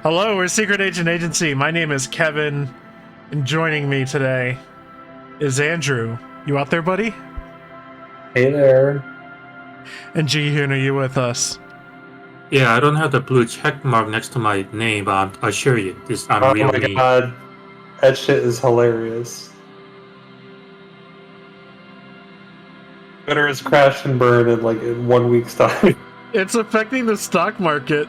Hello, we're Secret Agent Agency. My name is Kevin, and joining me today is Andrew. You out there, buddy? Hey there. And Jihun, are you with us? Yeah, I don't have the blue check mark next to my name, but I assure you, I'm Oh real my me. god, that shit is hilarious. Twitter has crashed and burned in 1 week's time. It's affecting the stock market.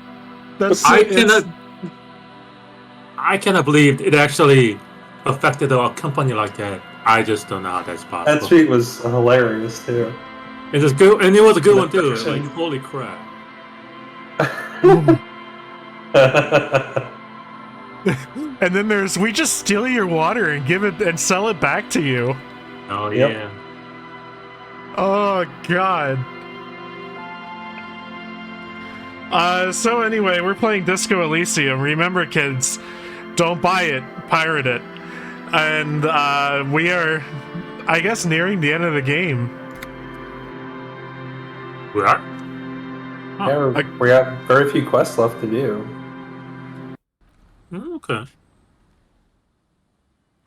I cannot believe it actually affected a company like that. I just don't know how that's possible. That tweet was hilarious too. It was good, and it was a good one too. Affection. Like, holy crap! And then there's, we just steal your water and give it and sell it back to you. Oh Yep. yeah. Oh god. So anyway, we're playing Disco Elysium. Remember, kids, don't buy it, pirate it. And we are, I guess, nearing the end of the game. We are. Yeah, we got very few quests left to do. Okay.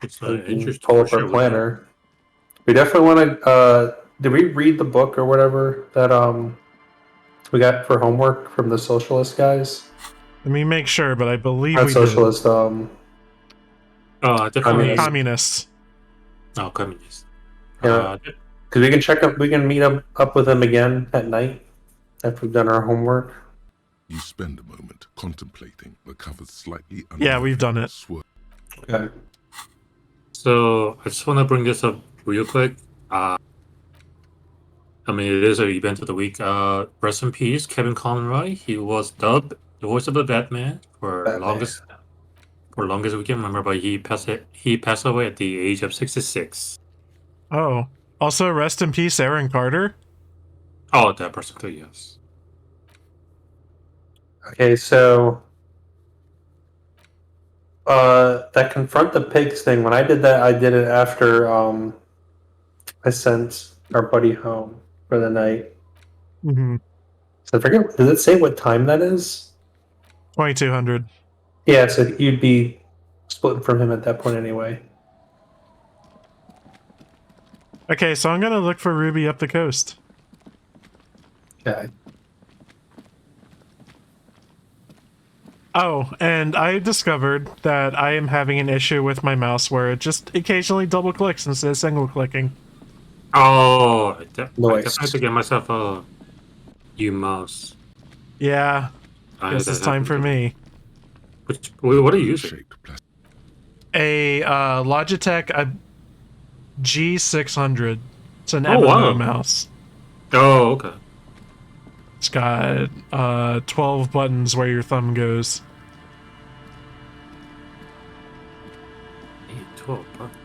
It's We can interesting. pull up for our sure. planner. We definitely want to. Did we read the book or whatever that we got for homework from the socialist guys? Let me make sure, but I believe Not we socialist. Definitely. Communists. Oh, communist. Yeah. Because we can check up. We can meet up with them again at night after we've done our homework. You spend a moment contemplating the cover's slightly Yeah, we've done it. Okay. So I just want to bring this up real quick. I mean, it is an event of the week. Rest in peace, Kevin Conroy. He was dubbed the voice of the Batman for longest we can remember, but he passed away at the age of 66. Oh, also rest in peace, Aaron Carter. Oh, that person too, yes. Okay, so that confront the pigs thing. When I did that, I did it after I sent our buddy home for the night. Mm-hmm. So I forget. Does it say what time that is? 2200. Yeah, so you'd be splitting from him at that point anyway. Okay, so I'm gonna look for Ruby up the coast. Okay. Oh, and I discovered that I am having an issue with my mouse where it just occasionally double clicks instead of single clicking. Oh, I definitely Nice. have to get myself a new mouse. Yeah, guess it's time for me. What are you using? Shaped plastic. A Logitech G600. It's an Oh, MMO wow. mouse. Oh, okay. It's got 12 buttons where your thumb goes. 12 bucks.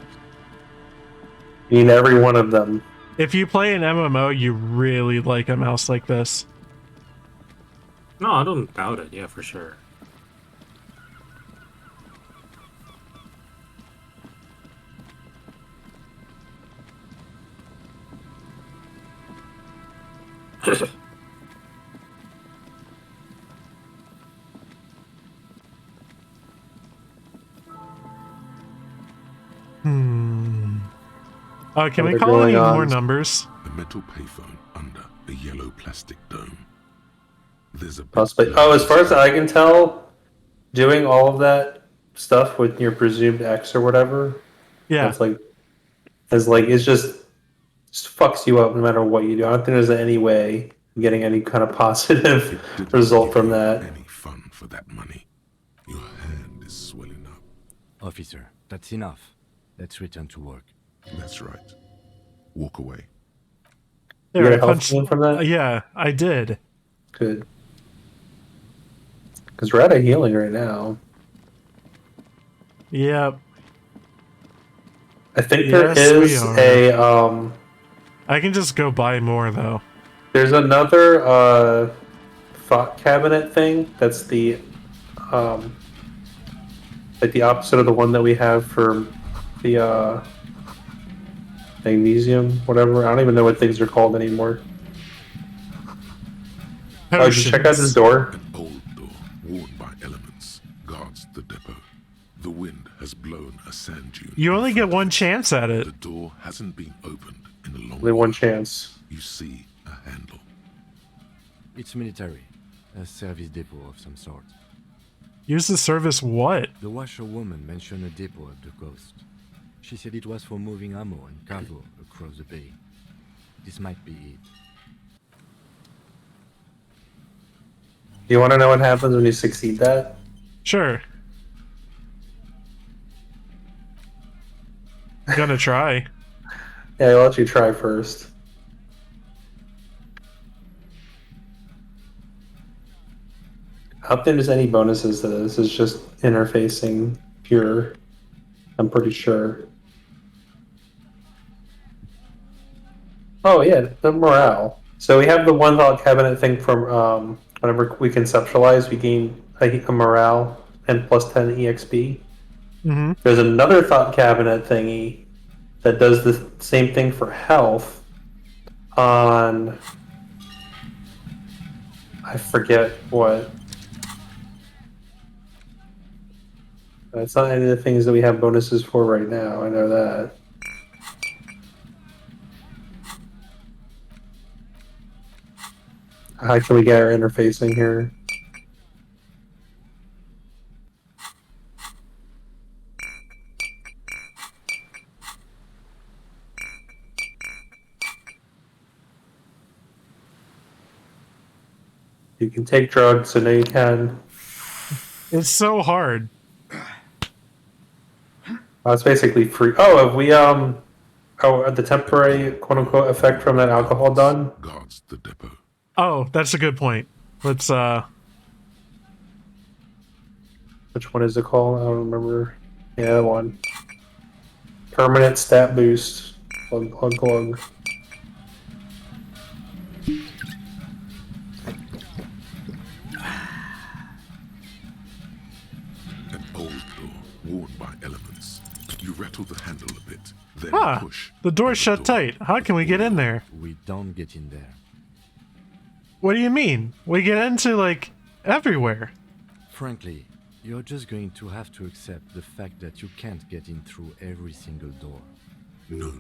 You need every one of them. If you play an MMO, you really like a mouse like this. No, I don't doubt it. Yeah, for sure. Oh, can What we are call going any on? more numbers? The metal payphone under a yellow plastic dome. There's a Possibly. Oh, as far as I can tell, doing all of that stuff with your presumed ex or whatever, Yeah. it's just fucks you up no matter what you do. I don't think there's any way of getting any kind of positive didn't result give from you that. Any fun for that money? Your hand is swelling up. Officer, that's enough. Let's return to work. That's right. Walk away. You There, get I a health punched. gain from that? Yeah, I did. Good. Because we're out of healing right now. Yep. I think Yes, there we is are. a I can just go buy more though. there's another thought cabinet thing that's the like the opposite of the one that we have for the magnesium, whatever. I don't even know what things are called anymore. Oh, did you check out this door? An old door worn by elements. guards the depot. The wind has blown a sand dune. You only get one chance at it. The door hasn't been opened in a long Only one while. chance. You see a handle. It's military. A service depot of some sort. Use the service what? The washerwoman mentioned a depot at the coast. She said it was for moving ammo and cargo across the bay. This might be it. You want to know what happens when you succeed that? Sure. Gonna try. Yeah, I'll let you try first. I don't think there's any bonuses to this. It's just interfacing pure. I'm pretty sure. Oh yeah, the morale. So we have the one thought cabinet thing from whenever we conceptualize, we gain a morale and plus 10 EXP. Mm-hmm. There's another thought cabinet thingy that does the same thing for health on... I forget what. It's not any of the things that we have bonuses for right now, I know that. How can we get our interfacing here? You can take drugs, so now you can. It's so hard. It's basically free. Oh, have we the temporary quote unquote effect from that alcohol done? Guards the depot. Oh, that's a good point. Let's Which one is it called? I don't remember. Yeah, that one. Permanent stat boost. Plug, plug, plug. An old door, worn by elements. You rattle the handle a bit, then Ah, push. the door's shut tight. How can we get in there? We don't get in there. What do you mean? We get into, like, everywhere. Frankly, you're just going to have to accept the fact that you can't get in through every single door. No.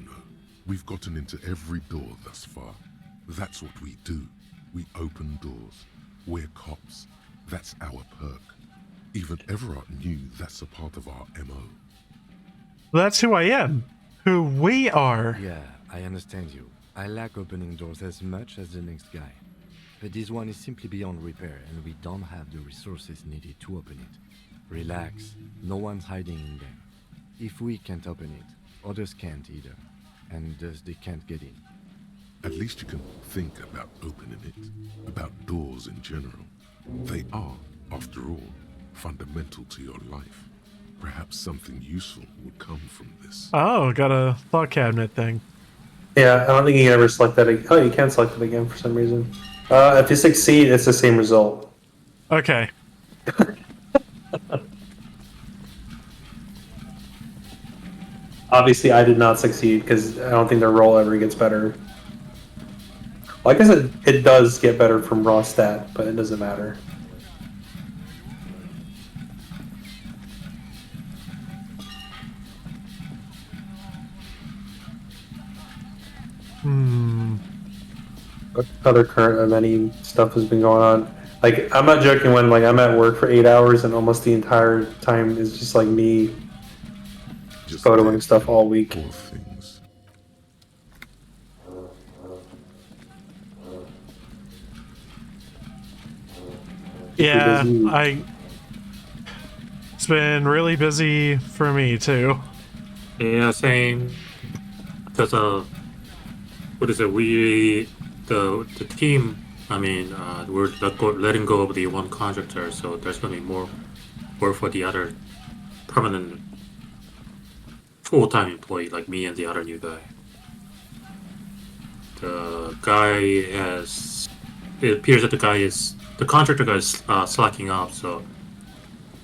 We've gotten into every door thus far. That's what we do. We open doors. We're cops. That's our perk. Even Everard knew that's a part of our MO. That's who I am. Who we are. Yeah, I understand you. I like opening doors as much as the next guy. But this one is simply beyond repair, and we don't have the resources needed to open it. Relax, no one's hiding in there. If we can't open it, others can't either, and thus they can't get in. At least you can think about opening it, about doors in general. They are, after all, fundamental to your life. Perhaps something useful would come from this. Oh, got a thought cabinet thing. Yeah, I don't think you can ever select that. Oh, you can select it again for some reason. If you succeed, it's the same result. Okay. Obviously, I did not succeed because I don't think the roll ever gets better. Like I said, it does get better from raw stat, but it doesn't matter. What other current eventing stuff has been going on? Like, I'm not joking when, like, I'm at work for 8 hours and almost the entire time is just, like, me Just photoing dead, stuff all week. poor things. Yeah, busy. It's been really busy for me, too. Yeah, same. Because what is it? The team. I mean, we're letting go of the one contractor, so there's going to be more work for the other permanent full-time employee, like me and the other new guy. The guy has. It appears that the contractor guy is slacking off, so,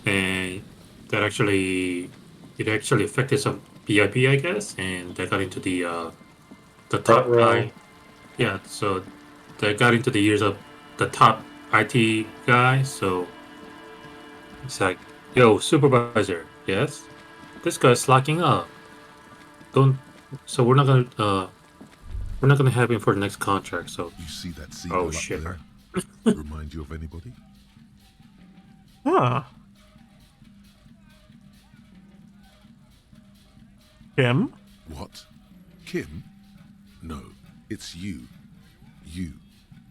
and it actually affected some BIP, I guess, and they got into the top row. guy. Yeah, so they got into the ears of the top IT guy, so it's like Yo, supervisor. Yes. This guy's slacking up. Don't. So we're not gonna have him for the next contract. So. You see that seagull up Shit. there? Remind you of anybody? Huh. Kim? What? Kim? No, it's you.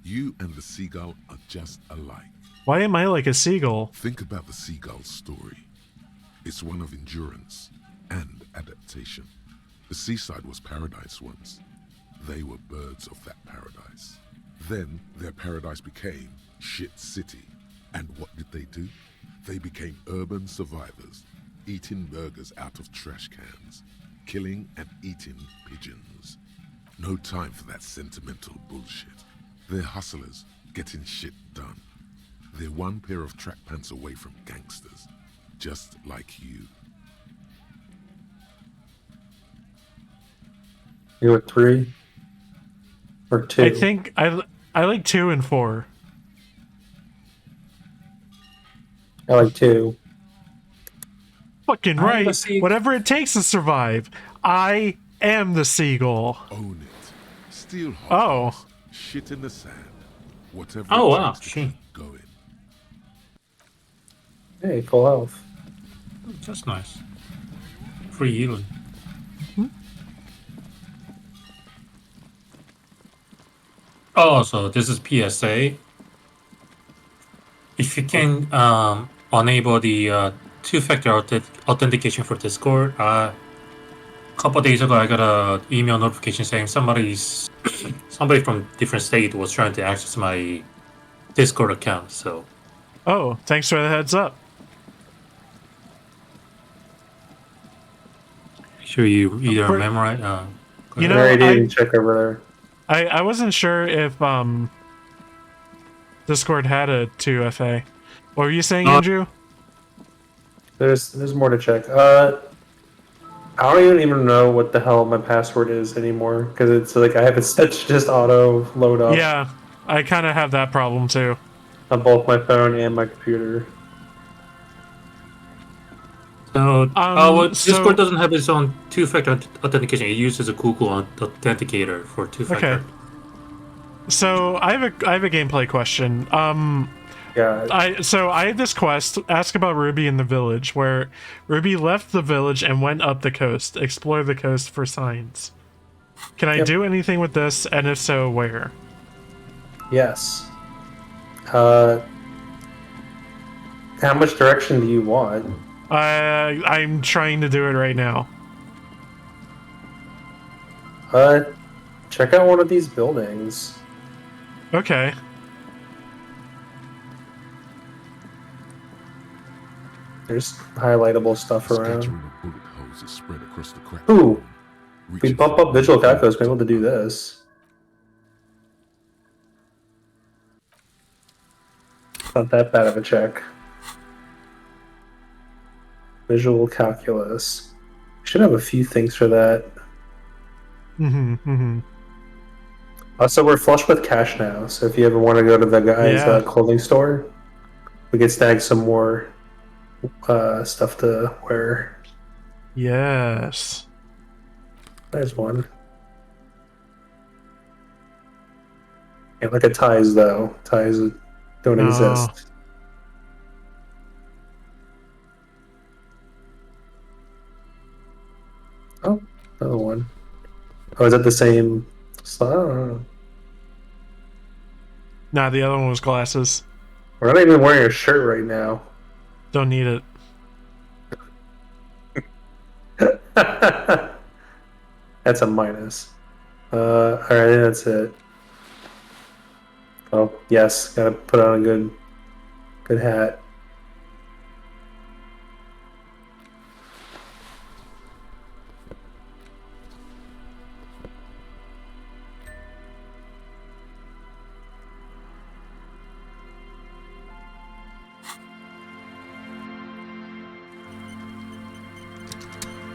You and the seagull are just alike. Why am I like a seagull? Think about the seagull's story. It's one of endurance and adaptation. The seaside was paradise once. They were birds of that paradise. Then their paradise became shit city. And what did they do? They became urban survivors, eating burgers out of trash cans, killing and eating pigeons. No time for that sentimental bullshit. They're hustlers, getting shit done. They're one pair of track pants away from gangsters, just like you. You were 3 or 2? I think I like 2 and 4. I like 2. Fucking I'm the right. seagull. Whatever it takes to survive. I am the seagull. Own it. Steal hot Oh. dogs, shit in the sand. Whatever Oh, it wow, takes to shit. keep going. Hey, full health. That's nice. Free healing. Oh, so this is PSA. If you can enable the two-factor authentication for Discord, a couple days ago I got a email notification saying somebody from different state was trying to access my Discord account. So Oh, thanks for the heads up. make sure you either For- memorize. You I know, already I- didn't check over there. I wasn't sure if Discord had a 2FA. What were you saying, Andrew? There's more to check. I don't even know what the hell my password is anymore because it's like I have it set to just auto load up Yeah, I kind of have that problem too. on both my phone and my computer. So, so- Discord doesn't have its own two-factor authentication. It uses a Google Authenticator for two-factor. Okay. So I have a gameplay question. Yeah, I had this quest, ask about Ruby in the village, where Ruby left the village and went up the coast, explore the coast for signs. Can I Yep. do anything with this, and if so, where? yes. How much direction do you want? I'm trying to do it right now. Check out one of these buildings. Okay. There's highlightable stuff around. Scattering of bullet holes is spread across the crack. Ooh, if we Reaching bump for up visual the calculus, we're able to do this. Not that bad of a check. Visual calculus. Should have a few things for that. Also, we're flush with cash now, so if you ever want to go to the guy's Yeah. clothing store, we can snag some more stuff to wear. Yes. There's one. Can't look at ties though. Ties don't No. exist. Oh, another one. Oh, is that the same slot? I don't know. Nah, the other one was glasses. We're not even wearing a shirt right now. Don't need it. That's a minus. Alright, I think that's it. Oh, yes, gotta put on a good hat.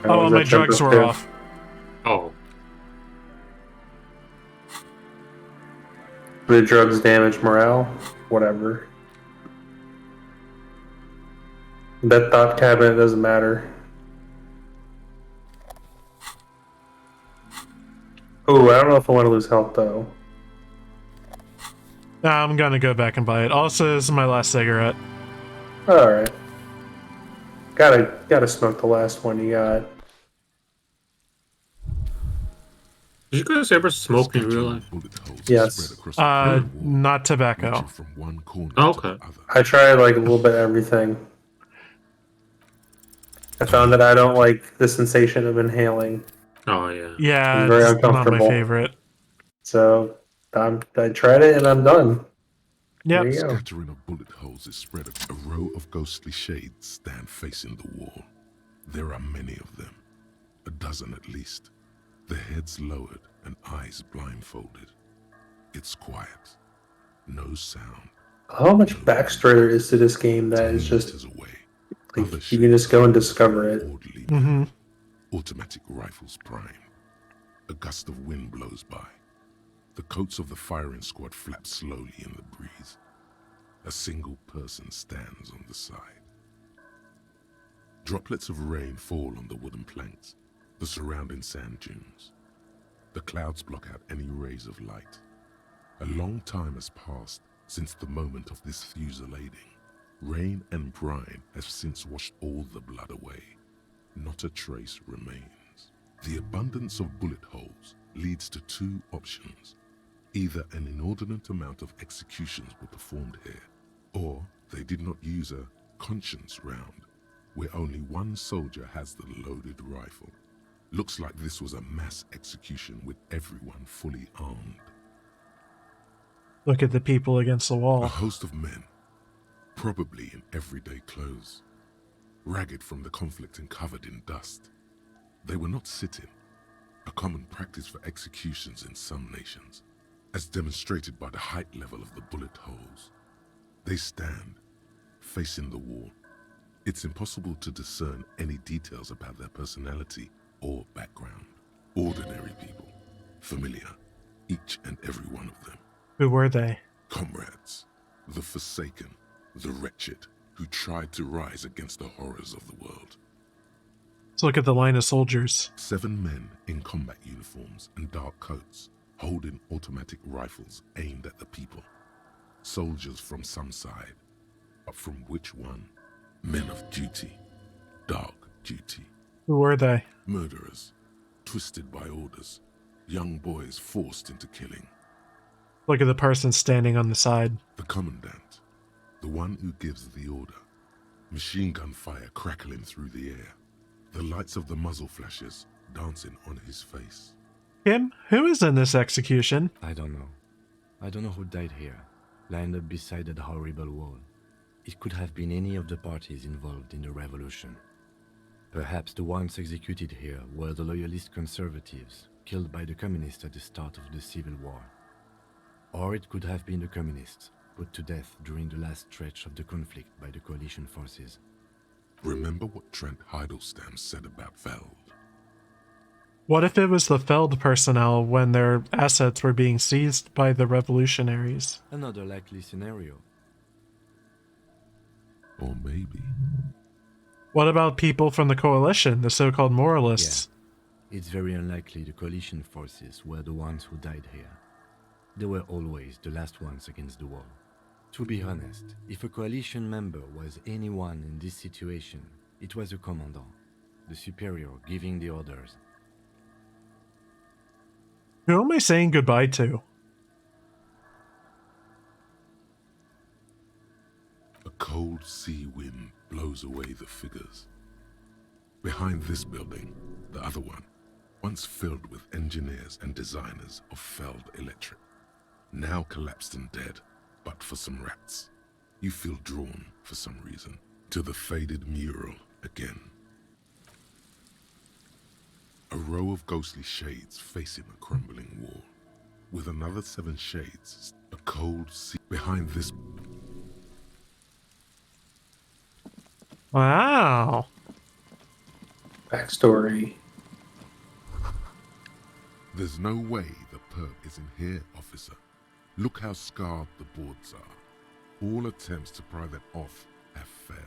Oh, and my drugs were off. Oh, The drugs damage morale? Whatever. That thought cabinet doesn't matter. Oh, I don't know if I want to lose health though. Nah, I'm gonna go back and buy it. Also, this is my last cigarette. All right. Gotta smoke the last one you got. Did you guys ever smoke in real Scattering life? bullet holes Yes. spread across the prison wall, Not tobacco. reaching from one corner Oh, to the okay. other. I tried like a little bit of everything. I found that I don't like the sensation of inhaling, Oh yeah. Yeah, It's very it's not my uncomfortable. favorite. so I tried it and I'm done. Yep. There you go. Scattering of bullet holes is spread. A row of ghostly shades stand facing the wall. There are many of them, a dozen at least. Their heads lowered and eyes blindfolded. It's quiet, no sound. How much backstory there is to this game that 10 is just meters away. like Other you can just go and shades discover it. orderly Mm-hmm. Automatic rifles primed. A gust of wind blows by. The coats of the firing squad flap slowly in the breeze. A single person stands on the side. Droplets of rain fall on the wooden planks, the surrounding sand dunes. The clouds block out any rays of light. A long time has passed since the moment of this fusillading. Rain and brine have since washed all the blood away. Not a trace remains. The abundance of bullet holes leads to two options. Either an inordinate amount of executions were performed here, or they did not use a conscience round, where only one soldier has the loaded rifle. Looks like this was a mass execution with everyone fully armed. Look at the people against the A wall. host of men, probably in everyday clothes, ragged from the conflict and covered in dust. They were not sitting, a common practice for executions in some nations, as demonstrated by the height level of the bullet holes. They stand, facing the wall. It's impossible to discern any details about their personality or background. Ordinary people, familiar, each and every one of them. Who were they? Comrades, the forsaken, the wretched, who tried to rise against the horrors of the world. Let's look at the line of soldiers. 7 men in combat uniforms and dark coats, holding automatic rifles aimed at the people. Soldiers from some side, but from which one? Men of duty, dark duty. Who were they? Murderers, twisted by orders, young boys forced into killing. Look at the person standing on the side. The commandant, the one who gives the order. Machine gun fire crackling through the air. The lights of the muzzle flashes dancing on his face. Kim, who is in this execution? I don't know. I don't know who died here, lined up beside that horrible wall. It could have been any of the parties involved in the revolution. Perhaps the ones executed here were the loyalist conservatives, killed by the communists at the start of the Civil War. Or it could have been the communists, put to death during the last stretch of the conflict by the coalition forces. Remember what Trent Heidelstein said about Feld? What if it was the Feld personnel when their assets were being seized by the revolutionaries? Another likely scenario. Or maybe... What about people from the coalition, the so-called moralists? It's very unlikely the coalition forces were the ones who died here. They were always the last ones against the wall. To be honest, if a coalition member was anyone in this situation, it was a commandant, the superior giving the orders. Who am I saying goodbye to? A cold sea wind blows away the figures. Behind this building, the other one, once filled with engineers and designers of Feld Electric, now collapsed and dead, but for some rats. You feel drawn, for some reason, to the faded mural again. A row of ghostly shades facing a crumbling wall, with another 7 shades, a cold sea behind this. Wow. Backstory. There's no way the perk isn't here, officer. Look how scarred the boards are. All attempts to pry them off have failed.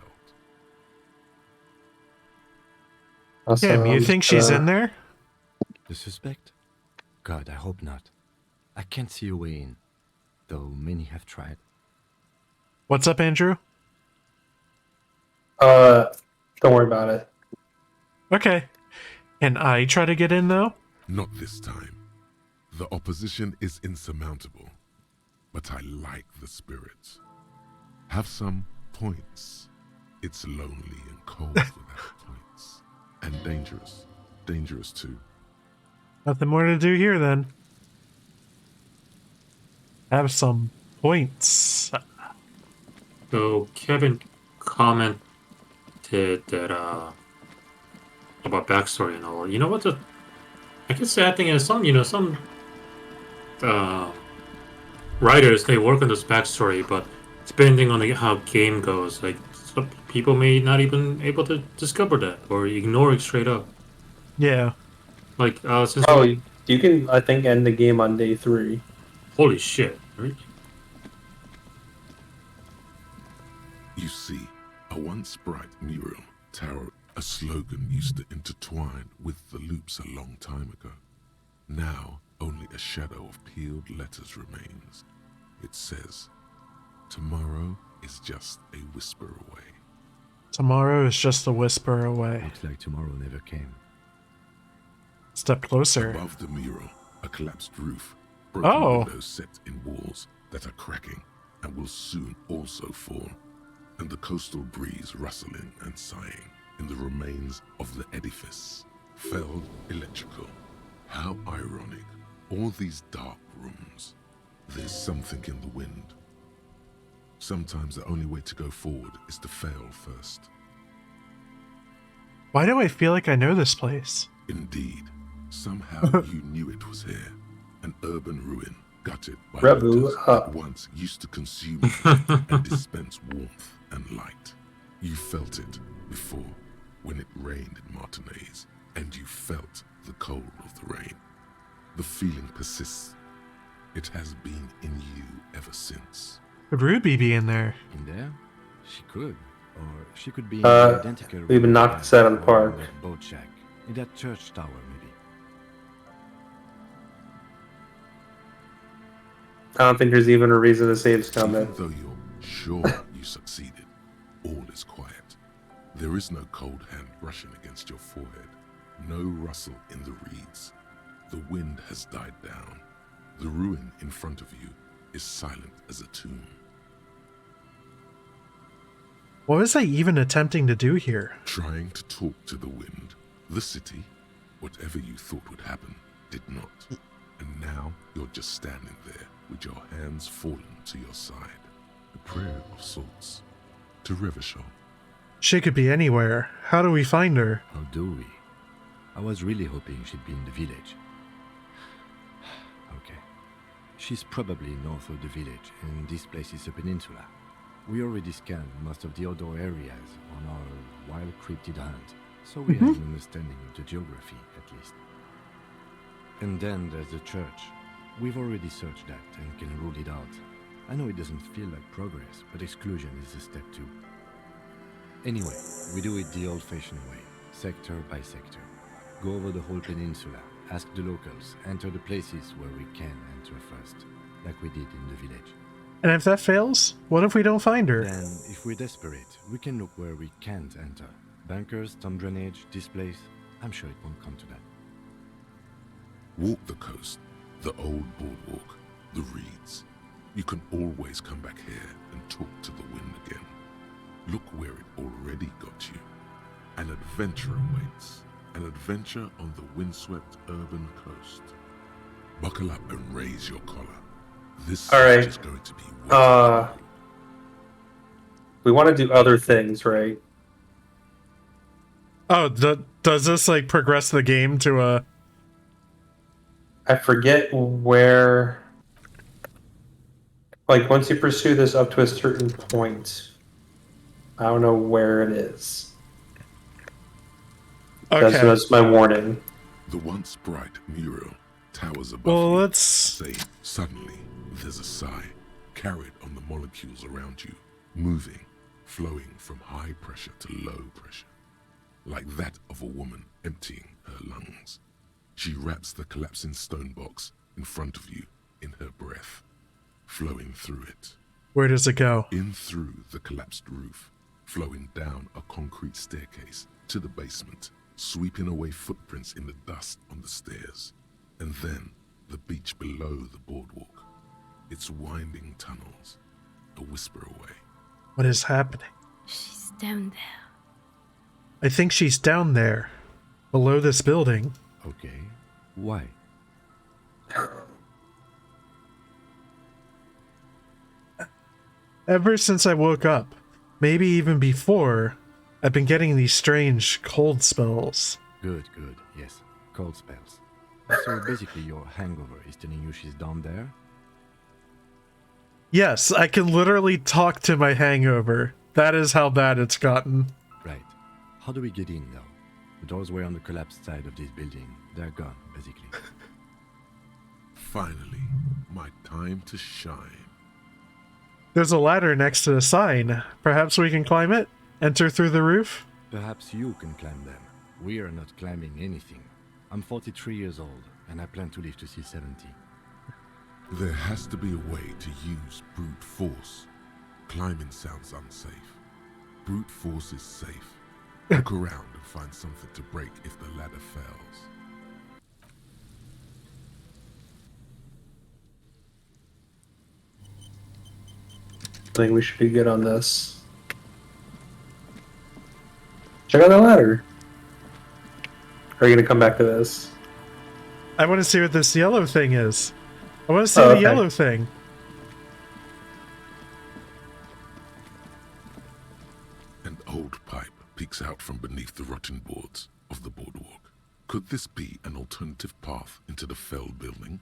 Also, Kim, you I'm think just she's gonna- in there? The suspect? God, I hope not. I can't see a way in, though many have tried. What's up, Andrew? Don't worry about it. Okay. Can I try to get in, though? Not this time. The opposition is insurmountable, but I like the spirits. Have some points. It's lonely and cold without points. And dangerous. Dangerous too. Nothing more to do here, then. Have some points. So Kevin commented that about backstory and all. You know what I guess the sad thing is some writers, they work on this backstory, but depending on how game goes, like some people may not even able to discover that or ignore it straight up. Yeah. Like since Oh, you can, I think, end the game on day 3. holy shit. Right? You see, a once bright mural tower, a slogan used to intertwine with the loops a long time ago. Now, only a shadow of peeled letters remains. It says, "Tomorrow is just a whisper away." Tomorrow is just a whisper away. Looks like tomorrow never came. Step closer. Above the mural, a collapsed roof, broken Oh. windows set in walls that are cracking and will soon also fall, and the coastal breeze rustling and sighing in the remains of the edifice. Feld Electrical. How ironic. All these dark rooms. There's something in the wind. Sometimes the only way to go forward is to fail first. Why do I feel like I know this place? Indeed. Somehow you knew it was here. An urban ruin, gutted by Revu waters up. that once used to consume heat and dispense warmth and light. You felt it before, when it rained in Martinez, and you felt the cold of the rain. The feeling persists. It has been in you ever since. Could Ruby be in there? In there? She could. Or she could be in the identical we've been knocked room out on or park. in that boat shack. In that church tower, maybe. I don't think there's even a reason to save Even Scumbag. though you're sure you succeeded, all is quiet. There is no cold hand brushing against your forehead, no rustle in the reeds. The wind has died down. The ruin in front of you is silent as a tomb. What was I even attempting to do here? Trying to talk to the wind. The city, whatever you thought would happen, did not. And now you're just standing there with your hands fallen to your side. A prayer of sorts. To Revachol. She could be anywhere. How do we find her? How do we? I was really hoping she'd be in the village. Okay. She's probably north of the village, and this place is a peninsula. We already scanned most of the outdoor areas on our wild cryptid hunt, so we have an understanding of the geography, at least. And then there's the church. We've already searched that and can rule it out. I know it doesn't feel like progress, but exclusion is a step too. Anyway, we do it the old-fashioned way, sector by sector. Go over the whole peninsula, ask the locals, enter the places where we can enter first, like we did in the village. And if that fails, what if we don't find her? Then, if we're desperate, we can look where we can't enter. Bunkers, storm drainage, this place. I'm sure it won't come to that. Walk the coast, the old boardwalk, the reeds. You can always come back here and talk to the wind again. Look where it already got you. An adventure awaits. An adventure on the windswept urban coast. Buckle up and raise your collar. This All right. is going to be waiting for you. We want to do other things, right? Oh, does this like progress the game to a... I forget where... Like, once you pursue this up to a certain point, I don't know where it is. Okay. That's my warning. The once bright mural towers above Well, you. let's... Say, suddenly, there's a sigh, carried on the molecules around you, moving, flowing from high pressure to low pressure. like that of a woman emptying her lungs. She wraps the collapsing stone box in front of you in her breath, flowing through it. Where does it go? In through the collapsed roof, flowing down a concrete staircase to the basement, sweeping away footprints in the dust on the stairs, and then the beach below the boardwalk, its winding tunnels, a whisper away. What is happening? She's down there. I think she's down there, below this building. Okay. Why? Ever since I woke up, maybe even before, I've been getting these strange cold spells. Good, good. Yes. Cold spells. So basically your hangover is telling you she's down there? Yes, I can literally talk to my hangover. That is how bad it's gotten. Right. How do we get in, though? The doors were on the collapsed side of this building. They're gone, basically. Finally, my time to shine. There's a ladder next to the sign. Perhaps we can climb it? Enter through the roof? Perhaps you can climb them. We are not climbing anything. I'm 43 years old, and I plan to live to see 70. There has to be a way to use brute force. Climbing sounds unsafe. Brute force is safe. Look around and find something to break if the ladder fails. I think we should be good on this. Check out the ladder. Are you gonna come back to this? I want to see what this yellow thing is. I want to see Oh, the okay. yellow thing. An old pipe peeks out from beneath the rotting boards of the boardwalk. Could this be an alternative path into the Feld Building?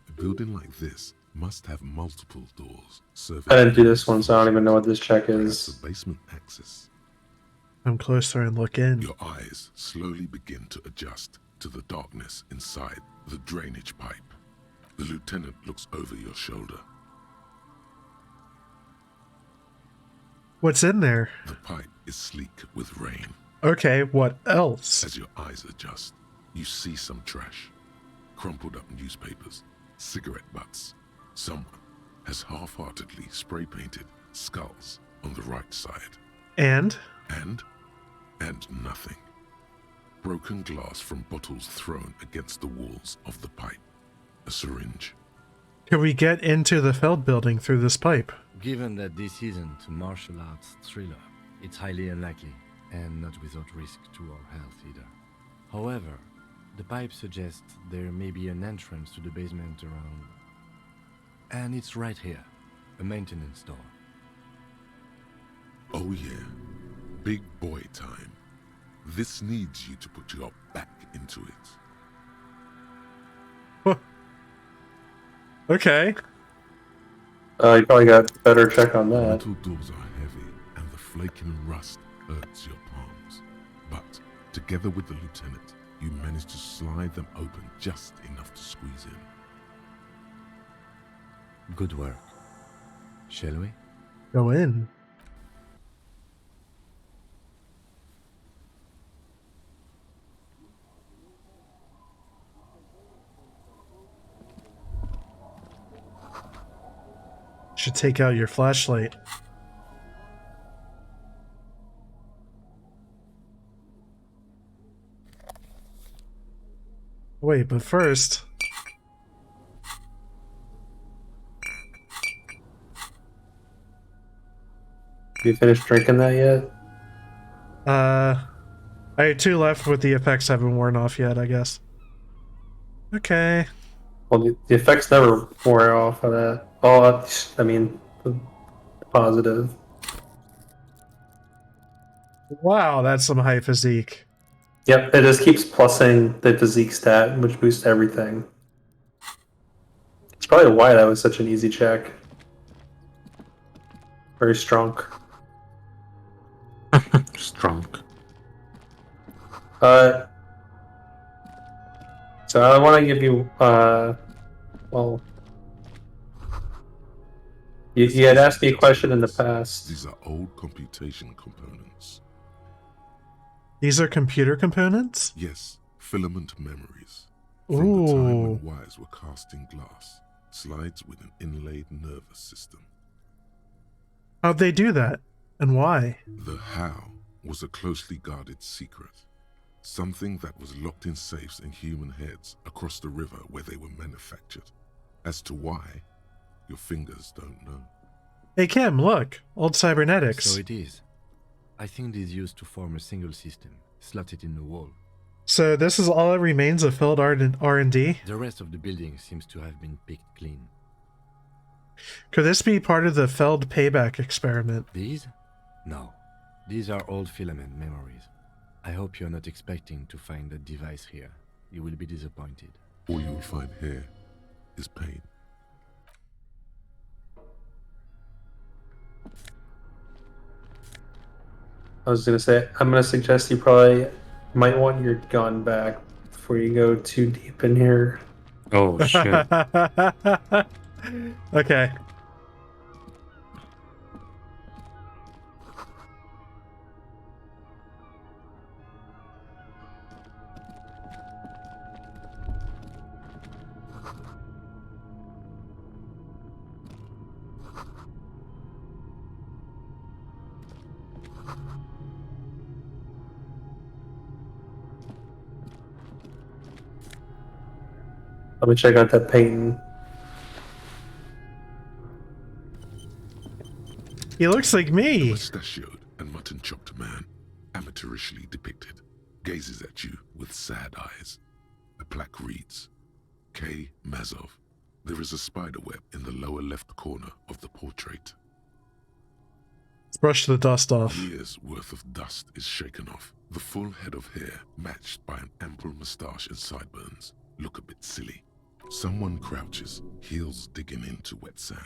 A building like this must have multiple doors serving. I didn't do this one, so I don't even know what this check Perhaps is. a basement access. Come closer and look in. Your eyes slowly begin to adjust to the darkness inside the drainage pipe. The lieutenant looks over your shoulder. What's in there? The pipe is sleek with rain. Okay, what else? As your eyes adjust, you see some trash. Crumpled up newspapers, cigarette butts. Someone has half-heartedly spray-painted skulls on the right side. And? And nothing. Broken glass from bottles thrown against the walls of the pipe. A syringe. Can we get into the Feld Building through this pipe? Given that this isn't a martial arts thriller, it's highly unlikely, and not without risk to our health either. However, the pipe suggests there may be an entrance to the basement around... And it's right here, a maintenance door. Oh yeah, big boy time. This needs you to put your back into it. Okay. You probably got better check on that. Metal doors are heavy, and the flaking rust hurts your palms. But together with the lieutenant, you manage to slide them open just enough to squeeze in. Good work. Shall we? Go in. Should take out your flashlight. Wait, but first... Have you finished drinking that yet? I had 2 left, but the effects haven't worn off yet, I guess. Okay. Well, the effects never wore off of that. Oh, I mean, the positive. Wow, that's some high physique. Yep, it just keeps plussing the physique stat, which boosts everything. It's probably why that was such an easy check. Very strong. Strong. So I want to give you, well, you had asked me a question in the past. These are old computation components. These are computer components? Yes, filament memories. From the time Ooh. when wires were cast in glass, slides with an inlaid nervous system. How'd they do that? And why? The how was a closely guarded secret. Something that was locked in safes in human heads across the river where they were manufactured. As to why, your fingers don't know. Hey Kim, look! Old cybernetics. So it is. I think these used to form a single system, slotted in the wall. So this is all that remains of Feld R&D? The rest of the building seems to have been picked clean. Could this be part of the Feld payback experiment? These? No. These are old filament memories. I hope you're not expecting to find that device here. You will be disappointed. All you will find here is pain. I was gonna say, I'm gonna suggest you probably might want your gun back before you go too deep in here. Oh shit! Okay. Let me check out that painting. He looks like A me. mustachioed and mutton-chopped man, amateurishly depicted, gazes at you with sad eyes. The plaque reads, K. Mazov. There is a spider web in the lower left corner of the portrait. Let's brush the dust off. Years' worth of dust is shaken off. The full head of hair, matched by an ample moustache and sideburns, look a bit silly. Someone crouches, heels digging into wet sand.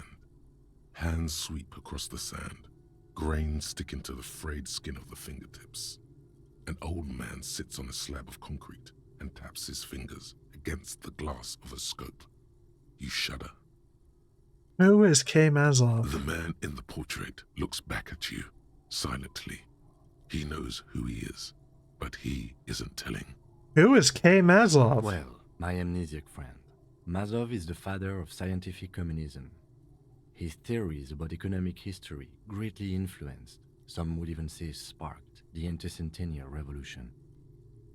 Hands sweep across the sand, grains sticking to the frayed skin of the fingertips. An old man sits on a slab of concrete and taps his fingers against the glass of a scope. You shudder. Who is K. Mazov? The man in the portrait looks back at you, silently. He knows who he is, but he isn't telling. Who is K. Mazov? Well, my amnesiac friend. Mazov is the father of scientific communism. His theories about economic history greatly influenced, some would even say sparked, the intercentennial revolution.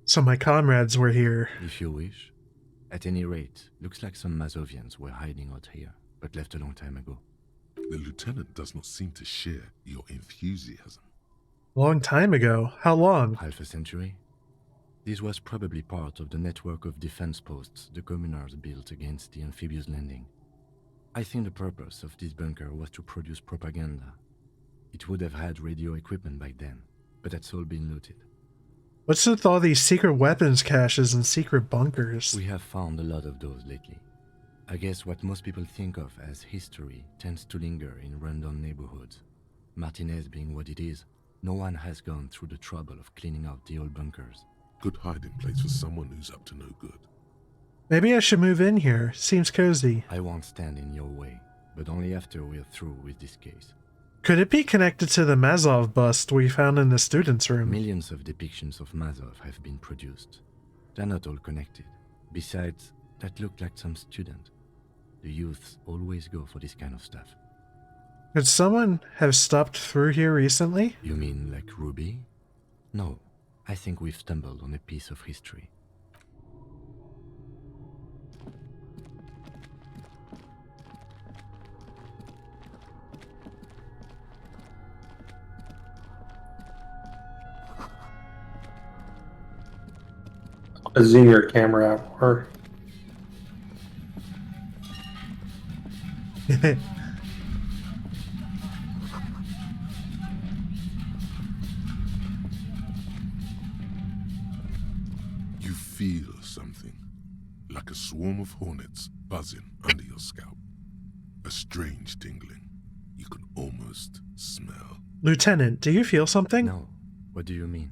So my comrades were here. If you wish. At any rate, looks like some Mazovians were hiding out here, but left a long time ago. The lieutenant does not seem to share your enthusiasm. Long time ago. How long? Half a century? This was probably part of the network of defense posts the communards built against the amphibious landing. I think the purpose of this bunker was to produce propaganda. It would have had radio equipment back then, but that's all been looted. What's with all these secret weapons caches and secret bunkers? We have found a lot of those lately. I guess what most people think of as history tends to linger in rundown neighborhoods. Martinez being what it is, no one has gone through the trouble of cleaning out the old bunkers. Good hiding place for someone who's up to no good. Maybe I should move in here. Seems cozy. I won't stand in your way, but only after we're through with this case. Could it be connected to the Mazov bust we found in the students' room? Millions of depictions of Mazov have been produced. They're not all connected. Besides, that looked like some student. The youths always go for this kind of stuff. Could someone have stopped through here recently? You mean like Ruby? No, I think we've stumbled on a piece of history. Zoom your camera out more. You feel something, like a swarm of hornets buzzing under your scalp. A strange tingling you can almost smell. Lieutenant, do you feel something? No, what do you mean?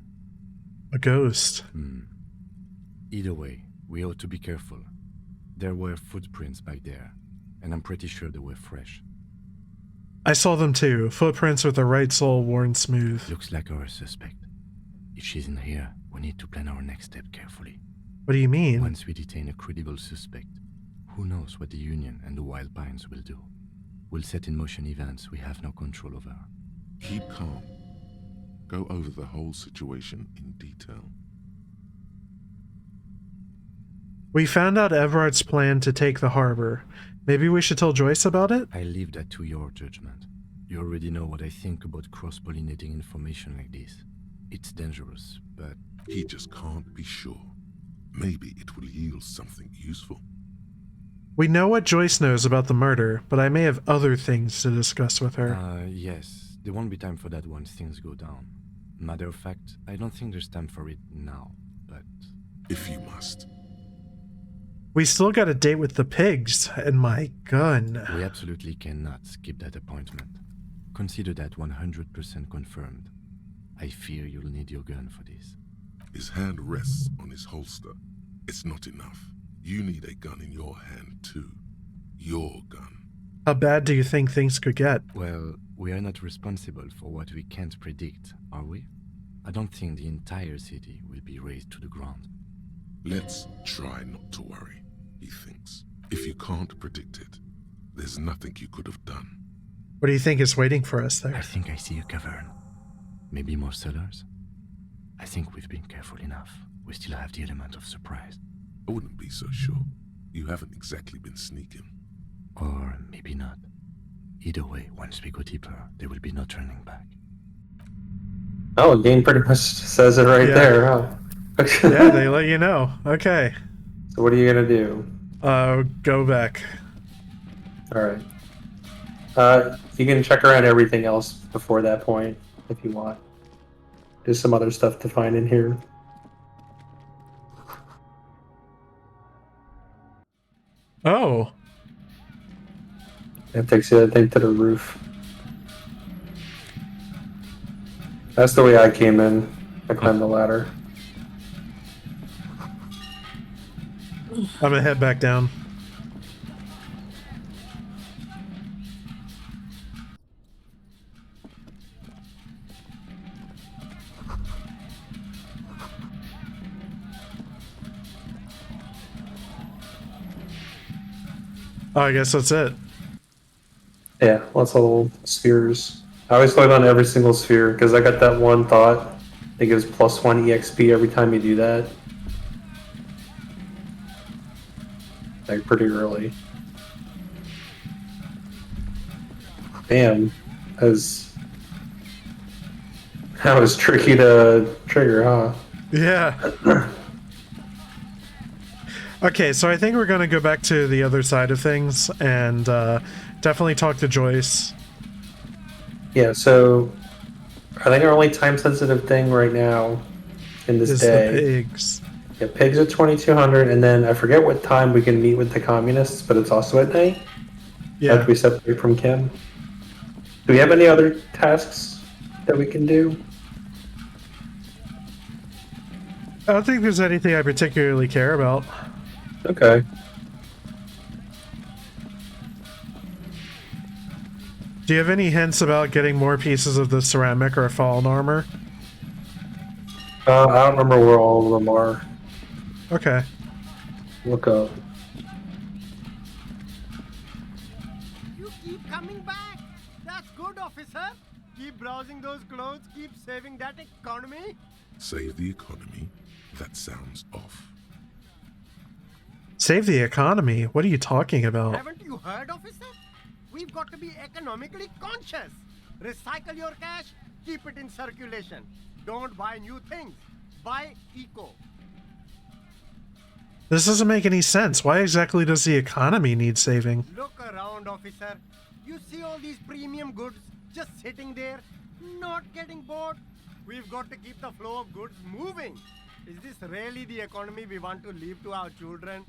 A ghost. Either way, we ought to be careful. There were footprints back there, and I'm pretty sure they were fresh. I saw them too. Footprints with the right sole worn smooth. Looks like our suspect. If she's in here, we need to plan our next step carefully. What do you mean? Once we detain a credible suspect, who knows what the Union and the Wild Pines will do? We'll set in motion events we have no control over. Keep calm. Go over the whole situation in detail. We found out Everard's plan to take the harbor. Maybe we should tell Joyce about it? I leave that to your judgment. You already know what I think about cross-pollinating information like this. It's dangerous, but... He just can't be sure. Maybe it will yield something useful. We know what Joyce knows about the murder, but I may have other things to discuss with her. Yes. There won't be time for that once things go down. Matter of fact, I don't think there's time for it now, but... If you must. We still got a date with the pigs, and my gun. We absolutely cannot skip that appointment. Consider that 100% confirmed. I fear you'll need your gun for this. His hand rests on his holster. It's not enough. You need a gun in your hand too. Your gun. How bad do you think things could get? Well, we are not responsible for what we can't predict, are we? I don't think the entire city will be razed to the ground. Let's try not to worry, he thinks. If you can't predict it, there's nothing you could have done. What do you think is waiting for us there? I think I see a cavern. Maybe more cellars? I think we've been careful enough. We still have the element of surprise. I wouldn't be so sure. You haven't exactly been sneaking. Or maybe not. Either way, once we go deeper, there will be no turning back. Oh, the game pretty much says it right there, huh? Yeah, they let you know. Okay. So what are you gonna do? Go back. Alright. You can check around everything else before that point, if you want. There's some other stuff to find in here. Oh. That takes you, I think, to the roof. That's the way I came in. I climbed the ladder. I'm gonna head back down. Oh, I guess that's it. Yeah, lots of little spheres. I always click on every single sphere because I got that one thought. It gives +1 EXP every time you do that. Like pretty early. Damn, that was tricky to trigger, huh? Yeah. Okay, so I think we're gonna go back to the other side of things and definitely talk to Joyce. Yeah, so I think our only time-sensitive thing right now in this Is day. the pigs. Yeah, pigs at 2200, and then I forget what time we can meet with the communists, but it's also at night. Yeah. After we separate from Kim. Do we have any other tasks that we can do? I don't think there's anything I particularly care about. Okay. Do you have any hints about getting more pieces of the ceramic or fallen armor? I don't remember where all of them are. Okay. Look up. You keep coming back. That's good, officer. Keep browsing those clothes. Keep saving that economy. Save the economy? That sounds off. Save the economy? What are you talking about? Haven't you heard, officer? We've got to be economically conscious. Recycle your cash. Keep it in circulation. Don't buy new things. Buy eco. This doesn't make any sense. Why exactly does the economy need saving? Look around, officer. You see all these premium goods just sitting there, not getting bought. We've got to keep the flow of goods moving. Is this really the economy we want to leave to our children?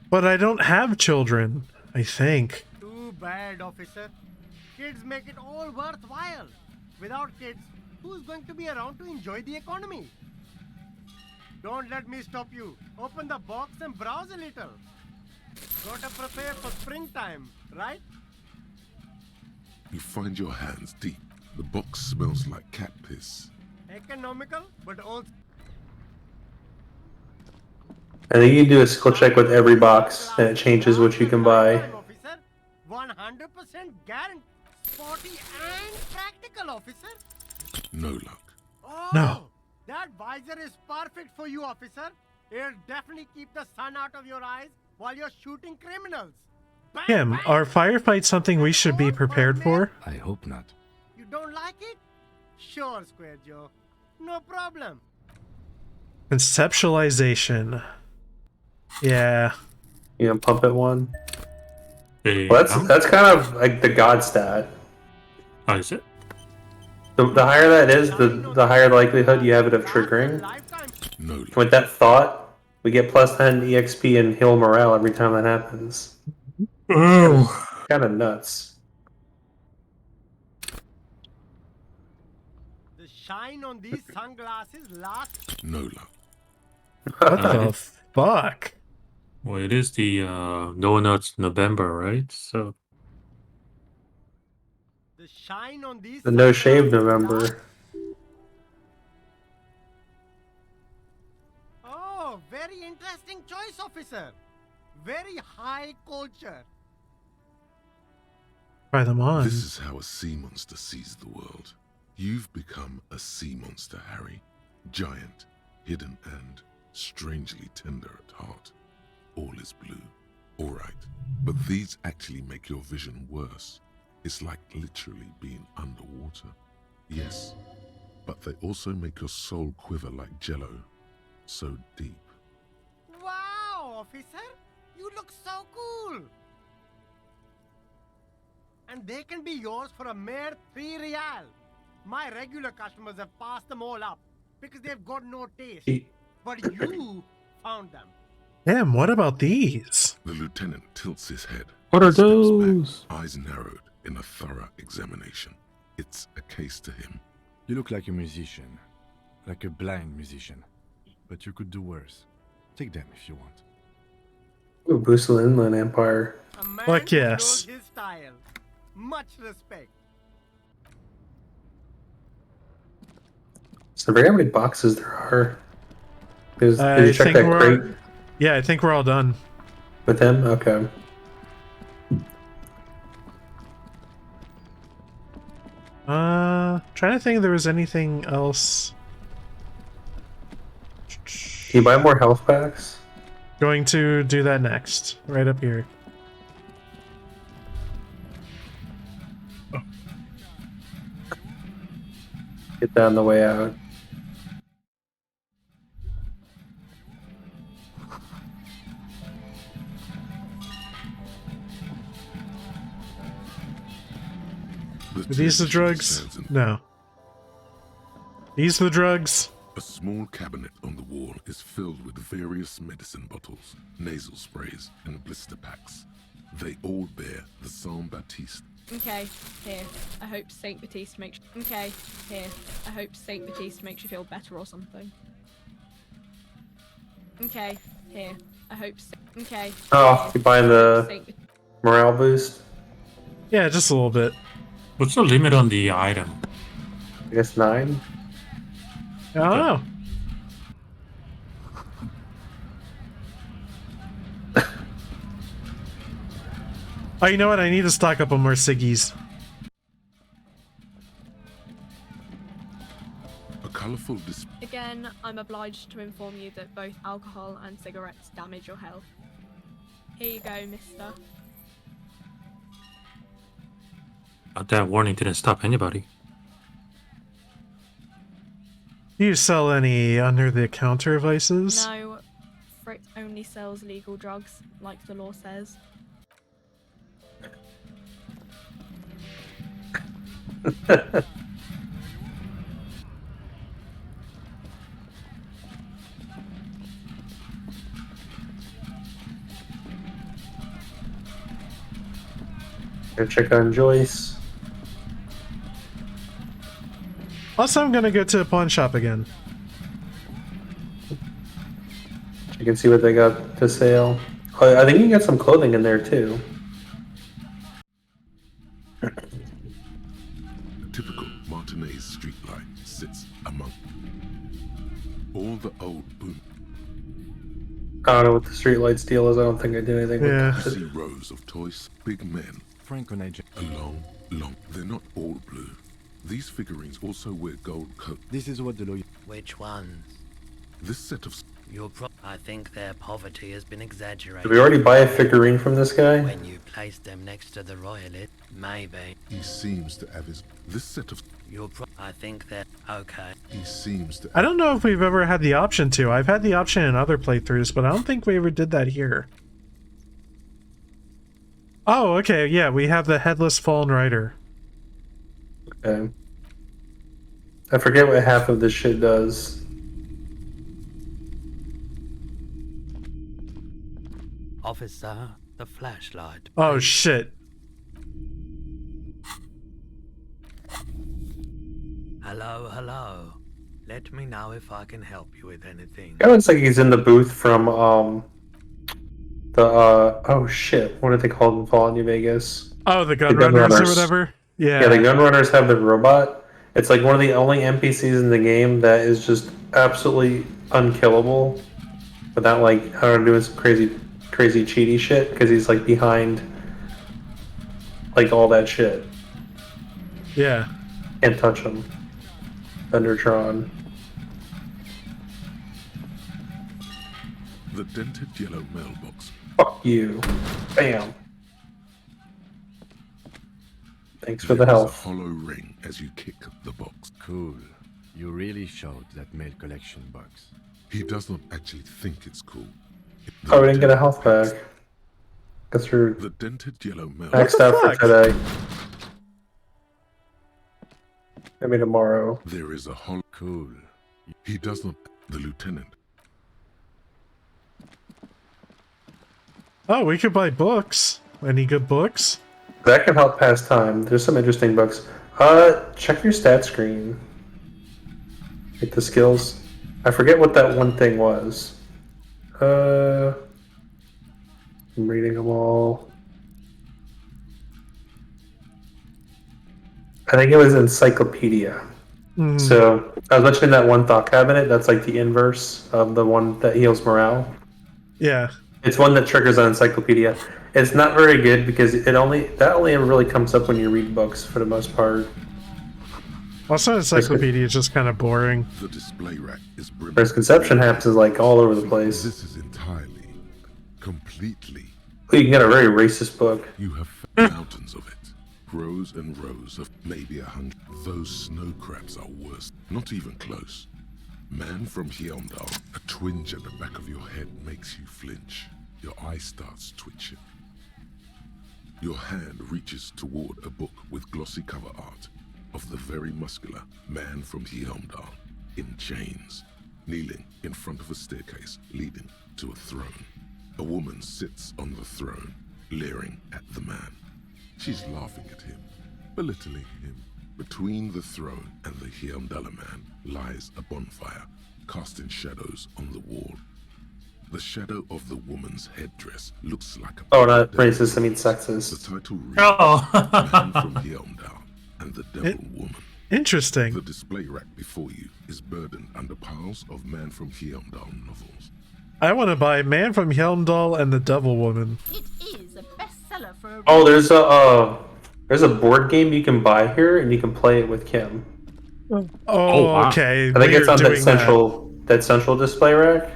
But I don't have children, I think. Too bad, officer. Kids make it all worthwhile. Without kids, who's going to be around to enjoy the economy? Don't let me stop you. Open the box and browse a little. Gotta prepare for springtime, right? You find your hands deep. The box smells like cat piss. Economical, but also And then you do a skill check with every box, and it changes what you can buy. 100% guaranteed. Sporty and practical, officer. No luck. Oh, No. That visor is perfect for you, officer. It'll definitely keep the sun out of your eyes while you're shooting criminals. Bang, Kim, bang. are firefights something we should be prepared for? I hope not. You don't like it? Sure, Square Joe. No problem. Conceptualization. Yeah. You know, pump it one. Hey, Well, that's kind of like the god stat. how is it? The higher that is, the higher the likelihood you have it of triggering. Lifetime. No luck. With that thought, we get plus 10 EXP and heal morale every time that happens. Oh. Kind of nuts. The shine on these sunglasses lasts. No luck. What the fuck? Well, it is the Donuts November, right? So The shine on these. The no sunglasses shave lasts. November. Oh, very interesting choice, officer. Very high culture. Try them on. This is how a sea monster sees the world. You've become a sea monster, Harry. Giant, hidden, and strangely tender at heart. All is blue. All right, but these actually make your vision worse. It's like literally being underwater. Yes, but they also make your soul quiver like jello. So deep. Wow, officer. You look so cool. And they can be yours for a mere 3 real. My regular customers have passed them all up because they've got no taste. But you found them. Damn, what about these? The lieutenant tilts his head. What are steps back, those? eyes narrowed in a thorough examination. It's a case to him. You look like a musician. Like a blind musician. But you could do worse. Take them if you want. Ooh, boost the Inland Empire. A man Fuck who yes. knows his style. Much respect. So I forget how many boxes there are. Did I you check think that we're- crate Yeah, I think we're all done. with him? Okay. Trying to think if there was anything else. Can you buy more health packs? Going to do that next, right up here. Get that on the way out. Are these the drugs? No. These are the drugs? A small cabinet on the wall is filled with various medicine bottles, nasal sprays, and blister packs. They all bear the Saint Baptiste. Okay, here. I hope Saint Baptiste makes. Okay, here. I hope Saint Baptiste makes you feel better or something. Okay, here. I hope. Okay. Oh, here. you buying the Saint Ba- morale boost? Yeah, just a little bit. What's the limit on the item? I guess 9. I don't know. Oh, you know what? I need to stock up on more ciggies. A colorful display. Again, I'm obliged to inform you that both alcohol and cigarettes damage your health. Here you go, mister. That warning didn't stop anybody. Do you sell any under-the-counter vices? No, Frick only sells legal drugs, like the law says. Go check on Joyce. Also, I'm gonna go to a pawn shop again. You can see what they got to sale. I think you can get some clothing in there too. A typical Martinez streetlight sits among all the old boom. I don't know what the streetlights deal is. I don't think I do anything Yeah. with You that. see rows of toys, big men, Franco Niger. long. They're not all blue. These figurines also wear gold coat. This is what the lawyer. Which ones? This set of I think their poverty has been exaggerated. Did we already buy a figurine from this guy? When you place them next to the royalist, maybe. he seems to have his. This set of I think they're okay. he seems to. I don't know if we've ever had the option to. I've had the option in other playthroughs, but I don't think we ever did that here. Oh, okay, yeah, we have the Headless Fallen Rider. Okay. I forget what half of this shit does. Officer, the flashlight. Oh, shit. Hello. Let me know if I can help you with anything. It looks like he's in the booth from oh shit, what did they call them in Fallout New Vegas? Oh, the gun The gun runners or runners. whatever? Yeah, the gun runners have the robot. It's like one of the only NPCs in the game that is just absolutely unkillable without like, I don't know, doing some crazy cheaty shit because he's like behind like all that shit. Yeah. Can't touch him. Thundertron. The dented yellow mailbox. Fuck you. Bam. Thanks for the There is health. a hollow ring as you kick the box. Cool. You really showed that mail collection box. He does not actually think it's cool. Oh, we didn't get a health back. Guess we're The dented yellow maxed mailbox. the out for fuck? today. Maybe tomorrow. There is a hollow. Cool. He does not. The lieutenant. Oh, we could buy books. Any good books? That can help pass time. There's some interesting books. Check your stat screen. Get the skills. I forget what that one thing was. I'm reading them all. I think it was encyclopedia. So I was mentioning that one thought cabinet. That's like the inverse of the one that heals morale. Yeah. It's one that triggers an encyclopedia. It's not very good because that only ever really comes up when you read books for the most part. Also, encyclopedia is just kind of boring. The display rack is brimming. Whereas conception happens is like all over the place. This is entirely, completely. You can get a very racist book. You have mountains of it. Rows and rows of maybe 100. Those snow crabs are worse. Not even close. Man from Hyundai, a twinge at the back of your head makes you flinch. Your eye starts twitching. Your hand reaches toward a book with glossy cover art of the very muscular man from Hyundai in chains, kneeling in front of a staircase leading to a throne. A woman sits on the throne, leering at the man. She's laughing at him, belittling him. Between the throne and the Hyundai man lies a bonfire, casting shadows on the wall. The shadow of the woman's headdress looks like a... Oh, not racist, I mean The sexist. title reads, Oh. Man from Hyundai and the Devil Woman. Interesting. The display rack before you is burdened under piles of Man from Hyundai novels. I want to buy Man from Helmdall and the Devil Woman. It is a bestseller for a Oh, there's a board game you can buy here, and you can play it with Kim. Oh, wow. okay. I think we it's are on that doing central display rack.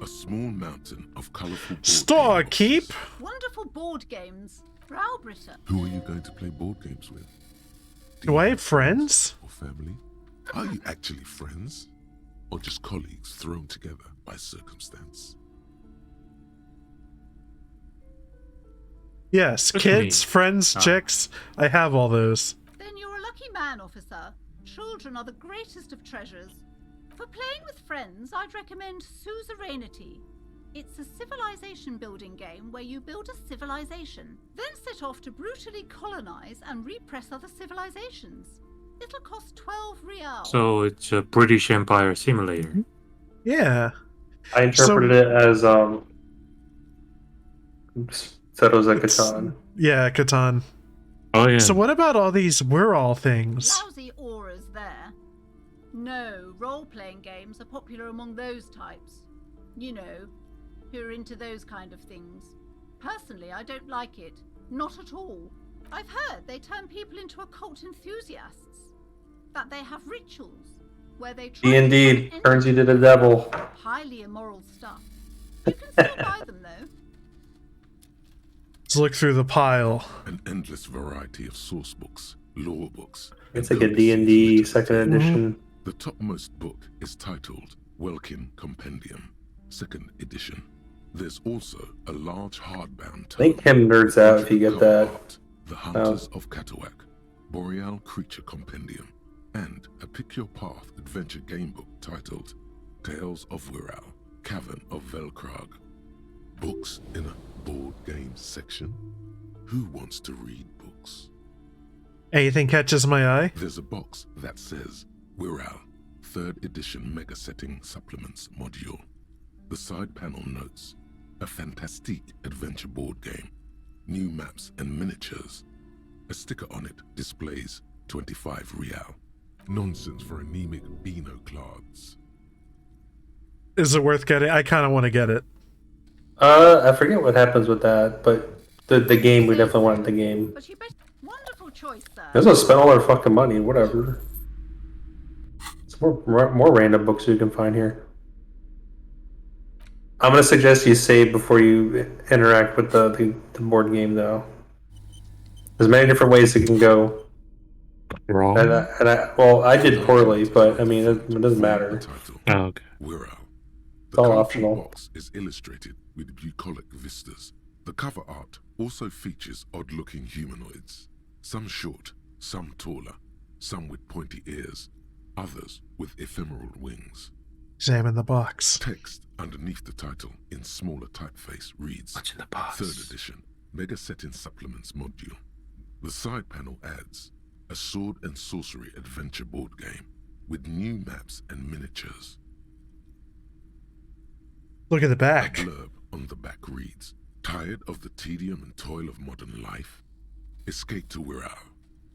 A small mountain of colorful board Store game keep. boxes. wonderful board games. Browbritter. Who are you going to play board games with? Do I have friends? Or family? Are you actually friends? Or just colleagues thrown together by circumstance? Yes, What do you kids, mean? friends, Oh. chicks. I have all those. Then you're a lucky man, officer. Children are the greatest of treasures. For playing with friends, I'd recommend Suzerenti. It's a civilization building game where you build a civilization, then set off to brutally colonize and repress other civilizations. It'll cost 12 real. So it's a British Empire simulator. Yeah. I interpreted it as Settles at Catan. Yeah, Catan. Oh yeah. So what about all these we're all things? Lousy auras there. No, role-playing games are popular among those types. You know, who are into those kind of things. Personally, I don't like it. Not at all. I've heard they turn people into occult enthusiasts. That they have rituals where they try D&D turns you to the devil. highly immoral stuff. You can still buy them though. Let's look through the pile. An endless variety of source books, lore books. It's like a D&D second edition. The topmost book is titled Welkin Compendium, 2nd edition. There's also a large hardbound I think him nerds out if you get that. Art, The Hunters of Katawak, Boreal Creature Compendium, and a Pick Your Path adventure gamebook titled Tales of Wirral, Cavern of Velkrag. Books in a board game section? Who wants to read books? Anything catches my eye? There's a box that says Wirral, 3rd edition Mega Setting Supplements module. The side panel notes, a fantastique adventure board game, new maps and miniatures. A sticker on it displays 25 real. Nonsense for anemic Beano-clads. Is it worth getting? I kind of want to get it. I forget what happens with that, but the game, we definitely wanted the game. But you bet. Wonderful choice, sir. Let's just spend all our fucking money, whatever. It's more random books you can find here. I'm gonna suggest you save before you interact with the board game, though. There's many different ways it can go. Wrong. Well, I did poorly, but I mean, it doesn't matter. Oh, okay. Wirral. It's all The optional. box is illustrated with bucolic vistas. The cover art also features odd-looking humanoids. Some short, some taller, some with pointy ears, others with ephemeral wings. Examine the box. Text underneath the title in smaller typeface reads What's in the box? 3rd edition Mega Setting Supplements module. The side panel adds a sword and sorcery adventure board game with new maps and miniatures. Look at the A back. blurb on the back reads, tired of the tedium and toil of modern life? Escape to Wirral.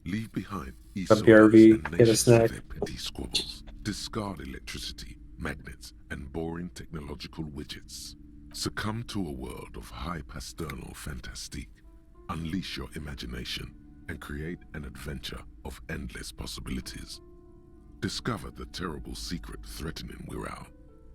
Leave behind BRB, and get a nations snack. with their petty squabbles. Discard electricity, magnets, and boring technological widgets. Succumb to a world of high pasternal fantastique. Unleash your imagination and create an adventure of endless possibilities. Discover the terrible secret threatening Wirral.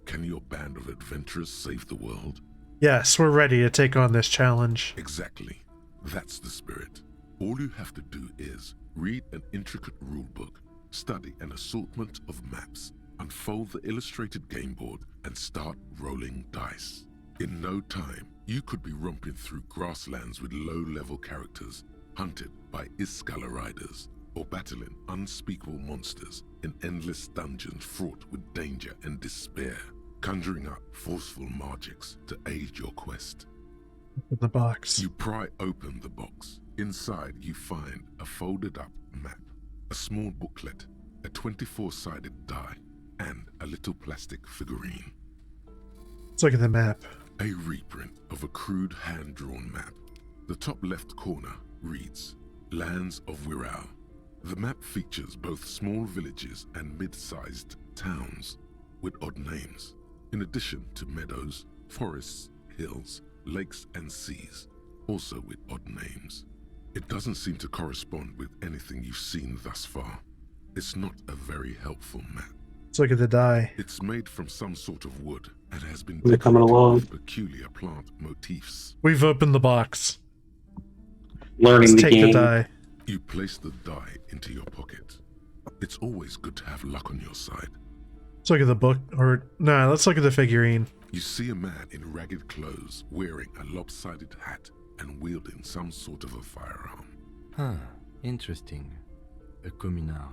Can your band of adventurers save the world? Yes, we're ready to take on this challenge. Exactly. That's the spirit. All you have to do is read an intricate rulebook, study an assortment of maps, unfold the illustrated game board, and start rolling dice. In no time, you could be romping through grasslands with low-level characters, hunted by Iskala riders, or battling unspeakable monsters in endless dungeons fraught with danger and despair, conjuring up forceful magics to aid your quest. Open the box. You pry open the box. Inside, you find a folded-up map, a small booklet, a 24-sided die, and a little plastic figurine. Let's look at the map. A reprint of a crude hand-drawn map. The top left corner reads, Lands of Wirral. The map features both small villages and mid-sized towns with odd names, in addition to meadows, forests, hills, lakes, and seas, also with odd names. It doesn't seem to correspond with anything you've seen thus far. It's not a very helpful map. Let's look at the die. It's made from some sort of wood and has been They're coming decorated along. with peculiar plant motifs. We've opened the box. Learning Let's the take game. the die. You place the die into your pocket. It's always good to have luck on your side. Let's look at the book. Or, no, let's look at the figurine. You see a man in ragged clothes wearing a lopsided hat and wielding some sort of a firearm. Huh, interesting. A communard.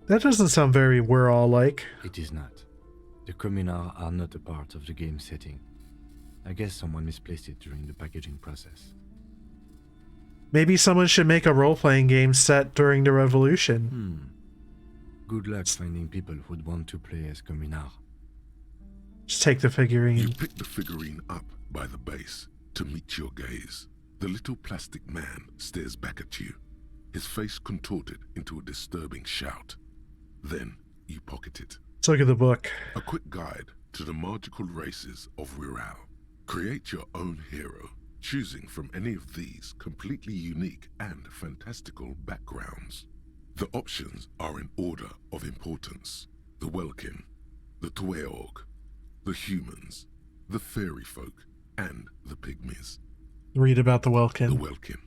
That doesn't sound very we're all like. It is not. The communards are not a part of the game setting. I guess someone misplaced it during the packaging process. Maybe someone should make a role-playing game set during the revolution. Good luck finding people who'd want to play as communards. Just take the You figurine. pick the figurine up by the base to meet your gaze. The little plastic man stares back at you, his face contorted into a disturbing shout. Then you pocket it. Let's look at the book. A quick guide to the magical races of Wirral. Create your own hero, choosing from any of these completely unique and fantastical backgrounds. The options are in order of importance. The Welkin, the Tweog, the humans, the fairy folk, and the pygmies. Read about the Welkin. The Welkin,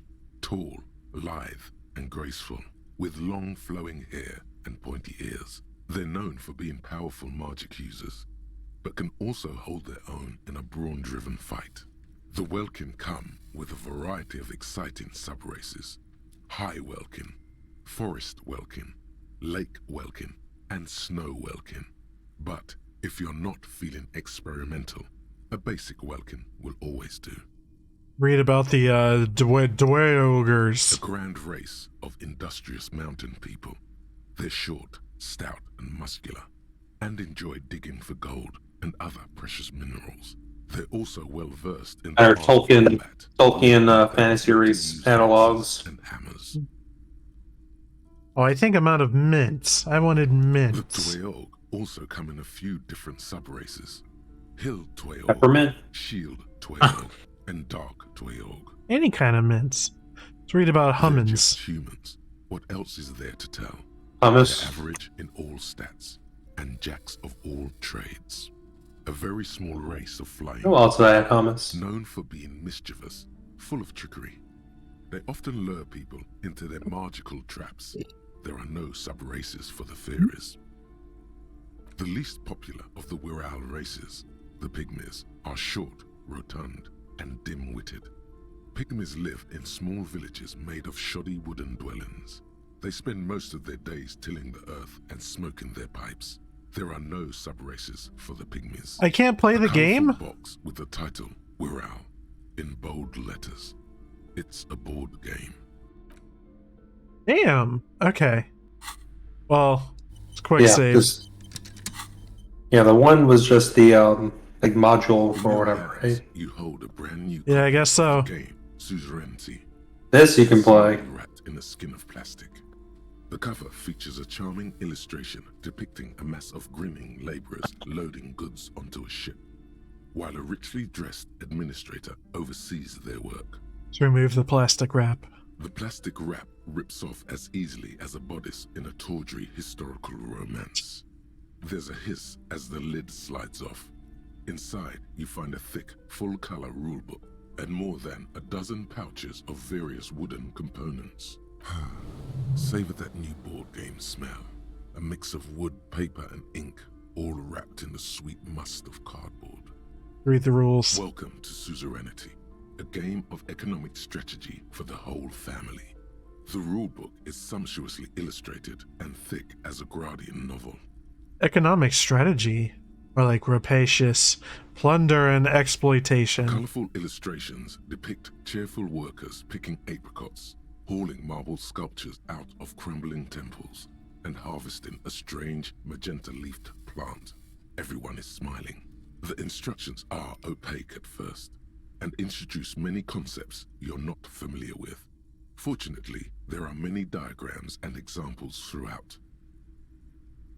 tall, lithe, and graceful, with long flowing hair and pointy ears. They're known for being powerful magic users, but can also hold their own in a brawn-driven fight. The Welkin come with a variety of exciting sub-races. High Welkin, Forest Welkin, Lake Welkin, and Snow Welkin. But if you're not feeling experimental, a basic Welkin will always do. Read about the Dweogers. A grand race of industrious mountain people. They're short, stout, and muscular, and enjoy digging for gold and other precious minerals. They're also well versed in Our the art of combat, Tolkien fantasy race analogs. and hammers. Oh, I think I'm out of mints. I wanted The mints. Tweog also come in a few different sub-races. Hill Tweog, Peppermint. Shield Tweog, and Dark Tweog. Any kind of mints. Let's read about They're hummins. just humans. What else is there to tell? Hummus. They're average in all stats, and jacks of all trades. A very small race of flying, Who else did I add hummus? known for being mischievous, full of trickery. They often lure people into their magical traps. There are no sub-races for the fairies. The least popular of the Wirral races, the pygmies, are short, rotund, and dim-witted. Pygmies live in small villages made of shoddy wooden dwellings. They spend most of their days tilling the earth and smoking their pipes. There are no sub-races for the pygmies. I can't play A the colourful game? box with the title Wirral in bold letters. It's a board game. Damn. Okay. Well, it's quick Yeah, save. the one was just the like module In or your whatever, hands, right? You hold a brand new Yeah, I copy guess of so. the game, Suzerenti. This you can play. Wrapped in a skin of plastic. The cover features a charming illustration depicting a mass of grinning laborers loading goods onto a ship, while a richly dressed administrator oversees their work. Let's remove the plastic wrap. The plastic wrap rips off as easily as a bodice in a tawdry historical romance. There's a hiss as the lid slides off. Inside, you find a thick, full-color rulebook and more than a dozen pouches of various wooden components. Savor that new board game smell. A mix of wood, paper, and ink, all wrapped in the sweet must of cardboard. Read the rules. Welcome to Suzerenti, a game of economic strategy for the whole family. The rulebook is sumptuously illustrated and thick as a Gradian novel. Economic strategy. Or like rapacious plunder and exploitation. Colorful illustrations depict cheerful workers picking apricots, hauling marble sculptures out of crumbling temples, and harvesting a strange magenta-leafed plant. Everyone is smiling. The instructions are opaque at first, and introduce many concepts you're not familiar with. Fortunately, there are many diagrams and examples throughout.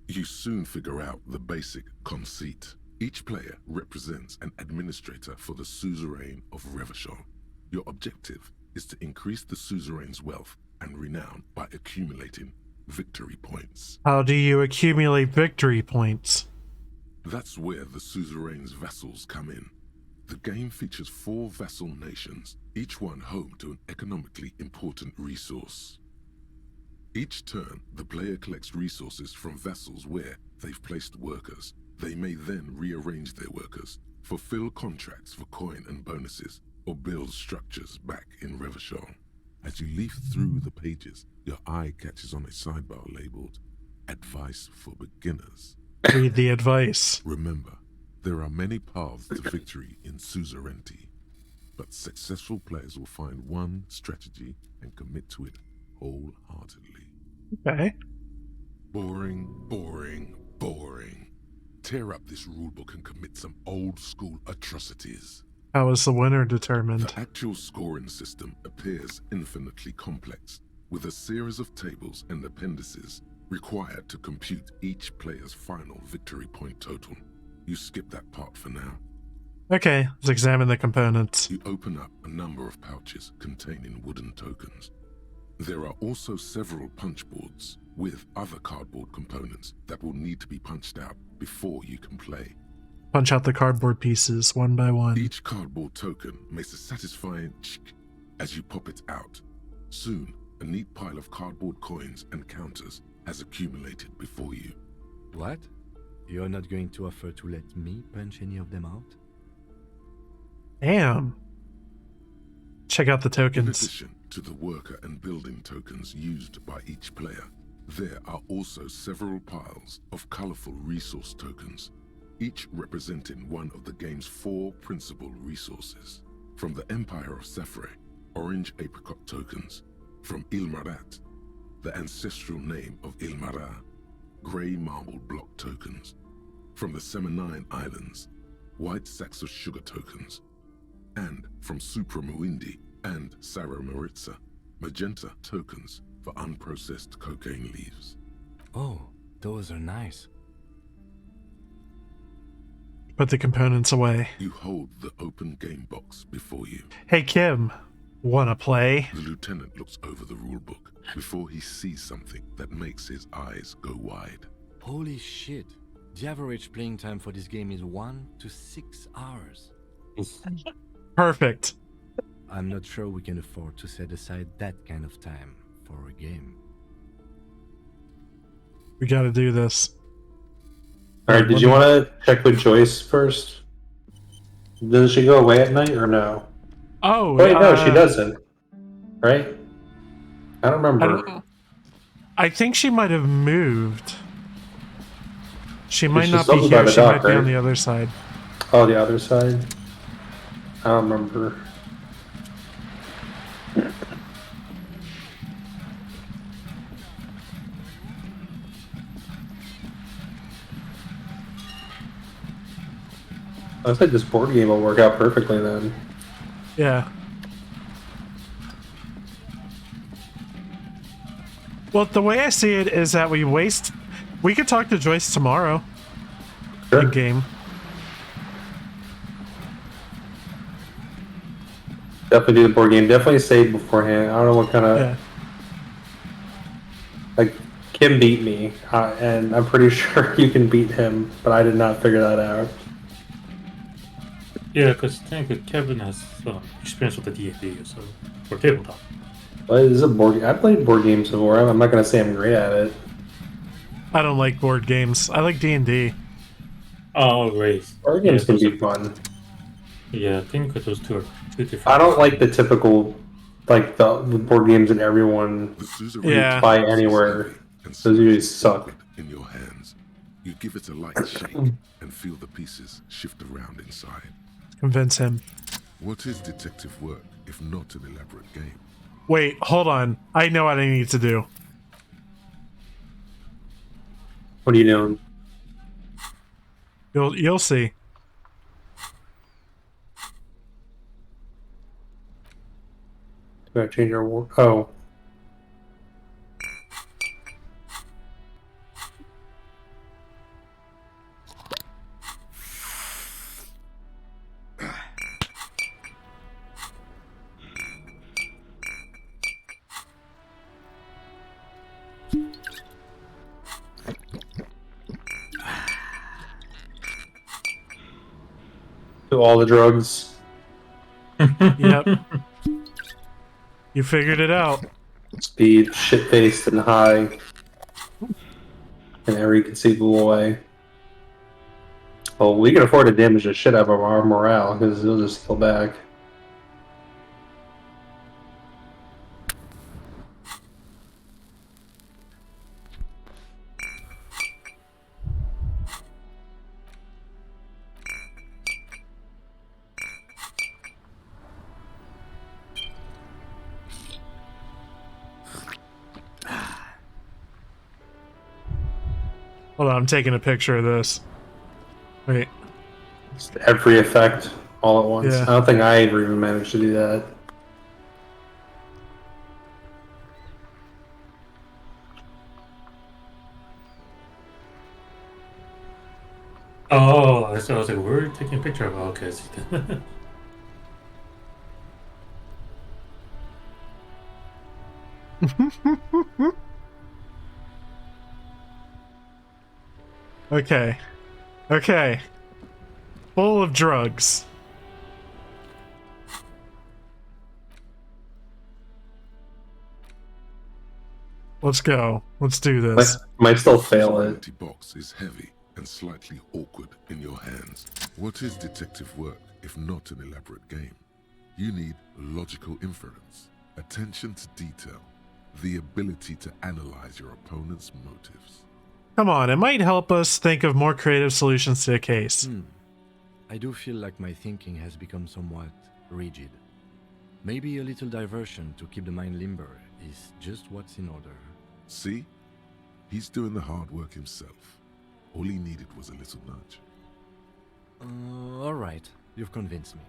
You soon figure out the basic conceit. Each player represents an administrator for the suzerain of Revachol. Your objective is to increase the suzerain's wealth and renown by accumulating victory points. How do you accumulate victory points? That's where the suzerain's vassals come in. The game features 4 vassal nations, each one home to an economically important resource. Each turn, the player collects resources from vassals where they've placed workers. They may then rearrange their workers, fulfill contracts for coin and bonuses, or build structures back in Revachol. As you leaf through the pages, your eye catches on a sidebar labeled Advice for Beginners. Read the advice. Remember, there are many paths to victory in Suzerenti, but successful players will find one strategy and commit to it wholeheartedly. Okay. Boring, boring, boring. tear up this rulebook and commit some old-school atrocities. How is the winner determined? The actual scoring system appears infinitely complex, with a series of tables and appendices required to compute each player's final victory point total. You skip that part for now. Okay, let's examine the components. You open up a number of pouches containing wooden tokens. There are also several punch boards with other cardboard components that will need to be punched out before you can play. Punch out the cardboard pieces one by one. Each cardboard token makes a satisfying chick as you pop it out. Soon, a neat pile of cardboard coins and counters has accumulated before you. What? You're not going to offer to let me punch any of them out? Damn. Check out the In tokens. addition to the worker and building tokens used by each player, there are also several piles of colorful resource tokens, each representing one of the game's 4 principal resources. From the Empire of Sephre, orange apricot tokens. From Ilmarat, the ancestral name of Ilmara, grey marble block tokens. From the Seminine Islands, white sacks of sugar tokens. And from Supramuindi and Sarah Maritza, magenta tokens for unprocessed cocaine leaves. Oh, those are nice. Put the components away. You hold the open game box before you. Hey Kim, wanna play? The lieutenant looks over the rulebook before he sees something that makes his eyes go wide. Holy shit. The average playing time for this game is 1 to 6 hours. Perfect. I'm not sure we can afford to set aside that kind of time for a game. We gotta do this. Alright, did you want to check with Joyce first? Does she go away at night or no? Oh, Wait, no, she doesn't. Right? I don't remember. I think she might have moved. She might She's not be over by here. the She dock, might be on right? the other side. Oh, the other side? I don't remember. I said this board game will work out perfectly then. Yeah. Well, the way I see it is that we could talk to Joyce tomorrow. Sure. In game. Definitely do the board game. Definitely save beforehand. I don't know what kind of... Yeah. Like, Kim beat me, and I'm pretty sure you can beat him, but I did not figure that out. Yeah, because technically Kevin has experience with the D&D, so for tabletop. But this is a board. I played board games before. I'm not gonna say I'm great at it. I don't like board games. I like D&D. Oh, great. Board games can be fun. Yeah, I think those two are two different. I don't like the typical, like the board games that everyone The Suzerenti Yeah. buy anywhere. and Those usually suck. in your hands. You give it a light shake and feel the pieces shift around inside. Convince him. What is detective work if not an elaborate game? Wait, hold on. I know what I need to do. What are you doing? You'll see. Gotta change our war. Oh. Do all the drugs. Yep. You figured it out. Speed, shit-faced, and high. In every conceivable way. Well, we can afford to damage the shit out of our morale, because it'll just heal back. Hold on, I'm taking a picture of this. Wait. Just every effect all at once. Yeah. I don't think I ever even managed to do that. Oh, so I was like, we're taking a picture of. Okay. Okay. Okay. Full of drugs. Let's go. Let's do this. Might still fail it. Empty box is heavy and slightly awkward in your hands. What is detective work if not an elaborate game? You need logical inference, attention to detail, the ability to analyze your opponent's motives. Come on, it might help us think of more creative solutions to a case. I do feel like my thinking has become somewhat rigid. Maybe a little diversion to keep the mind limber is just what's in order. See? He's doing the hard work himself. All he needed was a little nudge. Alright, you've convinced me.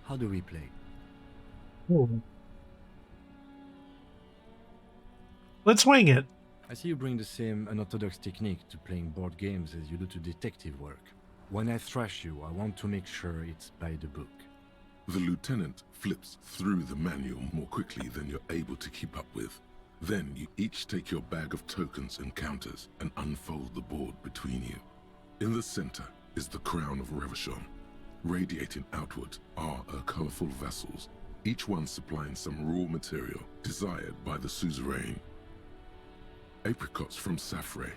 How do we play? Let's wing it. I see you bring the same unorthodox technique to playing board games as you do to detective work. When I thrash you, I want to make sure it's by the book. The lieutenant flips through the manual more quickly than you're able to keep up with. Then you each take your bag of tokens and counters and unfold the board between you. In the center is the crown of Revachon. Radiating outward are her colorful vessels, each one supplying some raw material desired by the Suzerenti. Apricots from Safre,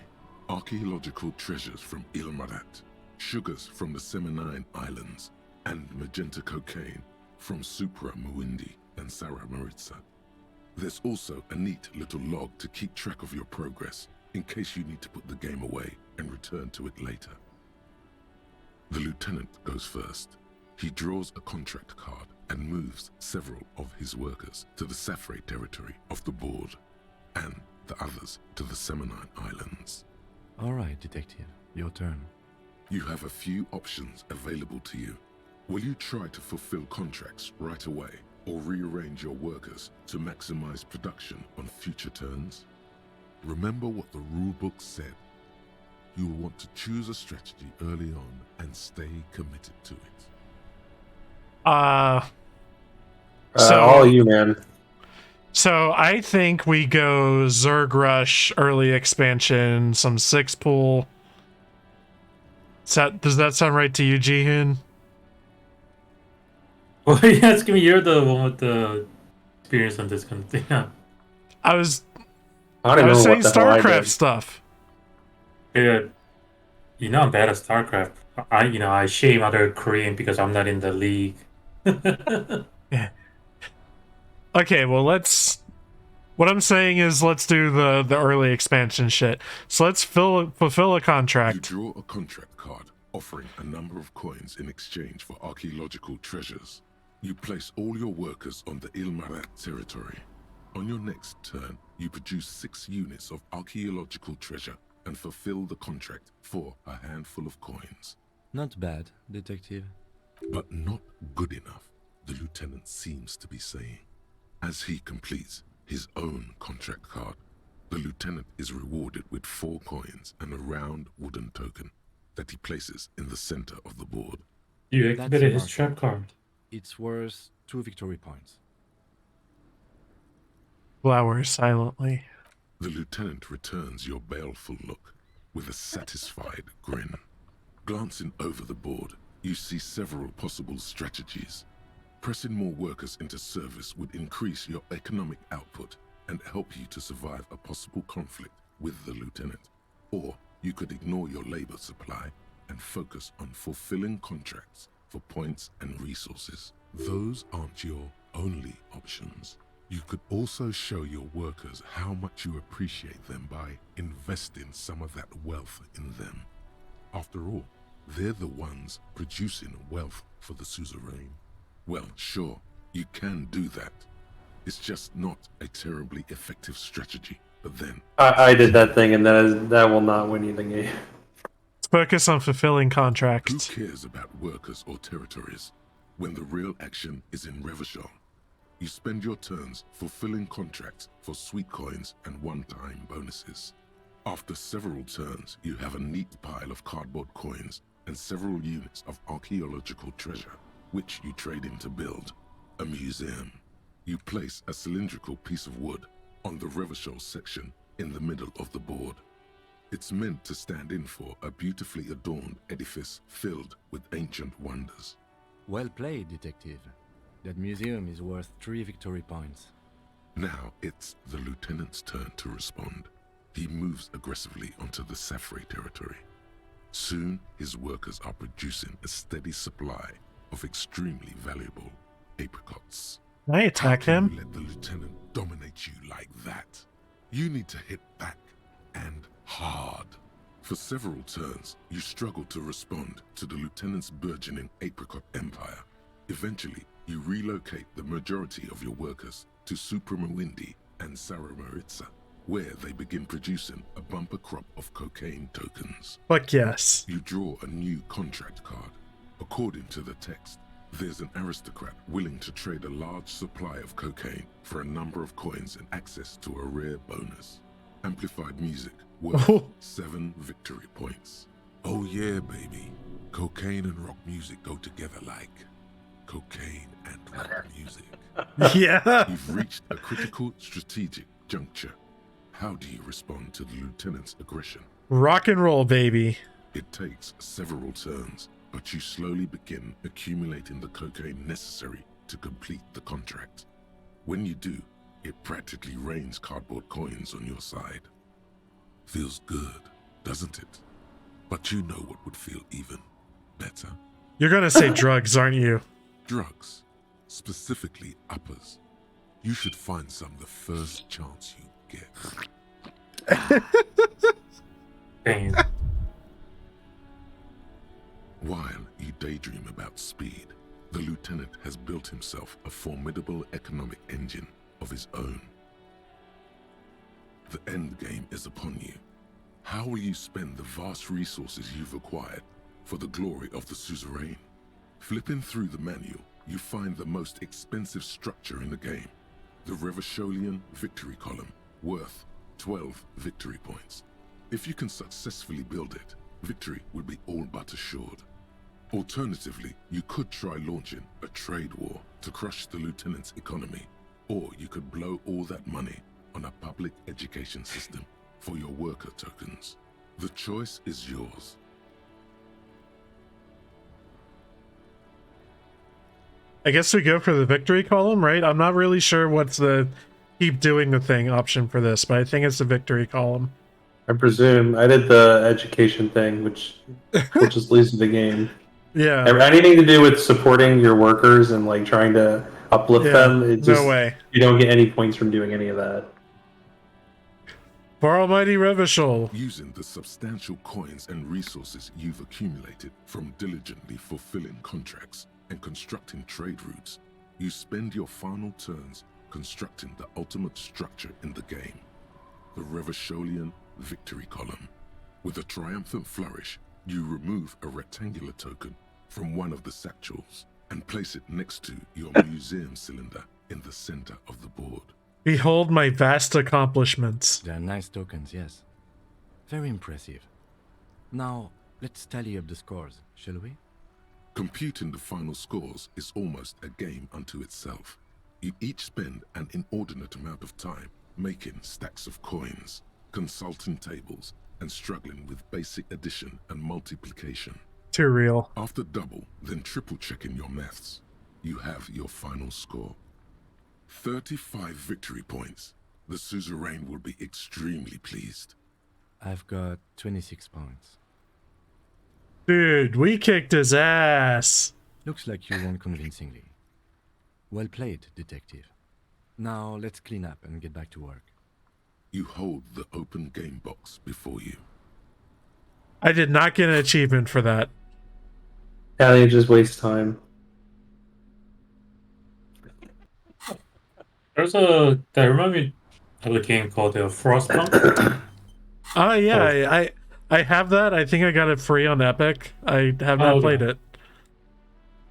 archaeological treasures from Ilmarat, sugars from the Seminine Islands, and magenta cocaine from Supra Muindi and Sarah Maritza. There's also a neat little log to keep track of your progress in case you need to put the game away and return to it later. The lieutenant goes first. He draws a contract card and moves several of his workers to the Safre territory of the board, and the others to the Seminine Islands. Alright, detective, your turn. You have a few options available to you. Will you try to fulfill contracts right away, or rearrange your workers to maximize production on future turns? Remember what the rulebook said. You will want to choose a strategy early on and stay committed to it. All you, man. So I think we go Zerg Rush, early expansion, some 6 pool. Does that sound right to you, Jihun? Well, yeah, it's gonna be you're the one with the experience on this kind of thing. Yeah. I was I don't I was know saying what the hell I StarCraft did. stuff. Dude, you know I'm bad at StarCraft. I shame other Korean because I'm not in the league. Yeah. Okay, well what I'm saying is let's do the early expansion shit. So let's fulfill a You contract. draw a contract card offering a number of coins in exchange for archaeological treasures. You place all your workers on the Ilmarat territory. On your next turn, you produce 6 units of archaeological treasure and fulfill the contract for a handful of coins. Not bad, detective. But not good enough, the lieutenant seems to be saying. As he completes his own contract card, the lieutenant is rewarded with 4 coins and a round wooden token that he places in the center of the board. You That's activated his smart. trap card. It's worth 2 victory points. Glowers silently. The lieutenant returns your baleful look with a satisfied grin. Glancing over the board, you see several possible strategies. Pressing more workers into service would increase your economic output and help you to survive a possible conflict with the lieutenant. Or you could ignore your labor supply and focus on fulfilling contracts for points and resources. Those aren't your only options. You could also show your workers how much you appreciate them by investing some of that wealth in them. After all, they're the ones producing wealth for the Suzerenti. Well, sure, you can do that. It's just not a terribly effective strategy. But then I did that thing, and that will not win you the game. Let's focus on fulfilling Who contracts. cares about workers or territories when the real action is in Revachol? You spend your turns fulfilling contracts for sweet coins and one-time bonuses. After several turns, you have a neat pile of cardboard coins and several units of archaeological treasure, which you trade in to build a museum. You place a cylindrical piece of wood on the Revachol section in the middle of the board. It's meant to stand in for a beautifully adorned edifice filled with ancient wonders. Well played, detective. That museum is worth 3 victory points. Now it's the lieutenant's turn to respond. He moves aggressively onto the Safri territory. Soon, his workers are producing a steady supply of extremely valuable apricots. Can I attack How can him? you let the lieutenant dominate you like that? You need to hit back, and hard. For several turns, you struggle to respond to the lieutenant's burgeoning apricot empire. Eventually, you relocate the majority of your workers to Supremawindi and Saramaritsa, where they begin producing a bumper crop of cocaine tokens. Fuck yes. You draw a new contract card. According to the text, there's an aristocrat willing to trade a large supply of cocaine for a number of coins and access to a rare bonus. Amplified music worth 7 victory points. Oh yeah, baby. Cocaine and rock music go together like cocaine and rock music. Yeah. You've reached a critical strategic juncture. How do you respond to the lieutenant's aggression? Rock and roll, baby. It takes several turns, but you slowly begin accumulating the cocaine necessary to complete the contract. When you do, it practically rains cardboard coins on your side. Feels good, doesn't it? But you know what would feel even better? You're gonna say drugs, aren't you? Drugs. Specifically uppers. You should find some the first chance you get. Dang. While you daydream about speed, the lieutenant has built himself a formidable economic engine of his own. The end game is upon you. How will you spend the vast resources you've acquired for the glory of the suzerain? Flipping through the manual, you find the most expensive structure in the game, the Revacholian victory column, worth 12 victory points. If you can successfully build it, victory would be all but assured. Alternatively, you could try launching a trade war to crush the lieutenant's economy, or you could blow all that money on a public education system for your worker tokens. The choice is yours. I guess we go for the victory column, right? I'm not really sure what's the keep doing the thing option for this, but I think it's the victory column. I presume I did the education thing, which just leads to the game. Yeah. Anything to do with supporting your workers and like trying to uplift them, it just, no way. You don't get any points from doing any of that. For Almighty Revachol. Using the substantial coins and resources you've accumulated from diligently fulfilling contracts and constructing trade routes, you spend your final turns constructing the ultimate structure in the game, the Revacholian victory column. With a triumphant flourish, you remove a rectangular token from one of the satchels and place it next to your museum cylinder in the center of the board. Behold my vast accomplishments. They are nice tokens, yes. Very impressive. Now, let's tally up the scores, shall we? Computing the final scores is almost a game unto itself. You each spend an inordinate amount of time making stacks of coins, consulting tables, and struggling with basic addition and multiplication. Too real. After double, then triple checking your maths, you have your final score. 35 victory points. The suzerain will be extremely pleased. I've got 26 points. Dude, we kicked his ass. Looks like you won convincingly. Well played, detective. Now let's clean up and get back to work. You hold the open game box before you. I did not get an achievement for that. Yeah, they just waste time. There's a that remind me of a game called Frostpunk. Oh yeah, I I have that. I think I got it free on Epic. I have not played it.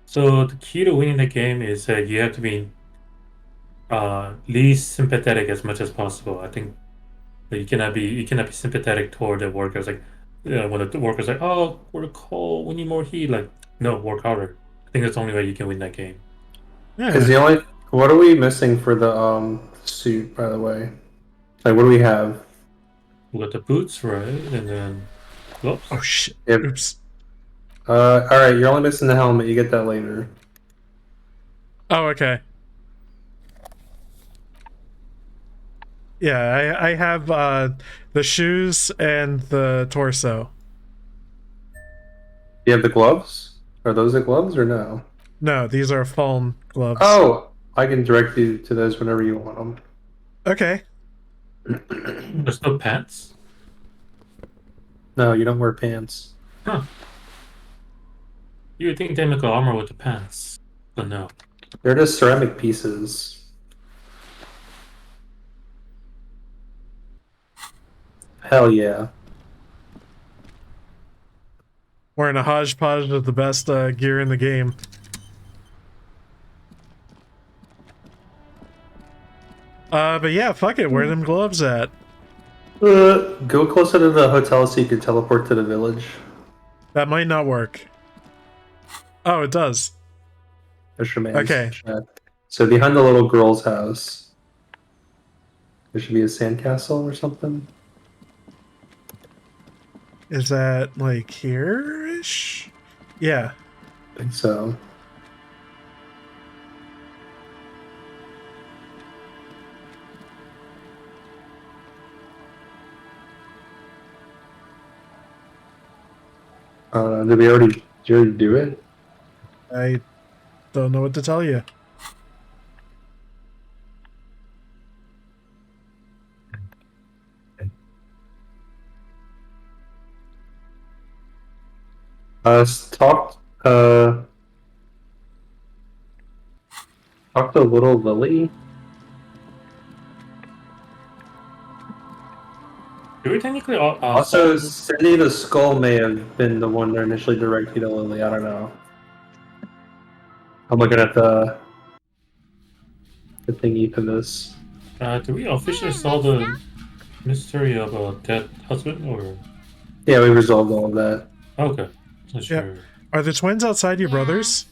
So the key to winning the game is that you have to be least sympathetic as much as possible. I think that you cannot be sympathetic toward the workers. Like when the workers like, oh, we're cold, we need more heat. Like, no, work harder. I think that's the only way you can win that game. Yeah. Is the only what are we missing for the suit? By the way, like what do we have? We got the boots, right, and then gloves. Oh shit! Yep. Oops. All right, you're only missing the helmet. You get that later. Oh, okay. Yeah, I have the shoes and the torso. You have the gloves? Are those the gloves or no? No, these are foam gloves. Oh, I can direct you to those whenever you want them. Okay. There's no pants. No, you don't wear pants. Huh. You would think they make armor with the pants, but no. They're just ceramic pieces. Hell yeah. Wearing a hodgepodge of the best gear in the game. But yeah, fuck it. Where are them gloves at? Go closer to the hotel so you can teleport to the village. That might not work. Oh, it does. Okay. So behind the little girl's house, there should be a sandcastle or something. Is that like here-ish? Yeah. I think so. Did you already do it? I don't know what to tell you. Talk to little Lily. Do we technically Also, Cindy the Skull may have been the one that initially directed you to Lily. I don't know. I'm looking at the thingy for this. do we officially solve the mystery of a dead husband, or? Yeah, we resolved all of that. Okay. Not sure. Yep. Are the twins outside your brothers?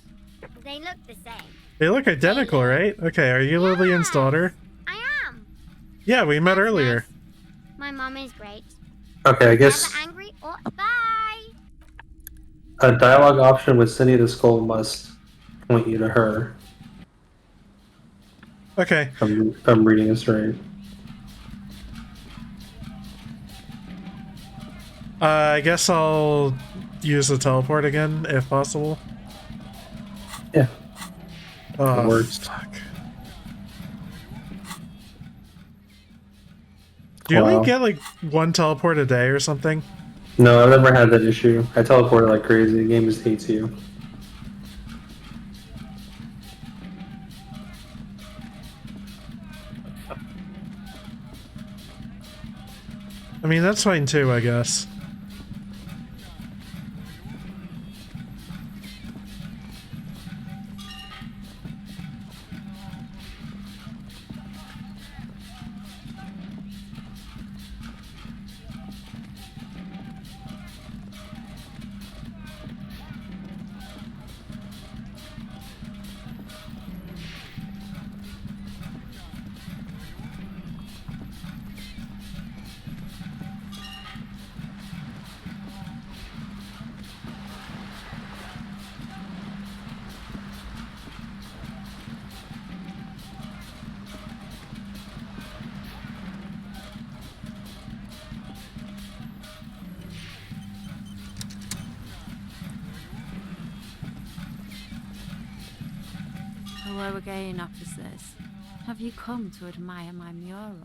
They look the same. They look identical, right? Okay, are you Lillian's daughter? I am. Yeah, we met earlier. My mom is great. Okay, I guess Never angry or bye. a dialogue option with Cindy the Skull must point you to her. Okay. If I'm reading this right. I guess I'll use the teleport again, if possible. Yeah. Oh, it works. Fuck. Do you only get like one teleport a day or something? No, I've never had that issue. I teleported like crazy. The game just hates you. I mean, that's fine too, I guess. Hello again, officers. Have you come to admire my mural?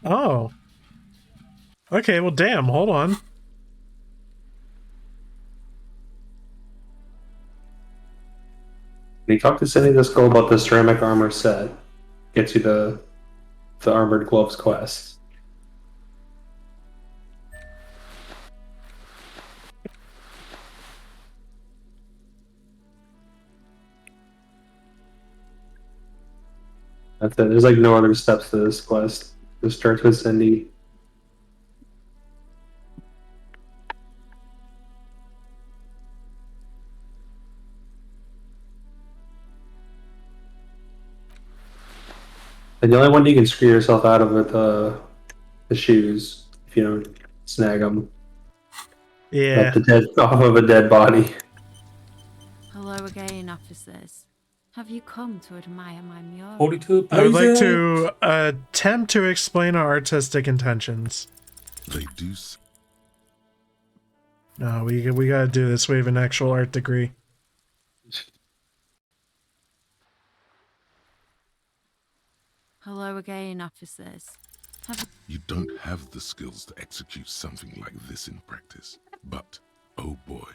Oh. Okay, well damn, hold on. You talk to Cindy the Skull about the ceramic armor set. Gets you the armored gloves quest. That's it. There's like no other steps to this quest. It starts with Cindy. And the only one you can screw yourself out of with the shoes if you don't snag them. Yeah. Off of a dead body. Hello again, officers. Have you come to admire my mural? 42 I would like pages. to attempt to explain our artistic intentions. They do. No, we gotta do this. We have an actual art degree. Hello again, officers. You don't have the skills to execute something like this in practice. But, oh boy,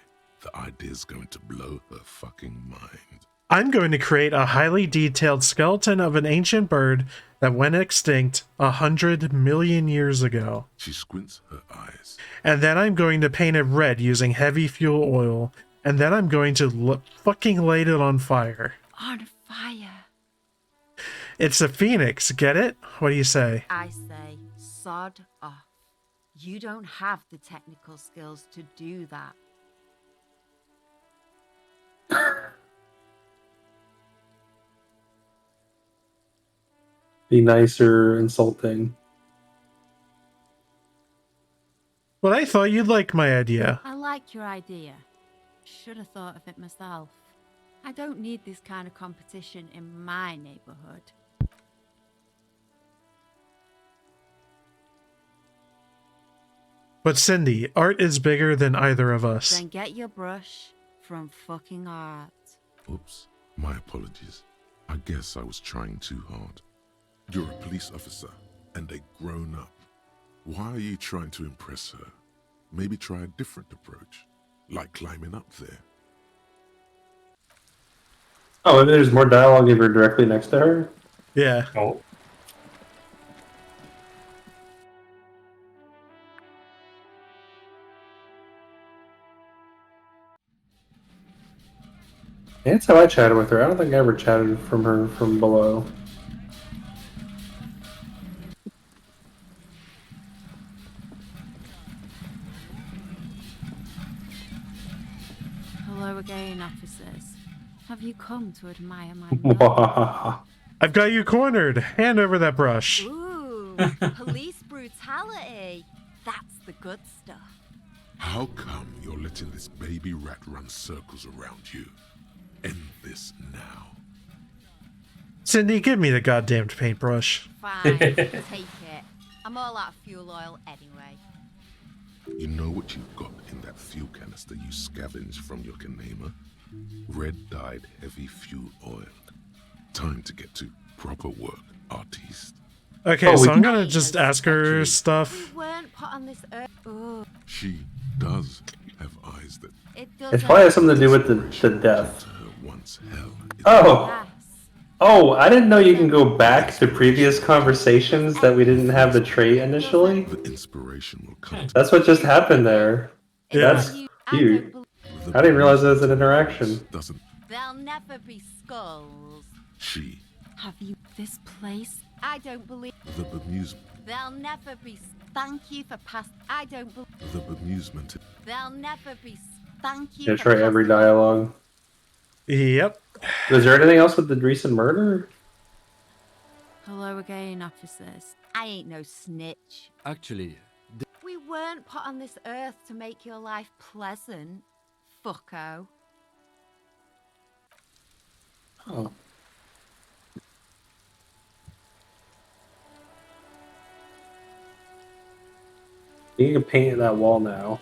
the idea's going to blow her fucking mind. I'm going to create a highly detailed skeleton of an ancient bird that went extinct 100 million years ago. She squints her eyes. And then I'm going to paint it red using heavy fuel oil. And then I'm going to fucking light it on fire. On fire. It's a phoenix, get it? What do you say? I say, sod off. You don't have the technical skills to do that. Be nice or insulting. Well, I thought you'd like my idea. I like your idea. Should have thought of it myself. I don't need this kind of competition in my neighborhood. But Cindy, art is bigger than either of us. Then get your brush from fucking art. Oops, my apologies. I guess I was trying too hard. You're a police officer and a grown-up. Why are you trying to impress her? Maybe try a different approach, like climbing up there. Oh, maybe there's more dialogue if you're directly next to her? Yeah. Oh. Yeah, that's how I chatted with her. I don't think I ever chatted from her from below. Hello again, officers. Have you come to admire my mural? I've got you cornered. Hand over that brush. Ooh, police brutality. That's the good stuff. How come you're letting this baby rat run circles around you? End this now. Cindy, give me the goddamned paintbrush. Fine, take it. I'm all out of fuel oil anyway. You know what you've got in that fuel canister you scavenged from your Kanema? Red-dyed heavy fuel oil. Time to get to proper work, artiste. Okay, so I'm gonna just ask her stuff. We weren't put on this earth. Oh, She does have eyes that it does. It probably has something to do with the death. her once hell. Oh! Yes. Oh, I didn't know you can go back to previous conversations that we didn't have the trait initially. The inspiration will come. That's what just happened there. Yeah. That's cute. I didn't realize there was an interaction. Doesn't There'll never be skulls. she? Have you this place? I don't believe. The bemusement. There'll never be. Thank you for past. I don't believe. The bemusement. There'll never be. Thank you. Yeah, for try every past- dialogue. Yep. Was there anything else with the recent murder? Hello again, officers. I ain't no snitch. Actually, We weren't put on this earth to make your life pleasant, fucko. Oh. You can paint that wall now.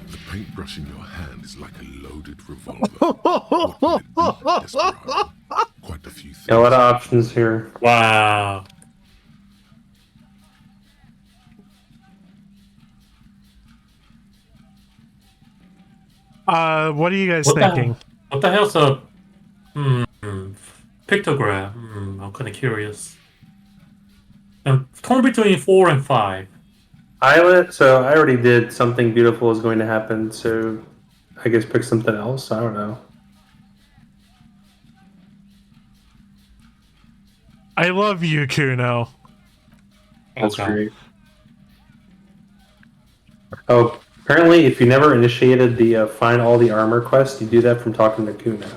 The paintbrush in your hand is like a loaded revolver. What will it be, Desperado? Quite a few things. Got a lot of options here. Wow. What are you guys What thinking? What the hell's a pictogram? I'm kind of curious. I'm torn between 4 and 5. I already did something beautiful is going to happen, so I guess pick something else. I don't know. I love you, Kuno. That's Okay. great. Oh, apparently, if you never initiated the find all the armor quest, you do that from talking to Kuno.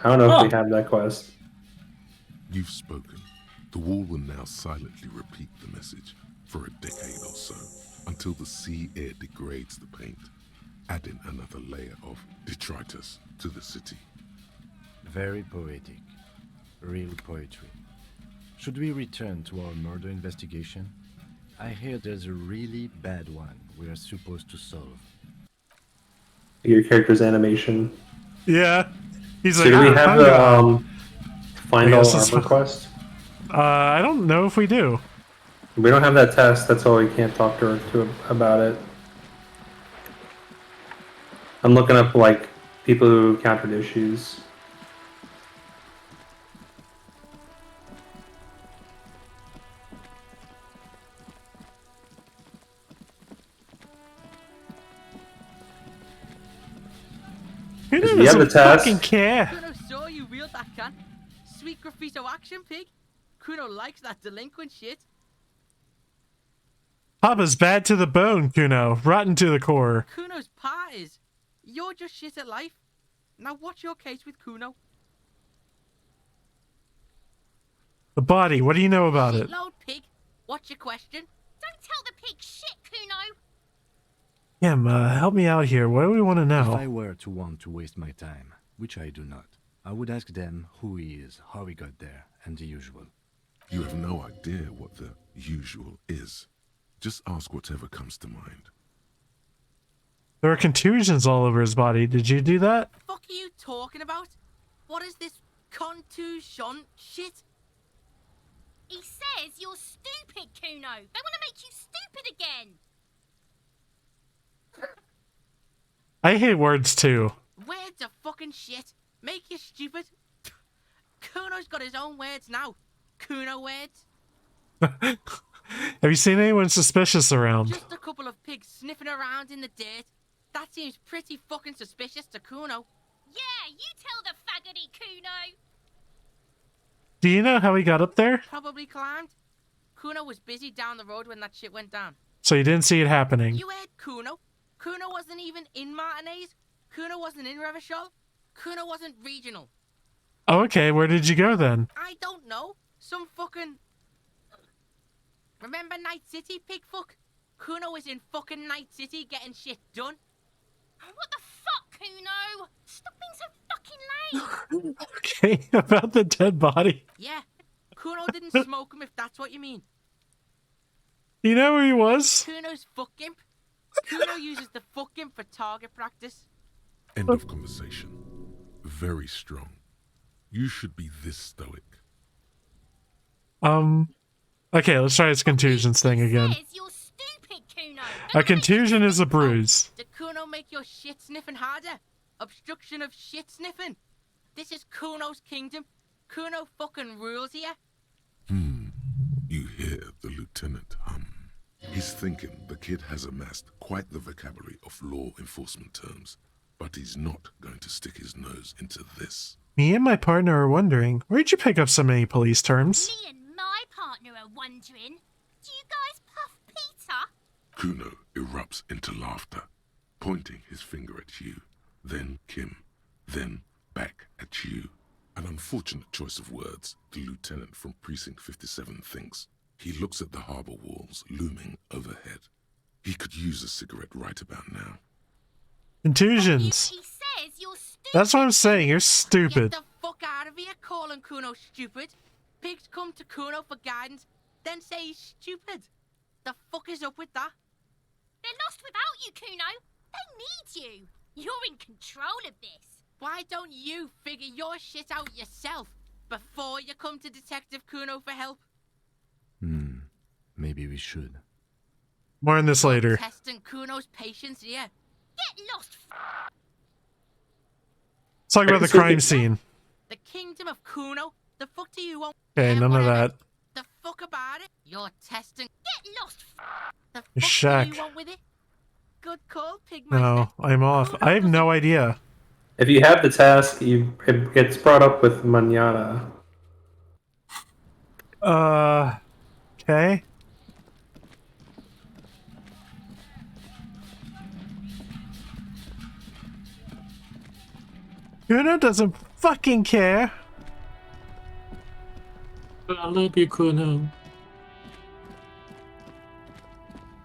I don't know if we have that quest. You've spoken. The wall will now silently repeat the message for a decade or so, until the sea air degrades the paint, adding another layer of detritus to the city. Very poetic. Real poetry. Should we return to our murder investigation? I hear there's a really bad one we are supposed to solve. Your character's animation. Yeah. He's So like, do we have the find I all guess armor quest? I don't know if we do. We don't have that test. That's why we can't talk to her about it. I'm looking up like people who encountered issues. Who You have doesn't the test. fucking care? Kuno saw you wield that can. Sweet graffito action pig. Kuno likes that delinquent shit. Papa's bad to the bone, Kuno. Rotten to the core. Kuno's part is. You're just shit at life. Now what's your case with Kuno? The body, what do you know about it? Shitload pig. What's your question? Don't tell the pig shit, Kuno. Kim, help me out here. What do we want to If know? I were to want to waste my time, which I do not, I would ask them who he is, how he got there, and the usual. You have no idea what the usual is. Just ask whatever comes to mind. There are contusions all over his body. Did you do that? Fuck are you talking about? What is this contusion shit? He says you're stupid, Kuno. They want to make you stupid again. I hate words too. Words are fucking shit. Make you stupid. Kuno's got his own words now. Kuno words. Have you seen anyone suspicious around? Just a couple of pigs sniffing around in the dirt. That seems pretty fucking suspicious to Kuno. Yeah, you tell the faggoty, Kuno. Do you know how he got up there? Probably climbed. Kuno was busy down the road when that shit went down. So you didn't see it happening. You heard Kuno? Kuno wasn't even in Martinez. Kuno wasn't in Revachol. Kuno wasn't regional. Oh, okay. Where did you go then? I don't know. Some fucking... Remember Night City, pig fuck? Kuno was in fucking Night City getting shit done. What the fuck, Kuno? Stop being so fucking lame. Okay, about the dead body. Yeah. Kuno didn't smoke him if that's what you mean. Do you know where he was? Kuno's fuck imp. Kuno uses the fuck imp for target practice. End of conversation. Very strong. You should be this stoic. Okay, let's try this contusions thing again. Says you're stupid, Kuno. A contusion is a bruise. Did Kuno make your shit sniffing harder? Obstruction of shit sniffing. This is Kuno's kingdom. Kuno fucking rules here. You hear the lieutenant hum. He's thinking the kid has amassed quite the vocabulary of law enforcement terms, but he's not going to stick his nose into this. Me and my partner are wondering, where'd you pick up so many police terms? Me and my partner are wondering, do you guys puff Peter? Kuno erupts into laughter, pointing his finger at you, then Kim, then back at you. An unfortunate choice of words, the lieutenant from Precinct 57 thinks. He looks at the harbor walls looming overhead. He could use a cigarette right about now. Contusions. He says you're stupid. That's what I'm saying, you're Get stupid. the fuck out of here calling Kuno stupid. Pigs come to Kuno for guidance, then say he's stupid. The fuck is up with that? They're lost without you, Kuno. They need you. You're in control of this. Why don't you figure your shit out yourself before you come to Detective Kuno for help? Maybe we should. More on this later. Testing Kuno's patience here. Get lost. talk about the crime scene. The kingdom of Kuno? The fuck do you want? Okay, none of that. The fuck about it? You're testing. Get lost. The fuck Shack. do you want with it? Good call, Pigmeister. No, I'm off. I have no idea. If you have the task, it gets brought up with Manana. Okay. Kuno doesn't fucking care. I love you, Kuno.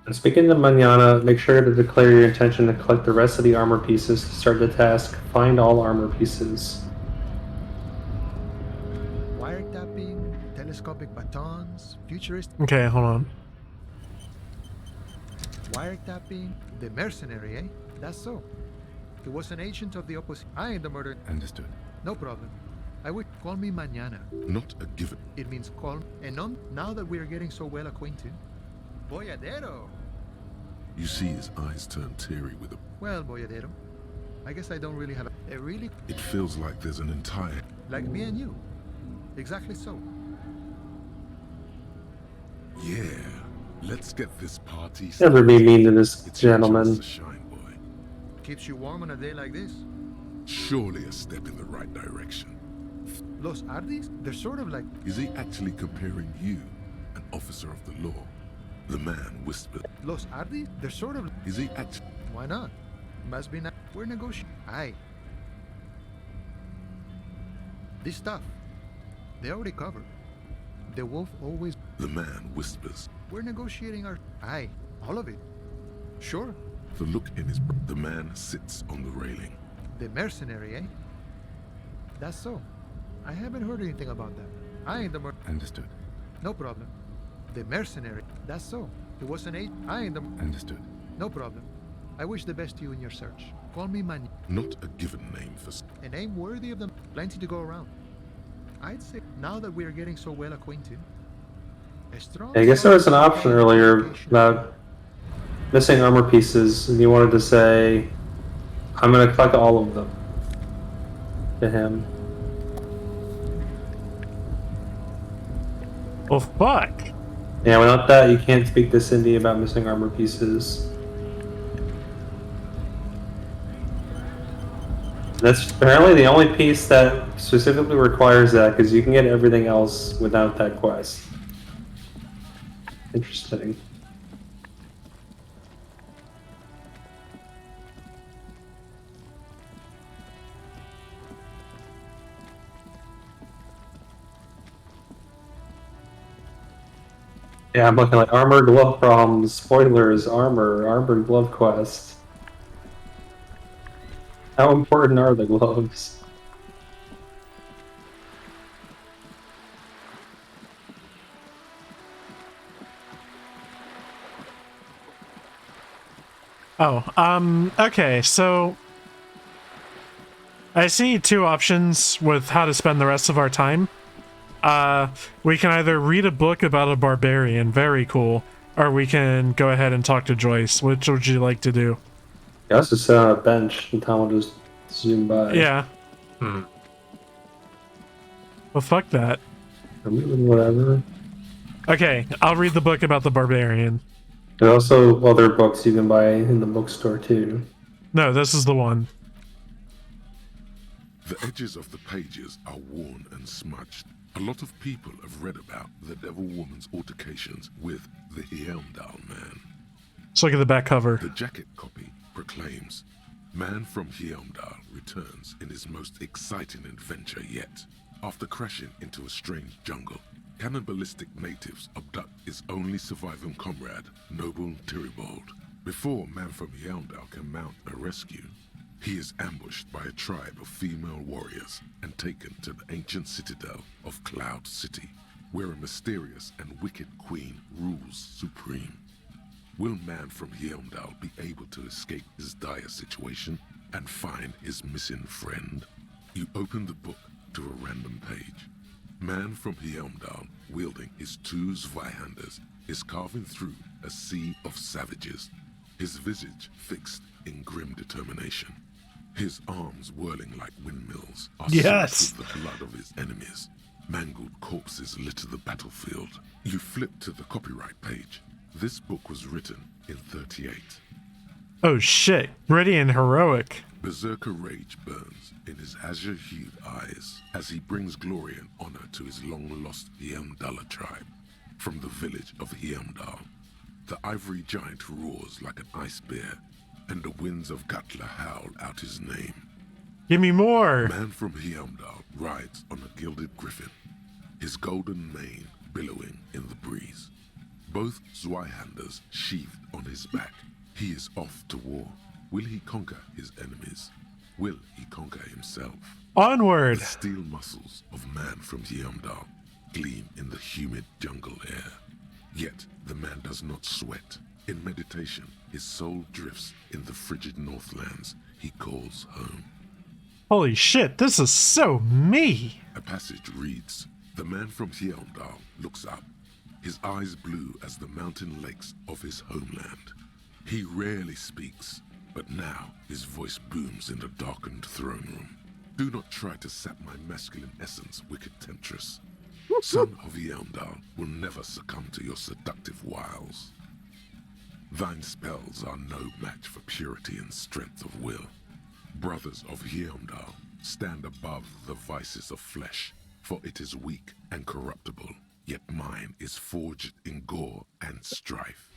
And speaking to Manana, make sure to declare your intention to collect the rest of the armor pieces to start the task. Find all armor pieces. Wiretapping, telescopic batons, futuristic. Okay, hold on. Wiretapping, the mercenary, eh? That's so. He was an agent of the opposition. I ain't the murderer. Understood. No problem. I would call me mañana. Not a given. It means call. And on now that we are getting so well acquainted. Boyadero. You see his eyes turn teary with a... Well, Boyadero, I guess I don't really have a really... It feels like there's an entire... Like me and you. Exactly so. Yeah. Let's get this party... Never be mean to this It's your gentleman. chance to shine, boy. Keeps you warm on a day like this. Surely a step in the right direction. Los Ardis? They're sort of like... Is he actually comparing you, an officer of the law? The man whispered. Los Ardis? They're sort of... Is he actually... Why not? Must be not... We're negotiating. Aye. This stuff, they already covered. The wolf always... The man whispers. We're negotiating our... Aye. All of it. Sure. The look in his... The man sits on the railing. The mercenary, eh? That's so. I haven't heard anything about that. I ain't the Understood. No problem. The mercenary. That's so. It was an agent. I ain't the... Understood. No problem. I wish the best to you in your search. Call me Man. Not a given name for... A name worthy of them. Plenty to go around. I'd say, now that we're getting so well acquainted... A strong... I guess there was an option earlier about missing armor pieces, and you wanted to say, I'm going to collect all of them. To him. Well, fuck. Yeah, without that, you can't speak to Cindy about missing armor pieces. That's apparently the only piece that specifically requires that, because you can get everything else without that quest. Interesting. Yeah, I'm looking like armor glove problems, spoilers, armored glove quest. How important are the gloves? Oh, okay, so I see two options with how to spend the rest of our time. We can either read a book about a barbarian, very cool, or we can go ahead and talk to Joyce. Which would you like to do? Yeah, let's just sit on a bench and Tom will just zoom by. Yeah. Well, fuck that. Whatever. Okay, I'll read the book about the barbarian. There's also other books you can buy in the bookstore too. No, this is the one. The edges of the pages are worn and smudged. A lot of people have read about the Devil Woman's altercations with the Heimdall man. Let's look at the back cover. The jacket copy proclaims, Man from Heimdall returns in his most exciting adventure yet. After crashing into a strange jungle, cannibalistic natives abduct his only surviving comrade, Noble Tiribald. Before Man from Heimdall can mount a rescue, he is ambushed by a tribe of female warriors and taken to the ancient citadel of Cloud City, where a mysterious and wicked queen rules supreme. Will Man from Heimdall be able to escape his dire situation and find his missing friend? You open the book to a random page. Man from Heimdall, wielding his two Zweihanders, is carving through a sea of savages, his visage fixed in grim determination. His arms whirling like windmills are Yes. soaked with the blood of his enemies. Mangled corpses litter the battlefield. You flip to the copyright page. This book was written in 38. Oh shit, gritty and heroic. Berserker rage burns in his azure-hued eyes as he brings glory and honor to his long-lost Heimdalla tribe. From the village of Heimdall, the ivory giant roars like an ice bear, and the winds of Gatla howl out his name. Give me more! Man from Heimdall rides on a gilded griffin, his golden mane billowing in the breeze. Both Zweihanders sheathed on his back. He is off to war. Will he conquer his enemies? Will he conquer himself? Onward! The steel muscles of man from Heimdall gleam in the humid jungle air. Yet the man does not sweat. In meditation, his soul drifts in the frigid northlands he calls home. Holy shit, this is so me! A passage reads, the man from Heimdall looks up, his eyes blue as the mountain lakes of his homeland. He rarely speaks, but now his voice booms in the darkened throne room. Do not try to sap my masculine essence, wicked temptress. Son of Heimdall will never succumb to your seductive wiles. Thine spells are no match for purity and strength of will. Brothers of Heimdall, stand above the vices of flesh, for it is weak and corruptible, yet mine is forged in gore and strife.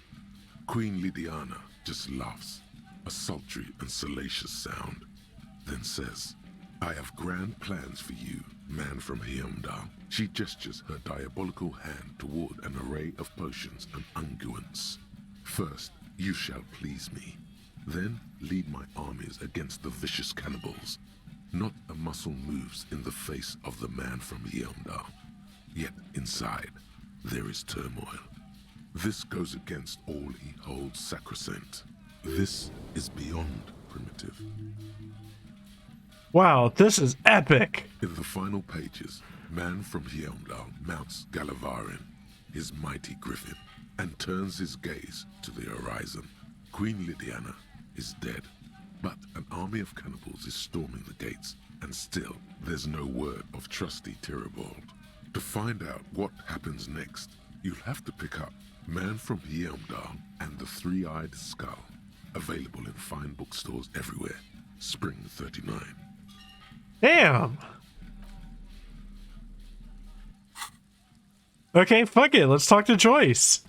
Queen Lydiana just laughs, a sultry and salacious sound, then says, I have grand plans for you, man from Heimdall. She gestures her diabolical hand toward an array of potions and unguents. First, you shall please me. Then lead my armies against the vicious cannibals. Not a muscle moves in the face of the man from Heimdall. Yet inside, there is turmoil. This goes against all he holds sacrosanct. This is beyond primitive. Wow, this is epic! In the final pages, man from Heimdall mounts Gallavarin, his mighty griffin, and turns his gaze to the horizon. Queen Lydiana is dead, but an army of cannibals is storming the gates, and still there's no word of trusty Tyribald. To find out what happens next, you'll have to pick up Man from Heimdall and the Three-Eyed Skull, available in fine bookstores everywhere. Spring 39. Damn! Okay, fuck it, let's talk to Joyce.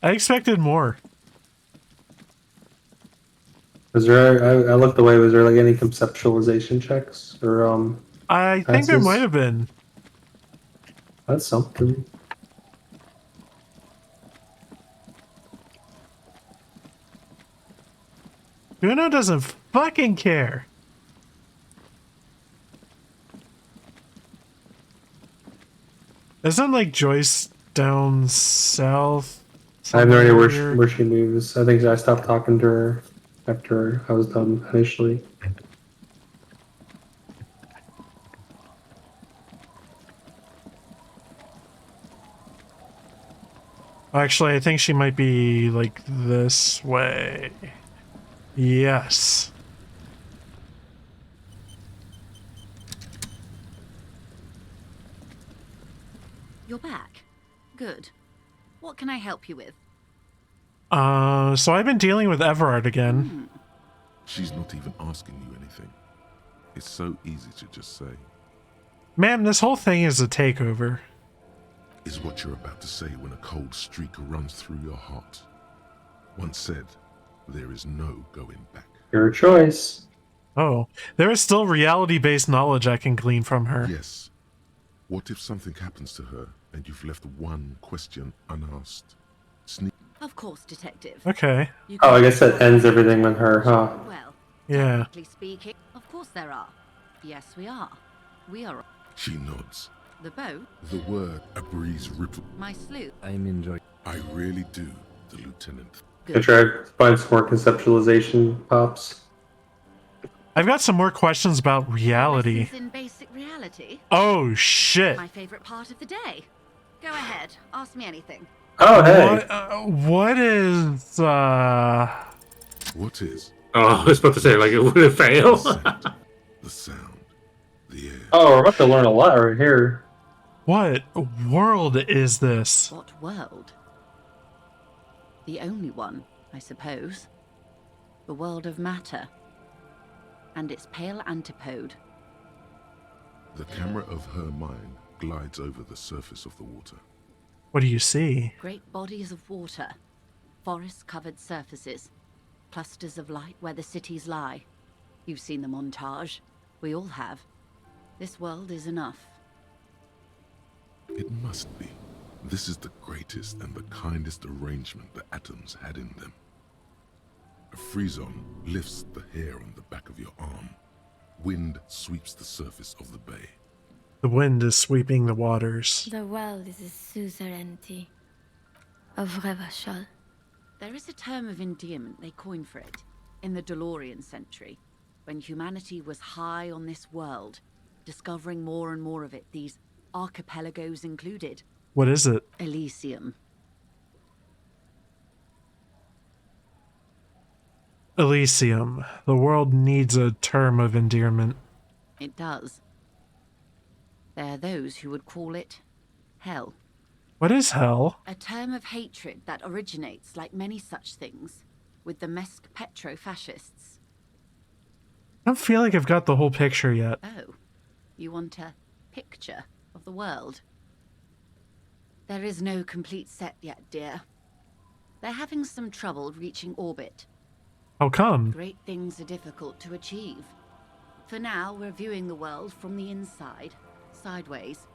I expected more. Was there? I looked away. Was there like any conceptualization checks or I think there passes? might have been. That's something. Bruno doesn't fucking care. Isn't like Joyce down south? I have no idea somewhere? where she moves. I think I stopped talking to her after I was done initially. Actually, I think she might be like this way. Yes. You're back. Good. What can I help you with? So I've been dealing with Everard again. She's not even asking you anything. It's so easy to just say. Ma'am, this whole thing is a takeover. Is what you're about to say when a cold streak runs through your heart. Once said, there is no going back. Your choice. Oh, there is still reality-based knowledge I can glean from her. Yes. What if something happens to her and you've left one question unasked? Of course, Detective. Okay. Oh, I guess that ends everything with her, huh? Well, yeah. technically speaking, of course there are. Yes, we are. We are. She nods. The boat? The word a breeze ripple. My sloop? I'm enjoying. I really do, the lieutenant. I try to find some more conceptualization pops. I've got some more questions about reality. Lessons in basic reality? Oh, shit. My favorite part of the day. Go ahead, ask me anything. Oh, hey. What is What is? Oh, I was about to say, like, it would have failed. The sound, the air. Oh, we're about to learn a lot right here. What world is this? What world? The only one, I suppose. The world of matter. And its pale antipode. The camera of her mind glides over the surface of the water. What do you see? Great bodies of water. Forest-covered surfaces. Clusters of light where the cities lie. You've seen the montage. We all have. This world is enough. It must be. This is the greatest and the kindest arrangement the atoms had in them. A frisson lifts the hair on the back of your arm. Wind sweeps the surface of the bay. The wind is sweeping the waters. The world is a Suzerenti of Revachol. There is a term of endearment they coined for it in the DeLorean century, when humanity was high on this world, discovering more and more of it, these archipelagos included. What is it? Elysium. Elysium. The world needs a term of endearment. It does. There are those who would call it hell. What is hell? A term of hatred that originates, like many such things, with the Mesk petro-fascists. I don't feel like I've got the whole picture yet. Oh, you want a picture of the world? There is no complete set yet, dear. They're having some trouble reaching orbit. How come? Great things are difficult to achieve. For now, we're viewing the world from the inside, sideways.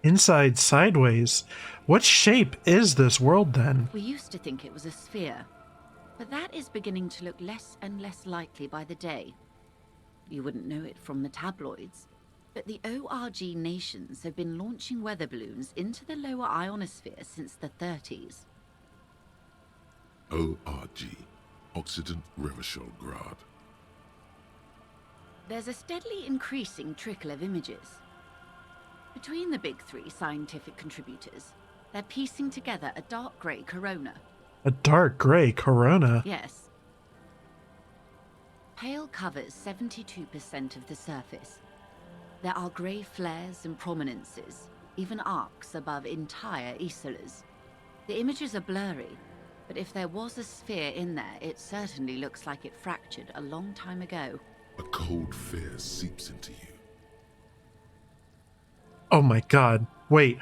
Inside sideways? What shape is this world then? We used to think it was a sphere, but that is beginning to look less and less likely by the day. You wouldn't know it from the tabloids, but the ORG nations have been launching weather balloons into the lower ionosphere since the 30s. ORG, Occident Revachol Grad. There's a steadily increasing trickle of images. Between the big three scientific contributors, they're piecing together a dark grey corona. A dark grey corona? Yes. Pale covers 72% of the surface. There are grey flares and prominences, even arcs above entire isolas. The images are blurry, but if there was a sphere in there, it certainly looks like it fractured a long time ago. A cold fear seeps into you. Oh my god. Wait.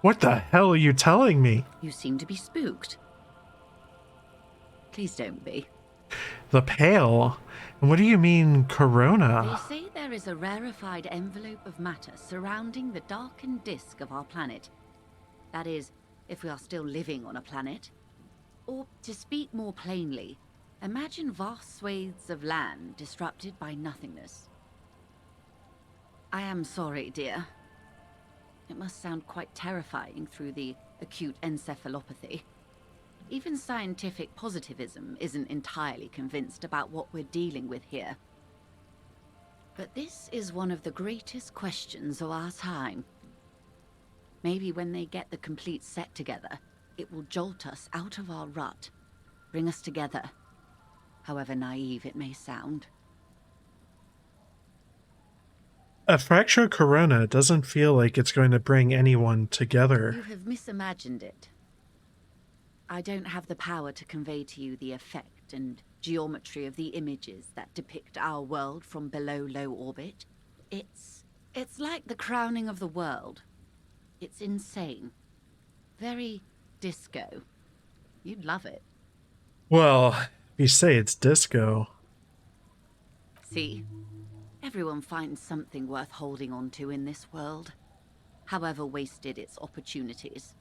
What the hell are you telling me? You seem to be spooked. Please don't be. The pale? What do you mean, corona? They say there is a rarefied envelope of matter surrounding the darkened disk of our planet. That is, if we are still living on a planet. Or, to speak more plainly, imagine vast swathes of land disrupted by nothingness. I am sorry, dear. It must sound quite terrifying through the acute encephalopathy. Even scientific positivism isn't entirely convinced about what we're dealing with here. But this is one of the greatest questions of our time. Maybe when they get the complete set together, it will jolt us out of our rut, bring us together, however naive it may sound. A fractured corona doesn't feel like it's going to bring anyone together. You have misimagined it. I don't have the power to convey to you the effect and geometry of the images that depict our world from below low orbit. It's like the crowning of the world. It's insane. Very disco. You'd love it. Well, if you say it's disco. See? Everyone finds something worth holding on to in this world, however wasted its opportunities.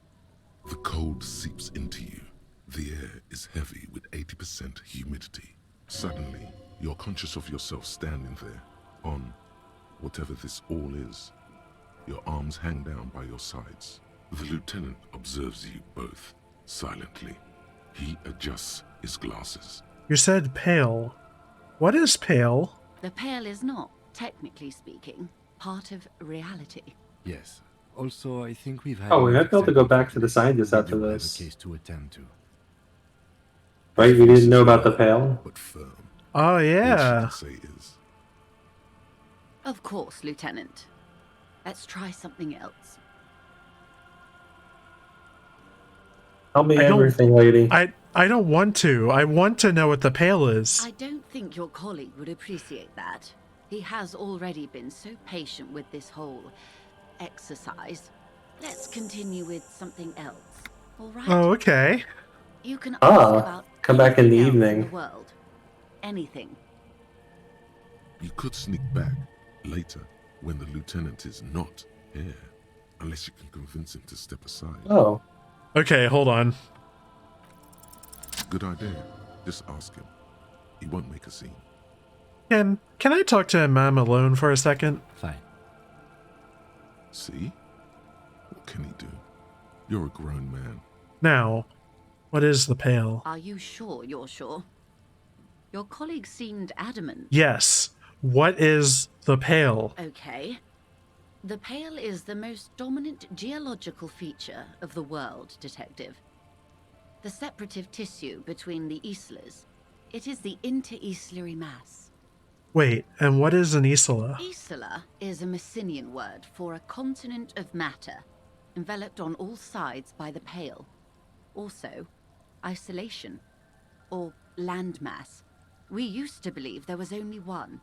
The cold seeps into you. The air is heavy with 80% humidity. Suddenly, you're conscious of yourself standing there, on whatever this all is. Your arms hang down by your sides. The lieutenant observes you both, silently. He adjusts his glasses. You said pale. What is pale? The pale is not, technically speaking, part of reality. Yes, Also, I think we've had. Oh, we enough might be able to go excitement back to the scientists after we do have a this. case to attend to. Right? We didn't know about the Pale? But firm. Oh, All she yeah. can say is, Of course, Lieutenant. Let's try something else. Tell me I don't- everything, lady. I don't want to. I want to know what the Pale is. I don't think your colleague would appreciate that. He has already been so patient with this whole exercise. Let's continue with something else. All right? Oh, okay. You can ask Ah, about come back in the anything else evening. the world. Anything. you could sneak back later when the lieutenant is not here. Unless you can convince him to step aside. Oh. Okay, hold on. Good idea. Just ask him. He won't make a scene. Can I talk to him alone for a second? Fine. See? What can he do? You're a grown man. Now, what is the Pale? Are you sure you're sure? Your colleague seemed adamant. Yes. What is the Pale? Okay. The Pale is the most dominant geological feature of the world, Detective. The separative tissue between the islas. It is the inter-islary mass. Wait, and what is an Isla? Isla is a Messinian word for a continent of matter, enveloped on all sides by the Pale. Also, isolation, or landmass. We used to believe there was only one.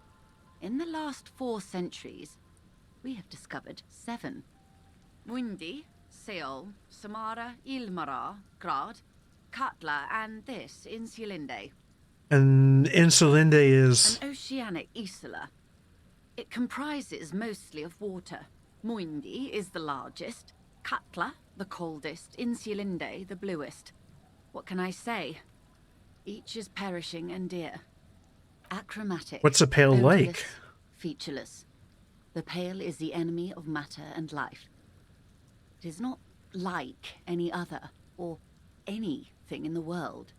In the last 4 centuries, we have discovered 7. Mundi, Seagull, Samara, Ilmara, Grad, Katla, and this, Insulinde. And Insulinde is... An oceanic isla. It comprises mostly of water. Muindi is the largest, Katla the coldest, Insulinde the bluest. What can I say? Each is perishing and dear. Achromatic. What's a Pale odorless, like? Featureless. The Pale is the enemy of matter and life. It is not like any other, or anything in the world.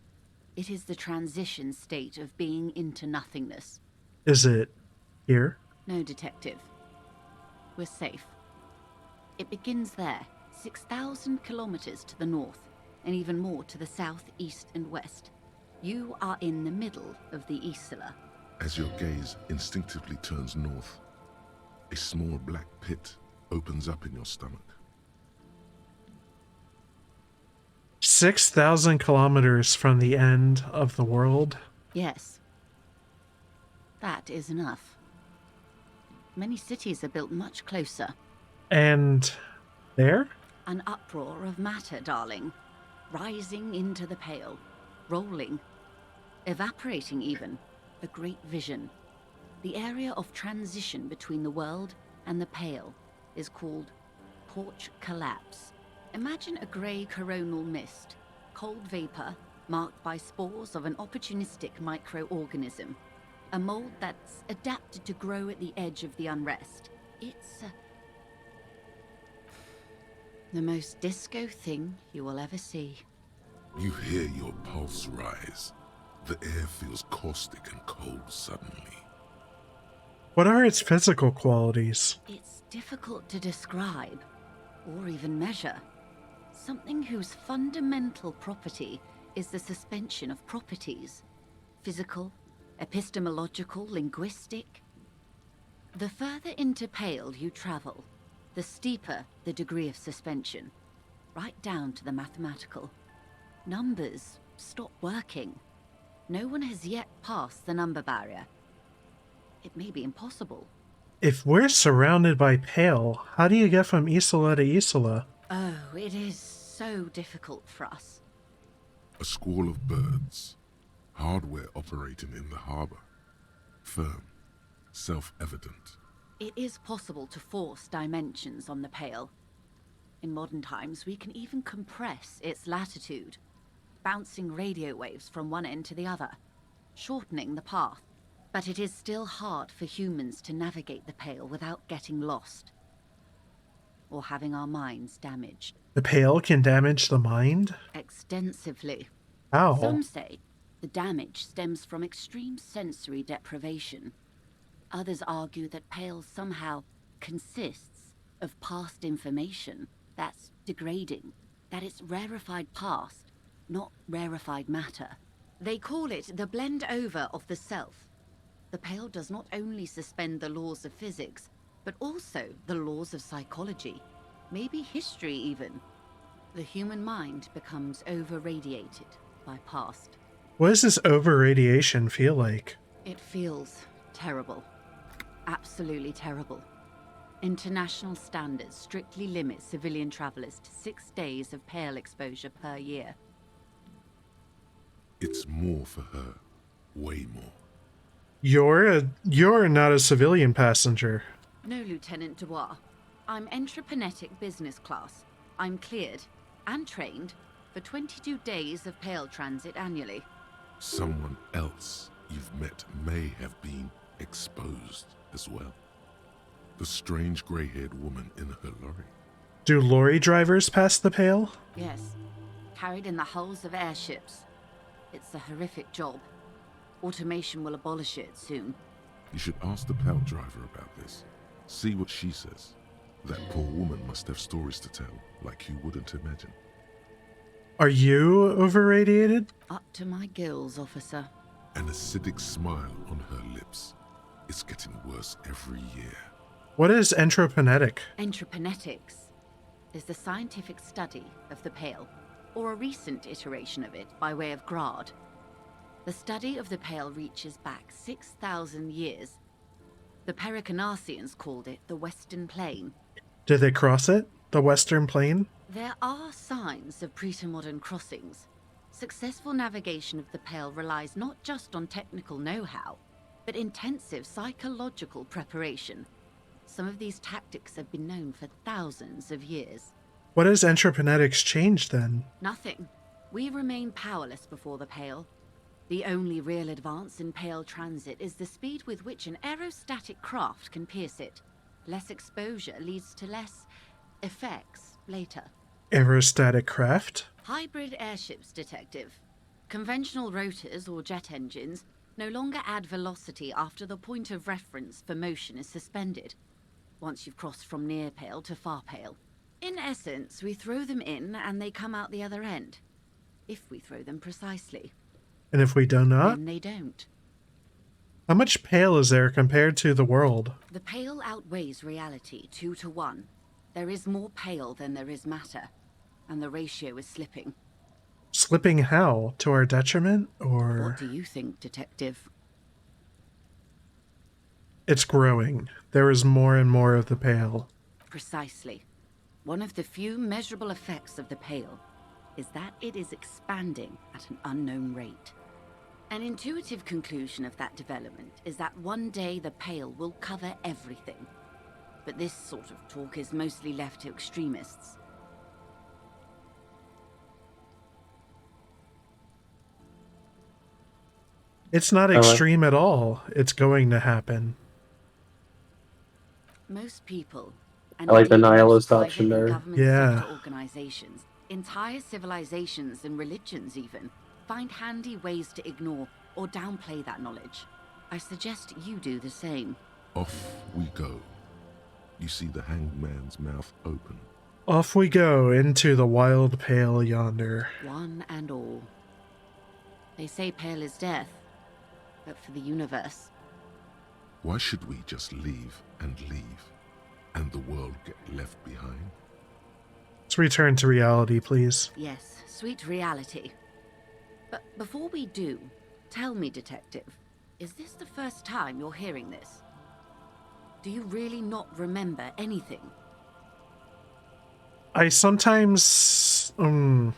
It is the transition state of being into nothingness. Is it here? No, Detective. We're safe. It begins there, 6,000 kilometers to the north, and even more to the south, east, and west. You are in the middle of the Isla. As your gaze instinctively turns north, a small black pit opens up in your stomach. 6,000 kilometers from the end of the world? Yes. That is enough. Many cities are built much closer. And there? An uproar of matter, darling. Rising into the Pale. Rolling. Evaporating even. A great vision. The area of transition between the world and the Pale is called Porch Collapse. Imagine a grey coronal mist. Cold vapor marked by spores of an opportunistic microorganism. A mold that's adapted to grow at the edge of the unrest. It's the most disco thing you will ever see. You hear your pulse rise. The air feels caustic and cold suddenly. What are its physical qualities? It's difficult to describe, or even measure. Something whose fundamental property is the suspension of properties. Physical, epistemological, linguistic. The further into Pale you travel, the steeper the degree of suspension, right down to the mathematical. Numbers stop working. No one has yet passed the number barrier. It may be impossible. If we're surrounded by Pale, how do you get from Isla to Isla? Oh, it is so difficult for us. A squall of birds. Hardware operating in the harbor. Firm. Self-evident. It is possible to force dimensions on the Pale. In modern times, we can even compress its latitude, bouncing radio waves from one end to the other, shortening the path. But it is still hard for humans to navigate the Pale without getting lost, or having our minds damaged. The Pale can damage the mind? Extensively. How? Some say the damage stems from extreme sensory deprivation. Others argue that Pale somehow consists of past information that's degrading, that it's rarefied past, not rarefied matter. They call it the blend over of the self. The Pale does not only suspend the laws of physics, but also the laws of psychology, maybe history even. The human mind becomes over-radiated by past. What does this over-radiation feel like? It feels terrible. Absolutely terrible. International standards strictly limit civilian travelers to 6 days of Pale exposure per year. It's more for her. Way more. You're not a civilian passenger. No, Lieutenant Dubois. I'm entreprenetic business class. I'm cleared and trained for 22 days of Pale transit annually. Someone else you've met may have been exposed as well. The strange grey-haired woman in her lorry. Do lorry drivers pass the Pale? Yes. Carried in the hulls of airships. It's a horrific job. Automation will abolish it soon. You should ask the Pale driver about this. See what she says. That poor woman must have stories to tell, like you wouldn't imagine. Are you over-radiated? Up to my gills, officer. An acidic smile on her lips. It's getting worse every year. What is entropinetic? Entroponetics is the scientific study of the Pale, or a recent iteration of it by way of grad. The study of the Pale reaches back 6,000 years. The Pericarnassians called it the Western Plain. Did they cross it? The Western Plain? There are signs of pre-modern crossings. Successful navigation of the Pale relies not just on technical know-how, but intensive psychological preparation. Some of these tactics have been known for thousands of years. What has entroponetics changed then? Nothing. We remain powerless before the Pale. The only real advance in Pale transit is the speed with which an aerostatic craft can pierce it. Less exposure leads to less effects later. Aerostatic craft? Hybrid airships, Detective. Conventional rotors or jet engines no longer add velocity after the point of reference for motion is suspended, once you've crossed from near Pale to far Pale. In essence, we throw them in and they come out the other end. If we throw them precisely. And if we do not? Then they don't. How much Pale is there compared to the world? The Pale outweighs reality 2 to 1. There is more Pale than there is matter, and the ratio is slipping. Slipping how? To our detriment, or...? What do you think, Detective? It's growing. There is more and more of the Pale. Precisely. One of the few measurable effects of the Pale is that it is expanding at an unknown rate. An intuitive conclusion of that development is that one day the Pale will cover everything. But this sort of talk is mostly left to extremists. It's not extreme at all. It's going to happen. Most people, I like the nihilist option there. Yeah. Organizations, entire civilizations and religions even, find handy ways to ignore or downplay that knowledge. I suggest you do the same. Off we go. You see the hanged man's mouth open. Off we go into the wild Pale yonder. One and all. They say Pale is death, but for the universe. Why should we just leave, and the world get left behind? Let's return to reality, please. Yes, sweet reality. But before we do, tell me, Detective, is this the first time you're hearing this? Do you really not remember anything? I sometimes... You.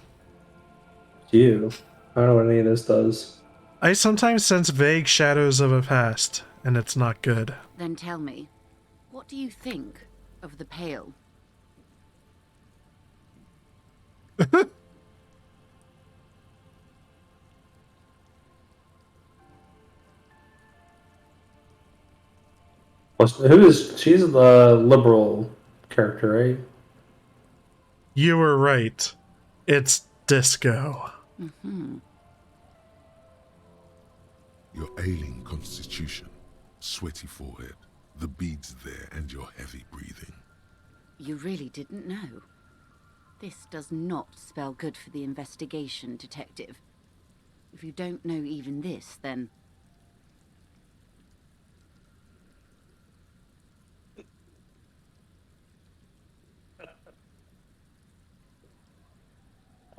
I don't know what any of this does. I sometimes sense vague shadows of a past, and it's not good. Then tell me, what do you think of the Pale? Who is... She's the liberal character, right? You were right. It's Disco. Mm-hmm. Your ailing constitution, sweaty forehead, the beads there, and your heavy breathing. You really didn't know? This does not spell good for the investigation, Detective. If you don't know even this, then...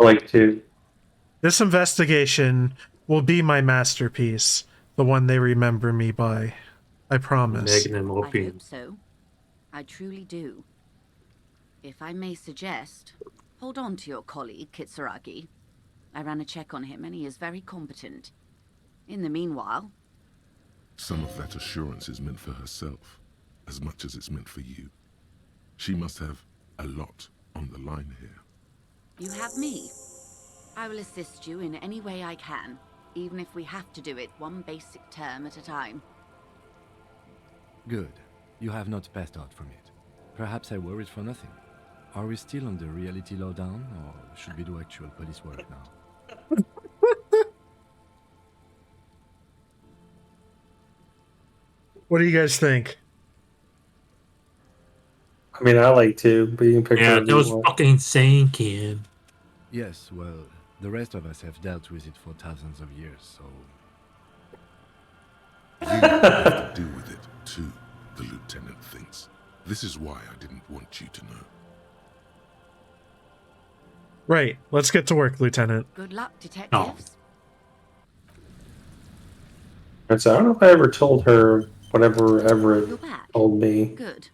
I like to. This investigation will be my masterpiece, the one they remember me by. I promise. I hope so. I truly do. If I may suggest, hold on to your colleague, Kitsuragi. I ran a check on him and he is very competent. In the meanwhile... Some of that assurance is meant for herself, as much as it's meant for you. She must have a lot on the line here. You have me. I will assist you in any way I can, even if we have to do it one basic term at a time. Good. You have not passed out from it. Perhaps I worried for nothing. Are we still on the reality lowdown, or should we do actual police work now? What do you guys think? I mean, I like to, but you can pick Yeah, whatever that you was want. fucking insane, kid. Yes, well, the rest of us have dealt with it for thousands of years, so... You have to deal with it, too, the lieutenant thinks. This is why I didn't want you to know. Right, let's get to work, Lieutenant. Good luck, detectives. And so I don't know if I ever told her whatever Everett told me. Good.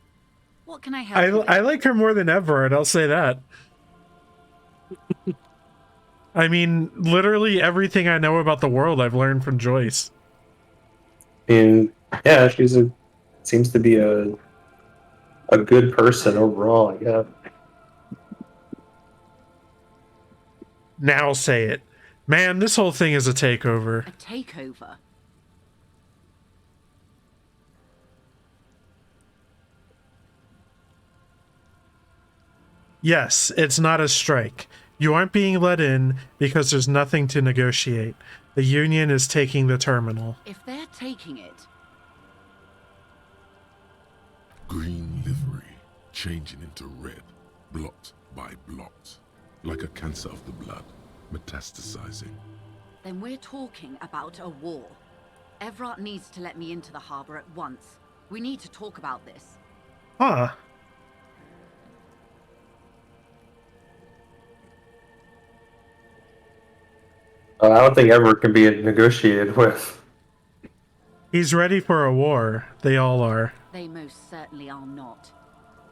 What can I help you with? I like her more than Everett, I'll say that. I mean, literally everything I know about the world I've learned from Joyce. And yeah, seems to be a good person overall, I guess. Now say it. Man, this whole thing is a takeover. A takeover? Yes, it's not a strike. You aren't being let in because there's nothing to negotiate. The Union is taking the terminal. If they're taking it... Green livery, changing into red, blot by blot. Like a cancer of the blood, metastasizing. Then we're talking about a war. Everett needs to let me into the harbor at once. We need to talk about this. Huh. I don't think Everett can be negotiated with. He's ready for a war. They all are. They most certainly are not.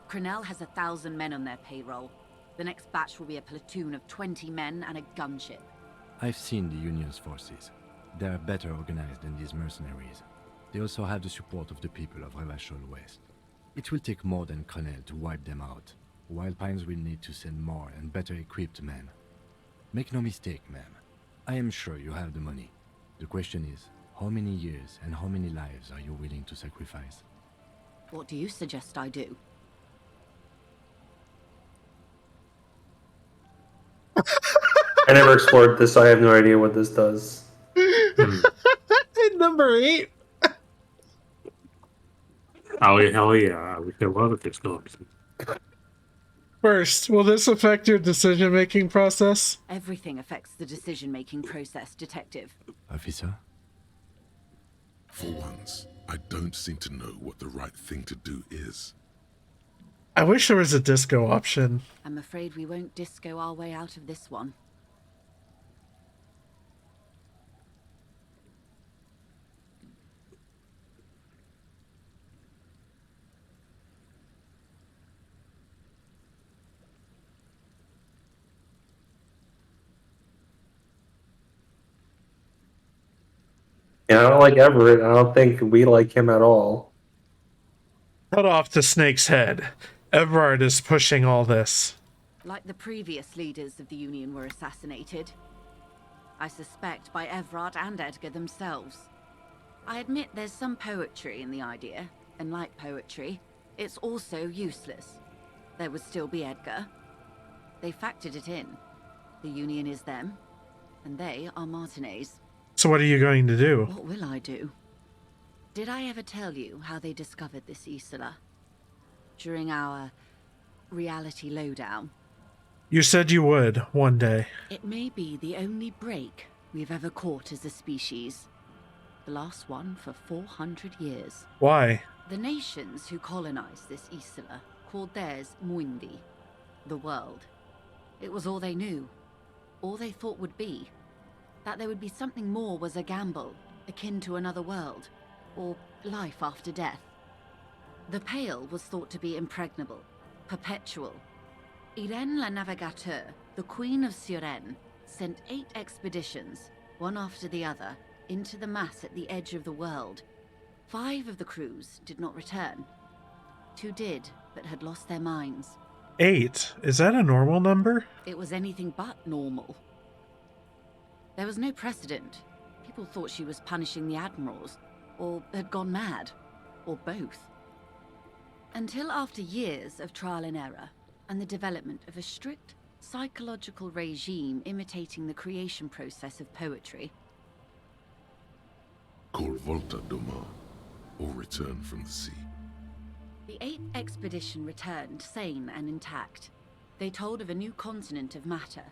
Crenell has 1,000 men on their payroll. The next batch will be a platoon of 20 men and a gunship. I've seen the Union's forces. They are better organized than these mercenaries. They also have the support of the people of Revachol West. It will take more than Crenell to wipe them out. Wild Pines will need to send more and better equipped men. Make no mistake, ma'am. I am sure you have the money. The question is, how many years and how many lives are you willing to sacrifice? What do you suggest I do? I never explored this, so I have no idea what this does. Number 8. Oh, hell yeah. We can love it, this dogs. First, will this affect your decision-making process? Everything affects the decision-making process, Detective. Officer? For once, I don't seem to know what the right thing to do is. I wish there was a disco option. I'm afraid we won't disco our way out of this one. Yeah, I don't like Everett. I don't think we like him at all. Cut off to Snake's head. Everard is pushing all this. Like the previous leaders of the Union were assassinated. I suspect by Everard and Edgar themselves. I admit there's some poetry in the idea, and like poetry, it's also useless. There would still be Edgar. They factored it in. The Union is them, and they are Martinez. So what are you going to do? What will I do? Did I ever tell you how they discovered this Isola? During our reality lowdown. You said you would, one day. It may be the only break we've ever caught as a species. The last one for 400 years. Why? The nations who colonized this Isla called theirs Muindi, the world. It was all they knew, all they thought would be. That there would be something more was a gamble, akin to another world, or life after death. The Pale was thought to be impregnable, perpetual. Irene la Navigateur, the Queen of Suzerenti, sent 8 expeditions, one after the other, into the mass at the edge of the world. 5 of the crews did not return. 2 did, but had lost their minds. 8? Is that a normal number? It was anything but normal. There was no precedent. People thought she was punishing the admirals, or had gone mad, or both. Until after years of trial and error, and the development of a strict psychological regime imitating the creation process of poetry. Called Volta do Mar, or Return from the Sea. The 8th expedition returned sane and intact. They told of a new continent of matter.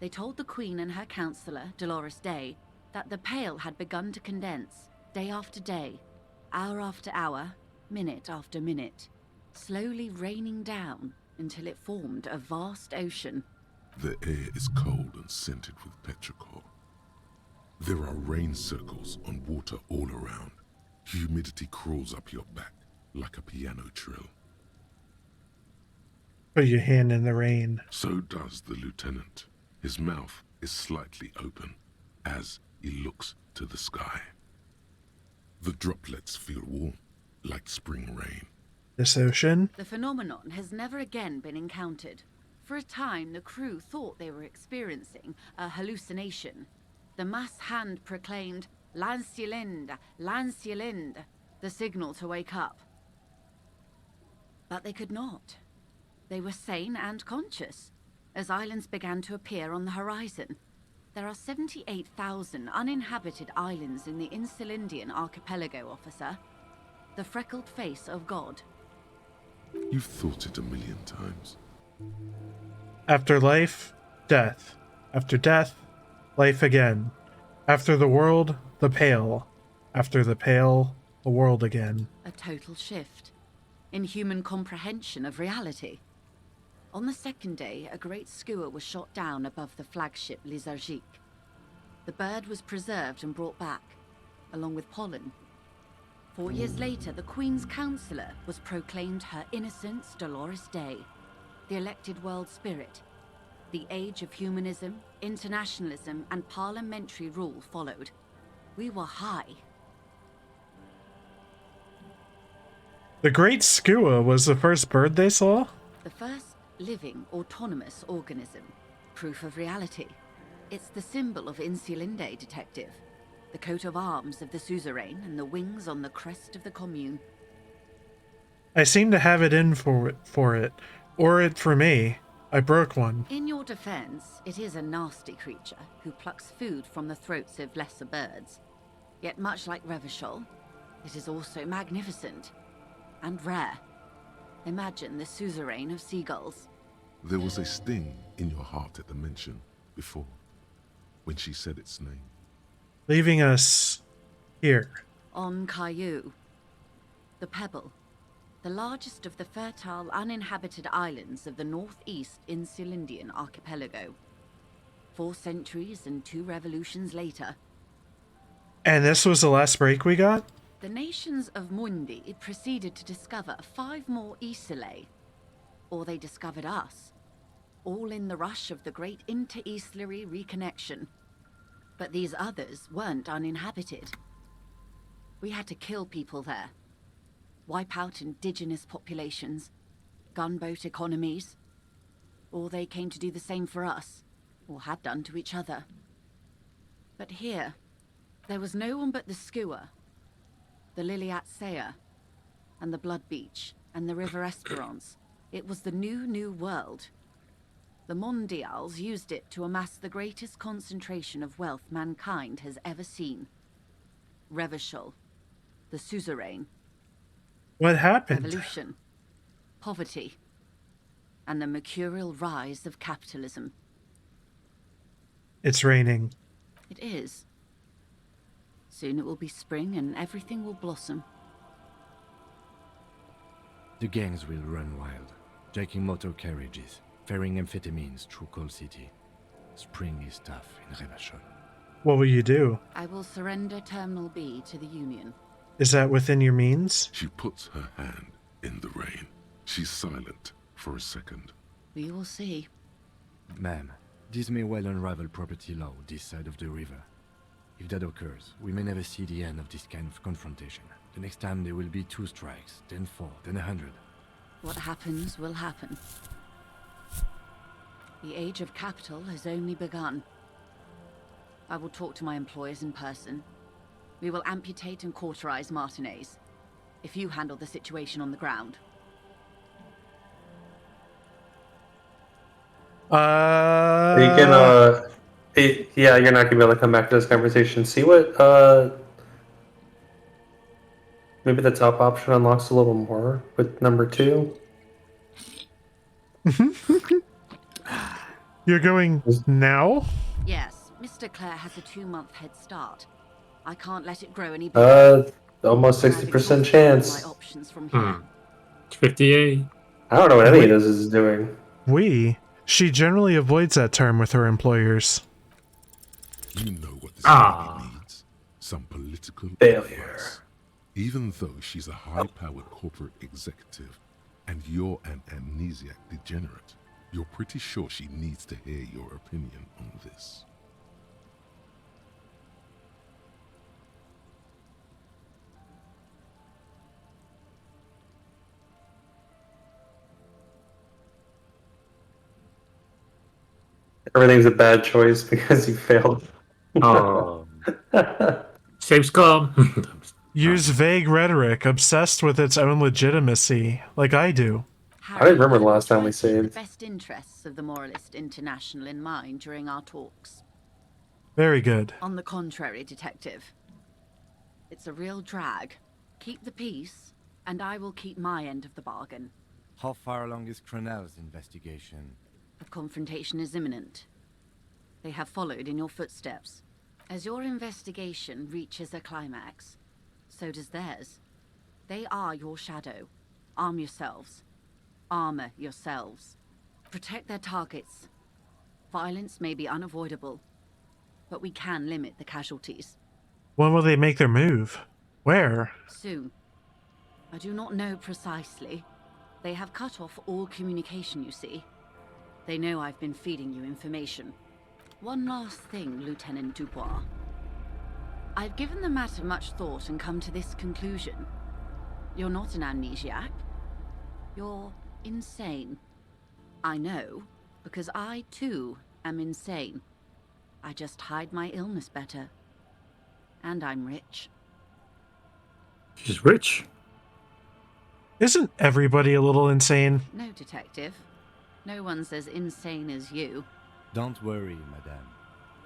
They told the Queen and her counselor, Dolores Day, that the Pale had begun to condense, day after day, hour after hour, minute after minute, slowly raining down until it formed a vast ocean. The air is cold and scented with petrichor. There are rain circles on water all around. Humidity crawls up your back like a piano trill. Put your hand in the rain. So does the lieutenant. His mouth is slightly open as he looks to the sky. The droplets feel warm, like spring rain. This ocean? The phenomenon has never again been encountered. For a time, the crew thought they were experiencing a hallucination. The mass hand proclaimed, "Lancielinde, Lancielinde," the signal to wake up. But they could not. They were sane and conscious, as islands began to appear on the horizon. There are 78,000 uninhabited islands in the Insulindian archipelago, officer. The freckled face of God. You've thought it a million times. After life, death. After death, life again. After the world, the Pale. After the Pale, the world again. A total shift in human comprehension of reality. On the 2nd day, a great skua was shot down above the flagship Lézargique. The bird was preserved and brought back, along with pollen. 4 years later, the Queen's Counselor was proclaimed Her Innocence Dolores Day, the elected world spirit. The age of humanism, internationalism, and parliamentary rule followed. We were high. The Great Skua was the first bird they saw? The first living, autonomous organism. Proof of reality. It's the symbol of Insulinde, detective. The coat of arms of the suzerain and the wings on the crest of the commune. I seem to have it in for it. Or it for me. I broke one. In your defense, it is a nasty creature who plucks food from the throats of lesser birds. Yet much like Revachol, it is also magnificent. And rare. Imagine the suzerain of seagulls. There was a sting in your heart at the mention before, when she said its name. Leaving us here. On Caillou. The Pebble. The largest of the fertile, uninhabited islands of the northeast Insulindian archipelago. 4 centuries and 2 revolutions later. And this was the last break we got? The nations of Mundi proceeded to discover 5 more Isolae. Or they discovered us. All in the rush of the great inter-Islary reconnection. But these others weren't uninhabited. We had to kill people there. Wipe out indigenous populations. Gunboat economies. Or they came to do the same for us. Or had done to each other. But here, there was no one but the skua, the Liliat Sea, and the Blood Beach, and the River Esperance. It was the new world. The Mondials used it to amass the greatest concentration of wealth mankind has ever seen. Revachol, the suzerain. What happened? Revolution. Poverty. and the mercurial rise of capitalism. It's raining. It is. Soon it will be spring and everything will blossom. The gangs will run wild, jacking motor carriages, ferrying amphetamines through Coal City. Spring is tough in Revachol. What will you do? I will surrender Terminal B to the Union. Is that within your means? She puts her hand in the rain. She's silent for a second. We will see. Ma'am, this may well unravel property law this side of the river. If that occurs, we may never see the end of this kind of confrontation. The next time there will be 2 strikes, then 4, then 100. What happens will happen. The age of capital has only begun. I will talk to my employers in person. We will amputate and cauterize Martinez. If you handle the situation on the ground. You can, yeah, you're not gonna be able to come back to this conversation. See what, maybe the top option unlocks a little more with number 2. You're going now? Yes, Mr. Clare has a 2-month head start. I can't let it grow any bigger. Almost 60% chance. My options from here. 58. I don't know what any of this is doing. She generally avoids that term with her employers. You know what this lady needs? Some political advice. Even though she's a high-powered corporate executive, and you're an amnesiac degenerate, you're pretty sure she needs to hear your opinion on this. Everything's a bad choice because you failed. Oh. Same scum. Use vague rhetoric, obsessed with its own legitimacy, like I do. I don't remember the last time we saved. The best interests of the Moralist International in mind during our talks. Very good. On the contrary, Detective. It's a real drag. Keep the peace, and I will keep my end of the bargain. How far along is Cronell's investigation? A confrontation is imminent. They have followed in your footsteps. As your investigation reaches a climax, so does theirs. They are your shadow. Arm yourselves. Armor yourselves. Protect their targets. Violence may be unavoidable, but we can limit the casualties. When will they make their move? Where? Soon. I do not know precisely. They have cut off all communication, you see. They know I've been feeding you information. One last thing, Lieutenant Dubois. I've given the matter much thought and come to this conclusion. You're not an amnesiac. You're insane. I know, because I, too, am insane. I just hide my illness better. And I'm rich. She's rich? Isn't everybody a little insane? No, Detective. No one's as insane as you. Don't worry, madame.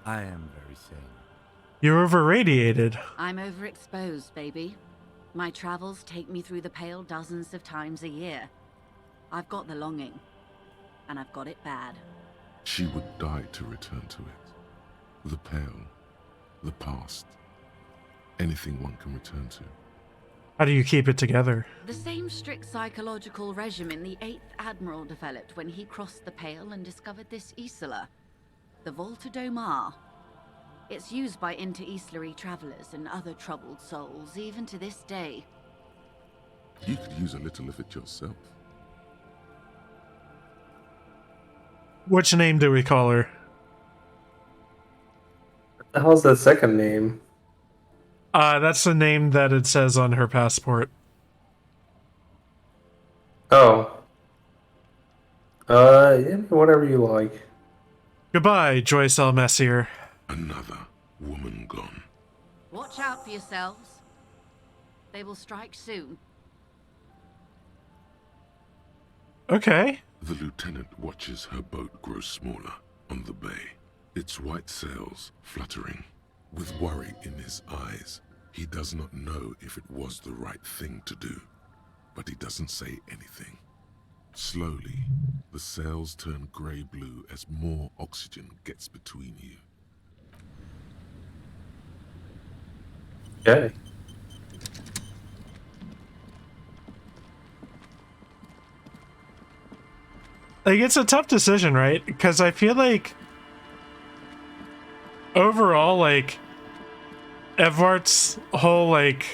I am very sane. You're overradiated. I'm overexposed, baby. My travels take me through the Pale dozens of times a year. I've got the longing. And I've got it bad. She would die to return to it. The Pale, the past, anything one can return to. How do you keep it together? The same strict psychological regimen the 8th Admiral developed when he crossed the Pale and discovered this Isola, the Volta do Mar. It's used by inter-Islary travelers and other troubled souls, even to this day. You could use a little of it yourself. Which name do we call her? What the hell's that second name? That's the name that it says on her passport. Oh. Yeah, whatever you like. Goodbye, Joyce L. Messier. Another woman gone. Watch out for yourselves. They will strike soon. Okay. The lieutenant watches her boat grow smaller on the bay, its white sails fluttering. With worry in his eyes, he does not know if it was the right thing to do, but he doesn't say anything. Slowly, the sails turn grey-blue as more oxygen gets between you. Okay. Like, it's a tough decision, right? Because I feel like overall, like, Evvart's whole, like,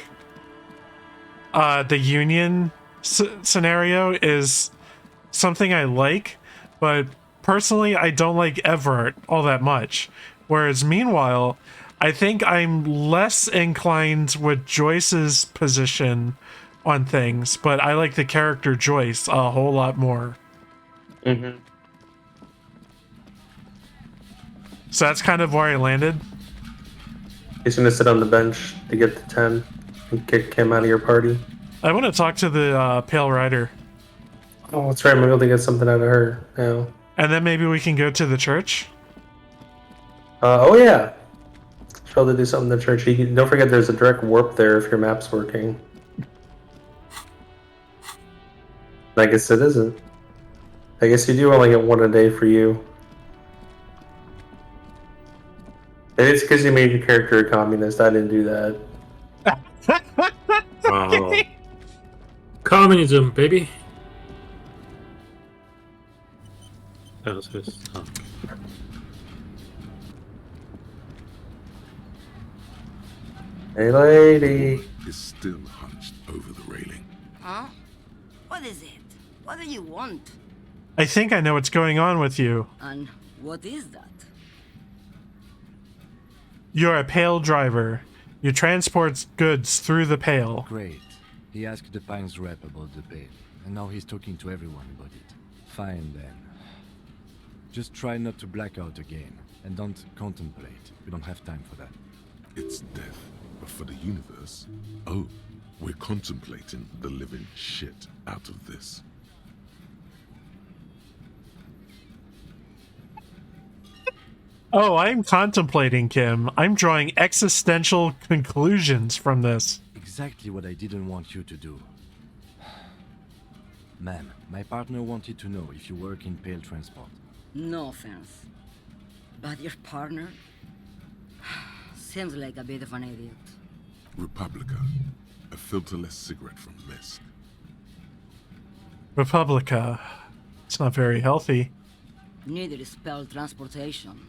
the Union scenario is something I like, but personally, I don't like Evvart all that much. Whereas, meanwhile, I think I'm less inclined with Joyce's position on things, but I like the character Joyce a whole lot more. Mm-hmm. So that's kind of where I landed. He's gonna sit on the bench to get to 10 and kick him out of your party. I want to talk to the Pale Rider. Oh, that's right. I'm able to get something out of her now. And then maybe we can go to the church? Oh, yeah. Should probably do something in the church. Don't forget there's a direct warp there if your map's working. I guess it isn't. I guess you do only get one a day for you. Maybe it's because you made your character a communist. I didn't do that. Wow. Communism, baby. That was his. Oh. Hey, lady. Is still hunched over the railing. Huh? What is it? What do you want? I think I know what's going on with you. And what is that? You're a Pale driver. You transport goods through the Pale. Great. He asked the Pines rep about the Pale, and now he's talking to everyone about it. Fine then. Just try not to black out again, and don't contemplate. We don't have time for that. It's death, but for the universe, oh, we're contemplating the living shit out of this. Oh, I'm contemplating, Kim. I'm drawing existential conclusions from this. Exactly what I didn't want you to do. Ma'am, my partner wanted to know if you work in Pale Transport. No offense. But your partner? Seems like a bit of an idiot. Republica, a filterless cigarette from Mist. Republica. It's not very healthy. Neither is Pale Transportation.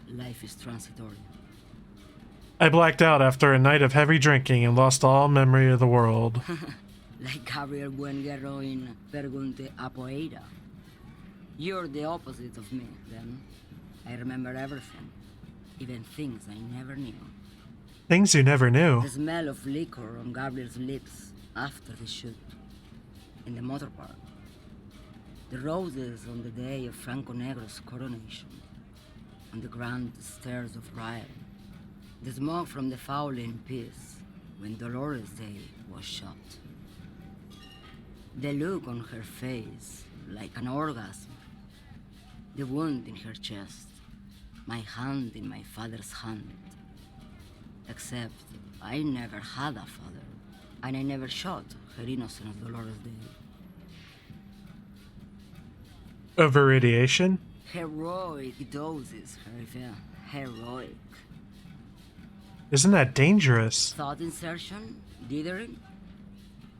Life is transitory. I blacked out after a night of heavy drinking and lost all memory of the world. Like Gabriel Buenguerro in Pergunte a Poeira. You're the opposite of me, then. I remember everything. Even things I never knew. Things you never knew. The smell of liquor on Gabriel's lips after the shoot. In the motor park. The roses on the day of Franco Negro's coronation. On the grand stairs of Ryle. The smoke from the Fowling piece when Dolores Day was shot. The look on her face, like an orgasm. The wound in her chest. My hand in my father's hand. Except I never had a father, and I never shot her innocent Dolores Day. Over radiation? Heroic doses, Hervé. Heroic. Isn't that dangerous? Thought insertion? Dithering?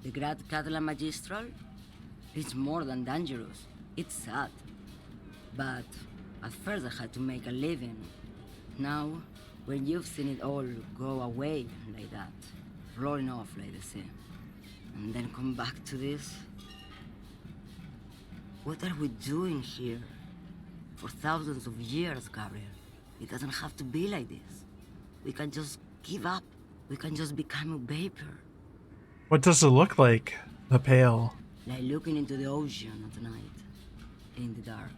The Grad Catalan Magistral? It's more than dangerous. It's sad. But at first I had to make a living. Now, when you've seen it all go away like that, rolling off like the sea, and then come back to this? What are we doing here? For thousands of years, Gabriel. It doesn't have to be like this. We can just give up. We can just become a vapor. What does it look like? The Pale. Like looking into the ocean at night. In the dark.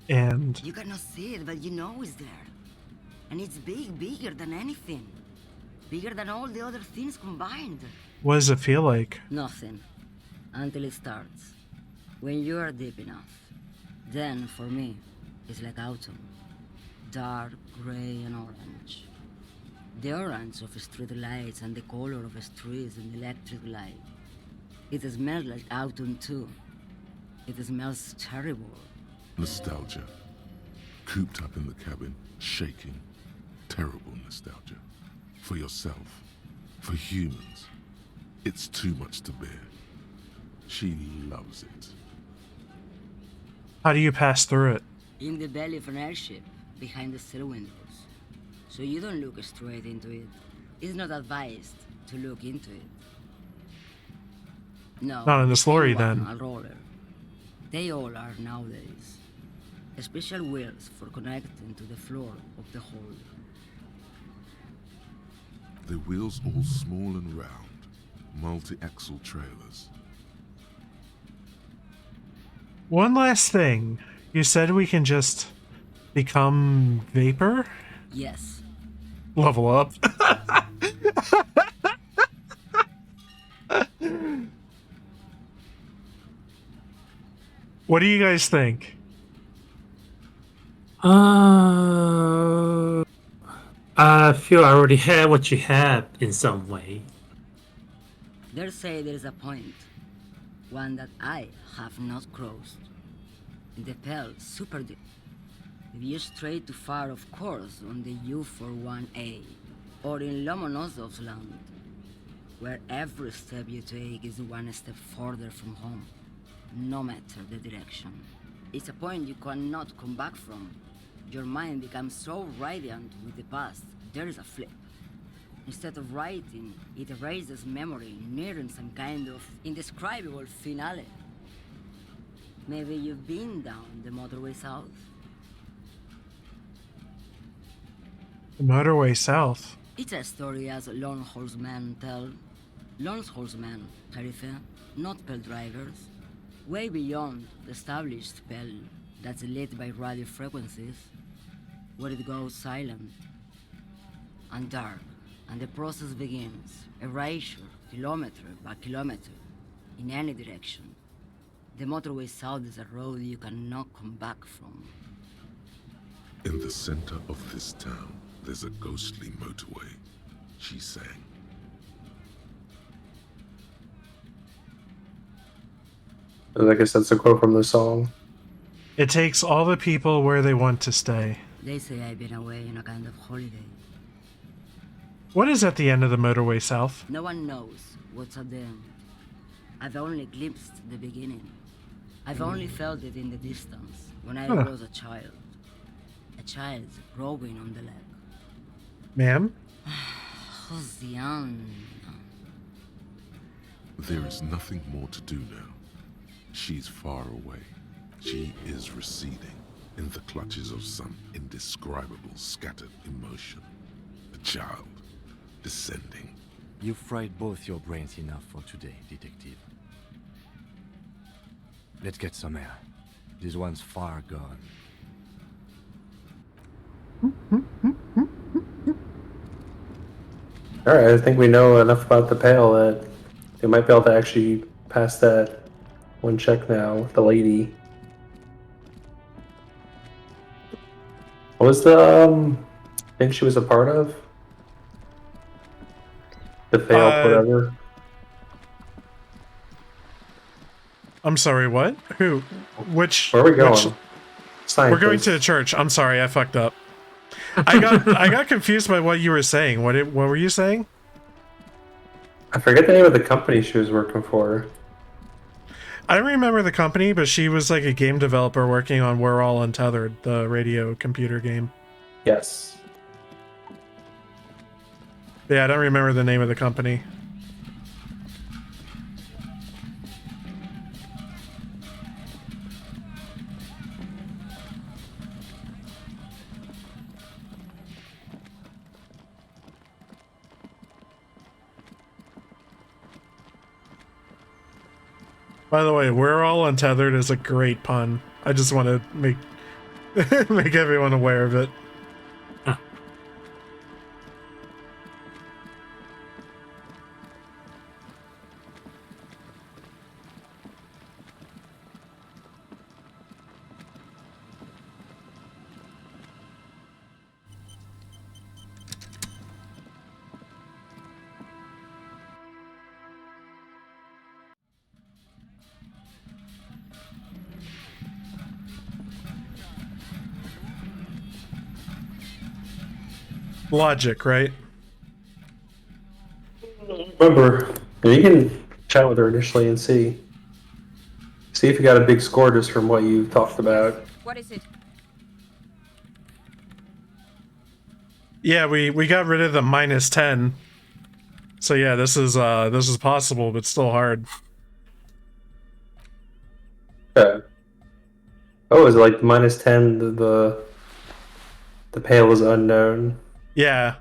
And... You cannot see it, but you know it's there. And it's big, bigger than anything. Bigger than all the other things combined. What does it feel like? Nothing. Until it starts. When you are deep enough. Then, for me, it's like autumn. Dark, gray, and orange. The orange of street lights and the color of streets and electric light. It smells like autumn too. It smells terrible. Nostalgia. Cooped up in the cabin, shaking. Terrible nostalgia. For yourself. For humans. It's too much to bear. She loves it. How do you pass through it? In the belly of an airship, behind the sail windows. So you don't look straight into it. It's not advised to look into it. No. Not in the lorry, then. A roller. They all are nowadays. Special wheels for connecting to the floor of the hold. The wheels all small and round. Multi-axle trailers. One last thing. You said we can just become vapor? Yes. Level up. What do you guys think? I feel I already had what you had in some way. They say there is a point. One that I have not crossed. In the Pell Super Deep. If you stray too far, of course, on the U41A, or in Lomonosov's land, where every step you take is one step further from home, no matter the direction. It's a point you cannot come back from. Your mind becomes so radiant with the past, there is a flip. Instead of writing, it erases memory, nearing some kind of indescribable finale. Maybe you've been down the motorway south? The motorway south? It's a story as lone horsemen tell. Lone horsemen, Tarife, not Pell drivers. Way beyond the established Pell that's lit by radio frequencies, where it goes silent and dark, and the process begins, erasure, kilometer by kilometer, in any direction. The motorway south is a road you cannot come back from. In the center of this town, there's a ghostly motorway, she sang. I guess that's a quote from the song. It takes all the people where they want to stay. They say I've been away on a kind of holiday. What is at the end of the motorway south? No one knows what's at the end. I've only glimpsed the beginning. I've only felt it in the distance, when I was a child. A child growing on the leg. Ma'am? Josiane. There is nothing more to do now. She's far away. She is receding in the clutches of some indescribable scattered emotion. A child descending. You've fried both your brains enough for today, detective. Let's get some air. This one's far gone. Alright, I think we know enough about the Pale that we might be able to actually pass that one check now with the lady. What was the thing she was a part of? The failed whatever. I'm sorry, what? Who? Which? Where are we going? We're going to the church. I'm sorry, I fucked up. I got confused by what you were saying. What were you saying? I forget the name of the company she was working for. I don't remember the company, but she was like a game developer working on We're All Untethered, the radio computer game. Yes. Yeah, I don't remember the name of the company. By the way, We're All Untethered is a great pun. I just want to make make everyone aware of it. Logic, right? Remember, you can chat with her initially and see if you got a big score just from what you talked about. What is it? Yeah, we got rid of the -10. So yeah, this is possible, but still hard. Okay. Oh, is it like -10? The pale is unknown. Yeah.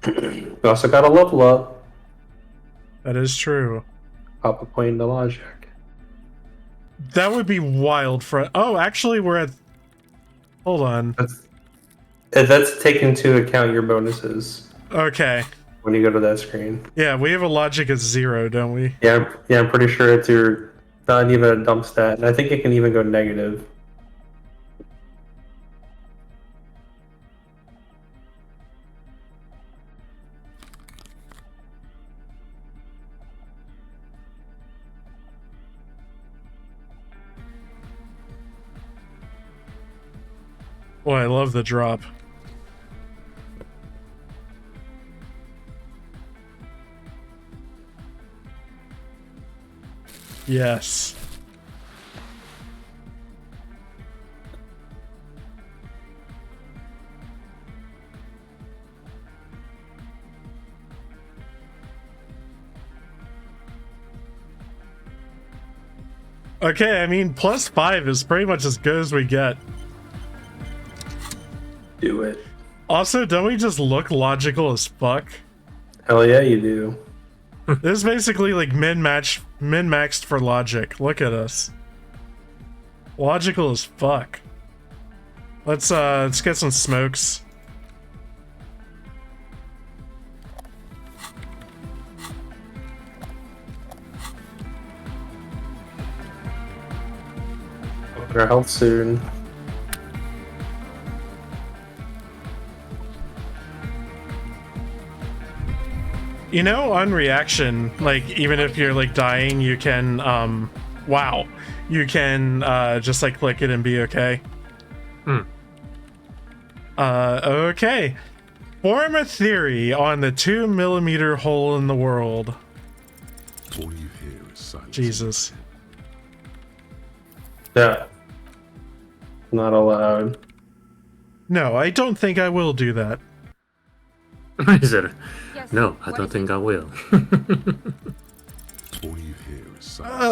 We also got a level up. That is true. Pop a point into logic. That would be wild for. Oh, actually, we're at. Hold on. That's taking into account your bonuses. Okay. When you go to that screen. Yeah, we have a logic of 0, don't we? Yeah, I'm pretty sure it's your not even a dump stat, and I think it can even go negative. Boy, I love the drop. Yes. Okay, I mean, +5 is pretty much as good as we get. Do it. Also, don't we just look logical as fuck? Hell yeah, you do. This is basically like min-maxed for logic. Look at us. Logical as fuck. Let's get some smokes. Open our health soon. You know, on reaction, like, even if you're, like, dying, you can, wow. You can, just, like, click it and be okay. Okay. Form a theory on the 2mm hole in the world. All you hear is silence. Jesus. Yeah. Not allowed. No, I don't think I will do that. Is it? No, I don't think I will. All you hear is silence.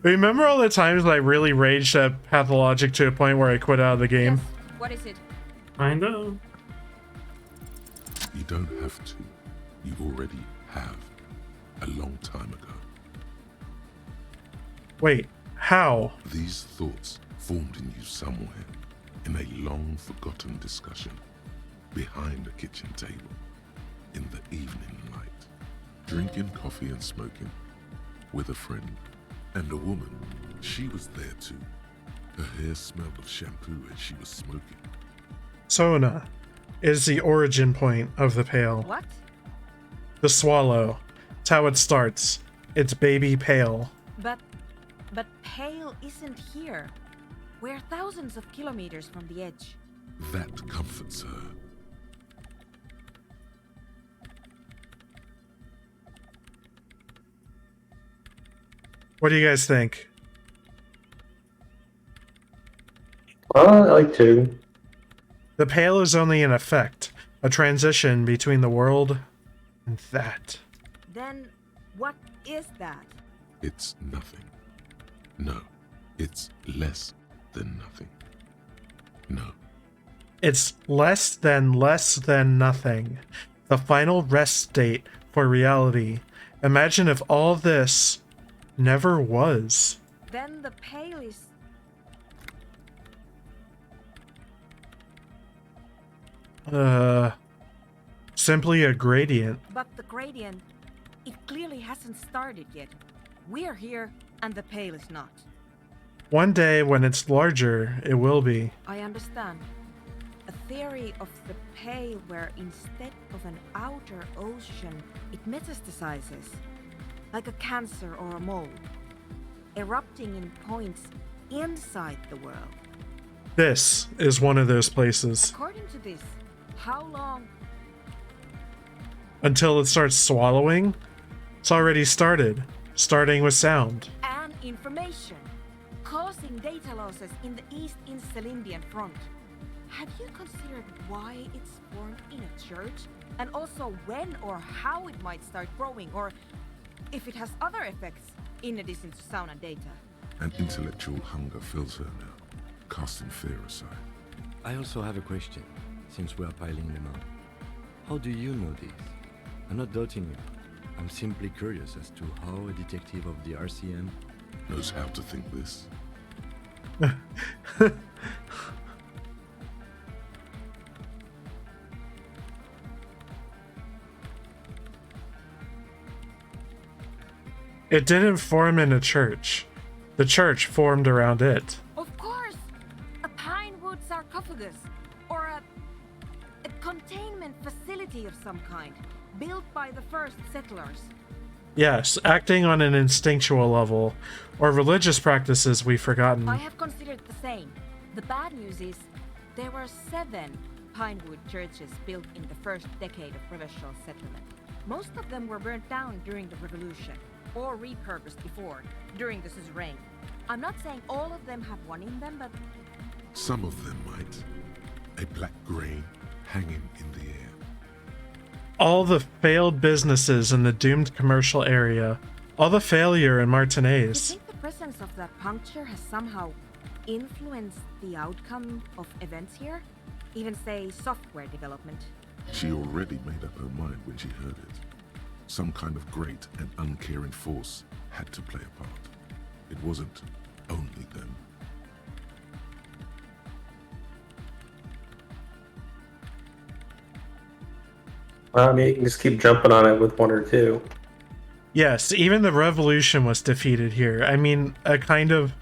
Remember all the times I really raged at Pathologic to a point where I quit out of the game? What is it? I know. You don't have to. You already have. A long time ago. Wait, how? These thoughts formed in you somewhere, in a long-forgotten discussion, behind a kitchen table, in the evening light, drinking coffee and smoking, with a friend, and a woman. She was there too. Her hair smelled of shampoo as she was smoking. Sona is the origin point of the Pale. What? The swallow. It's how it starts. It's baby Pale. But Pale isn't here. We're thousands of kilometers from the edge. That comforts her. What do you guys think? I like to. The Pale is only an effect, a transition between the world and that. Then what is that? It's nothing. No, it's less than nothing. No. It's less than nothing. The final rest state for reality. Imagine if all this never was. Then the Pale is... Simply a gradient. But the gradient, it clearly hasn't started yet. We're here, and the Pale is not. One day, when it's larger, it will be. I understand. A theory of the Pale where instead of an outer ocean, it metastasizes. Like a cancer or a mole. erupting in points inside the world. This is one of those places. According to this, how long? Until it starts swallowing? It's already started. Starting with sound. And information, causing data losses in the East Insulindian front. Have you considered why it's formed in a church? And also when or how it might start growing, or if it has other effects in addition to sound and data? An intellectual hunger fills her now, casting fear aside. I also have a question, since we are piling them up. How do you know this? I'm not doubting you. I'm simply curious as to how a detective of the RCM knows how to think this. It didn't form in a church. The church formed around it. Of course! A pine wood sarcophagus, or a containment facility of some kind, built by the first settlers. Yes, acting on an instinctual level, or religious practices we've forgotten. I have considered the same. The bad news is, there were 7 pinewood churches built in the first decade of provincial settlement. Most of them were burnt down during the revolution, or repurposed before, during the Suzerenti. I'm not saying all of them have one in them, but... Some of them might. A black grain hanging in the air. All the failed businesses in the doomed commercial area. All the failure in Martinez. Do you think the presence of that puncture has somehow influenced the outcome of events here? Even, say, software development? She already made up her mind when she heard it. Some kind of great and uncaring force had to play a part. It wasn't only them. I mean, you can just keep jumping on it with 1 or 2. Yes, even the revolution was defeated here. I mean, a kind of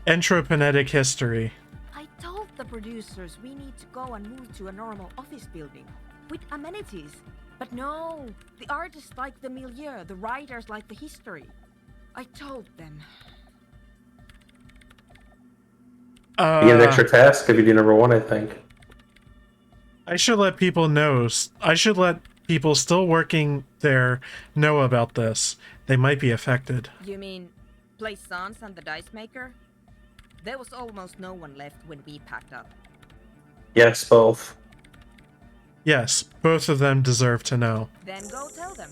entroponetic history. I told the producers we need to go and move to a normal office building with amenities. But no, the artists like the milieu, the writers like the history. I told them. You get an extra task if you do number 1, I think. I should let people know. I should let people still working there know about this. They might be affected. You mean Plaisance and the dice maker? There was almost no one left when we packed up. Yes, both. Yes, both of them deserve to know. Then go tell them.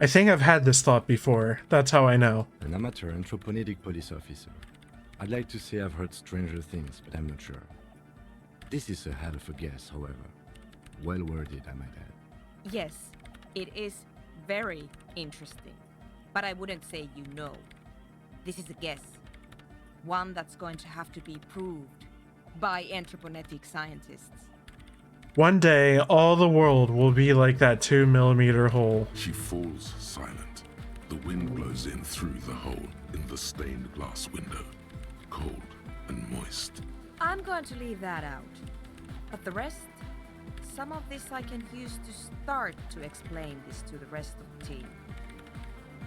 I think I've had this thought before. That's how I know. An amateur anthropomedic police officer. I'd like to say I've heard stranger things, but I'm not sure. This is a hell of a guess, however. Well worded, I might add. Yes, it is very interesting. But I wouldn't say you know. This is a guess. One that's going to have to be proved by anthroponetic scientists. One day, all the world will be like that 2mm hole. She falls silent. The wind blows in through the hole in the stained glass window. Cold and moist. I'm going to leave that out. But the rest, some of this I can use to start to explain this to the rest of the team.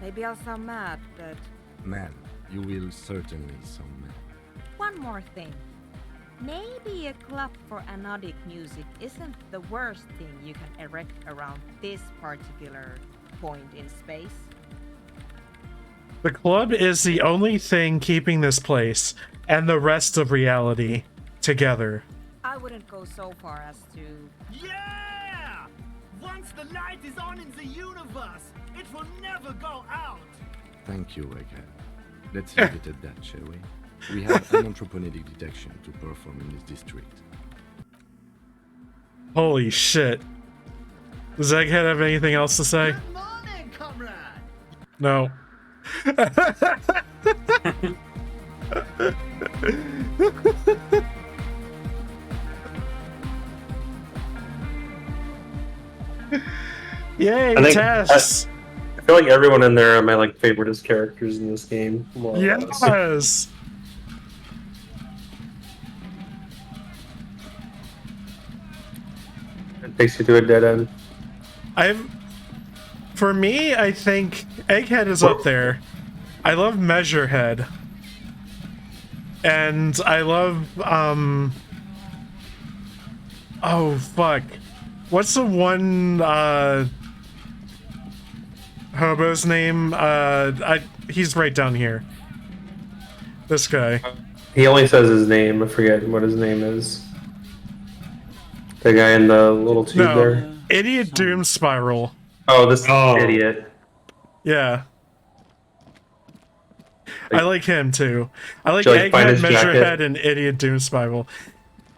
Maybe I'll sound mad, but... Man, you will certainly sound mad. One more thing. Maybe a club for anodic music isn't the worst thing you can erect around this particular point in space. The club is the only thing keeping this place and the rest of reality together. I wouldn't go so far as to... Yeah! Once the light is on in the universe, it will never go out! Thank you, Egghead. Let's leave it at that, shall we? We have an anthropomedic detection to perform in this district. Holy shit. Does Egghead have anything else to say? Good morning, comrade! No. Yay, Tess! I feel like everyone in there are my favoriteest characters in this game. Yes! It takes you to a dead end. For me, I think Egghead is up there. I love Measurehead. And I love, oh, fuck. What's the one, hobo's name? He's right down here. This guy. He only says his name. I forget what his name is. The guy in the little tube there. Idiot Doom Spiral. Oh, this idiot. Yeah. I like him too. I like Egghead, Measurehead, and Idiot Doom Spiral.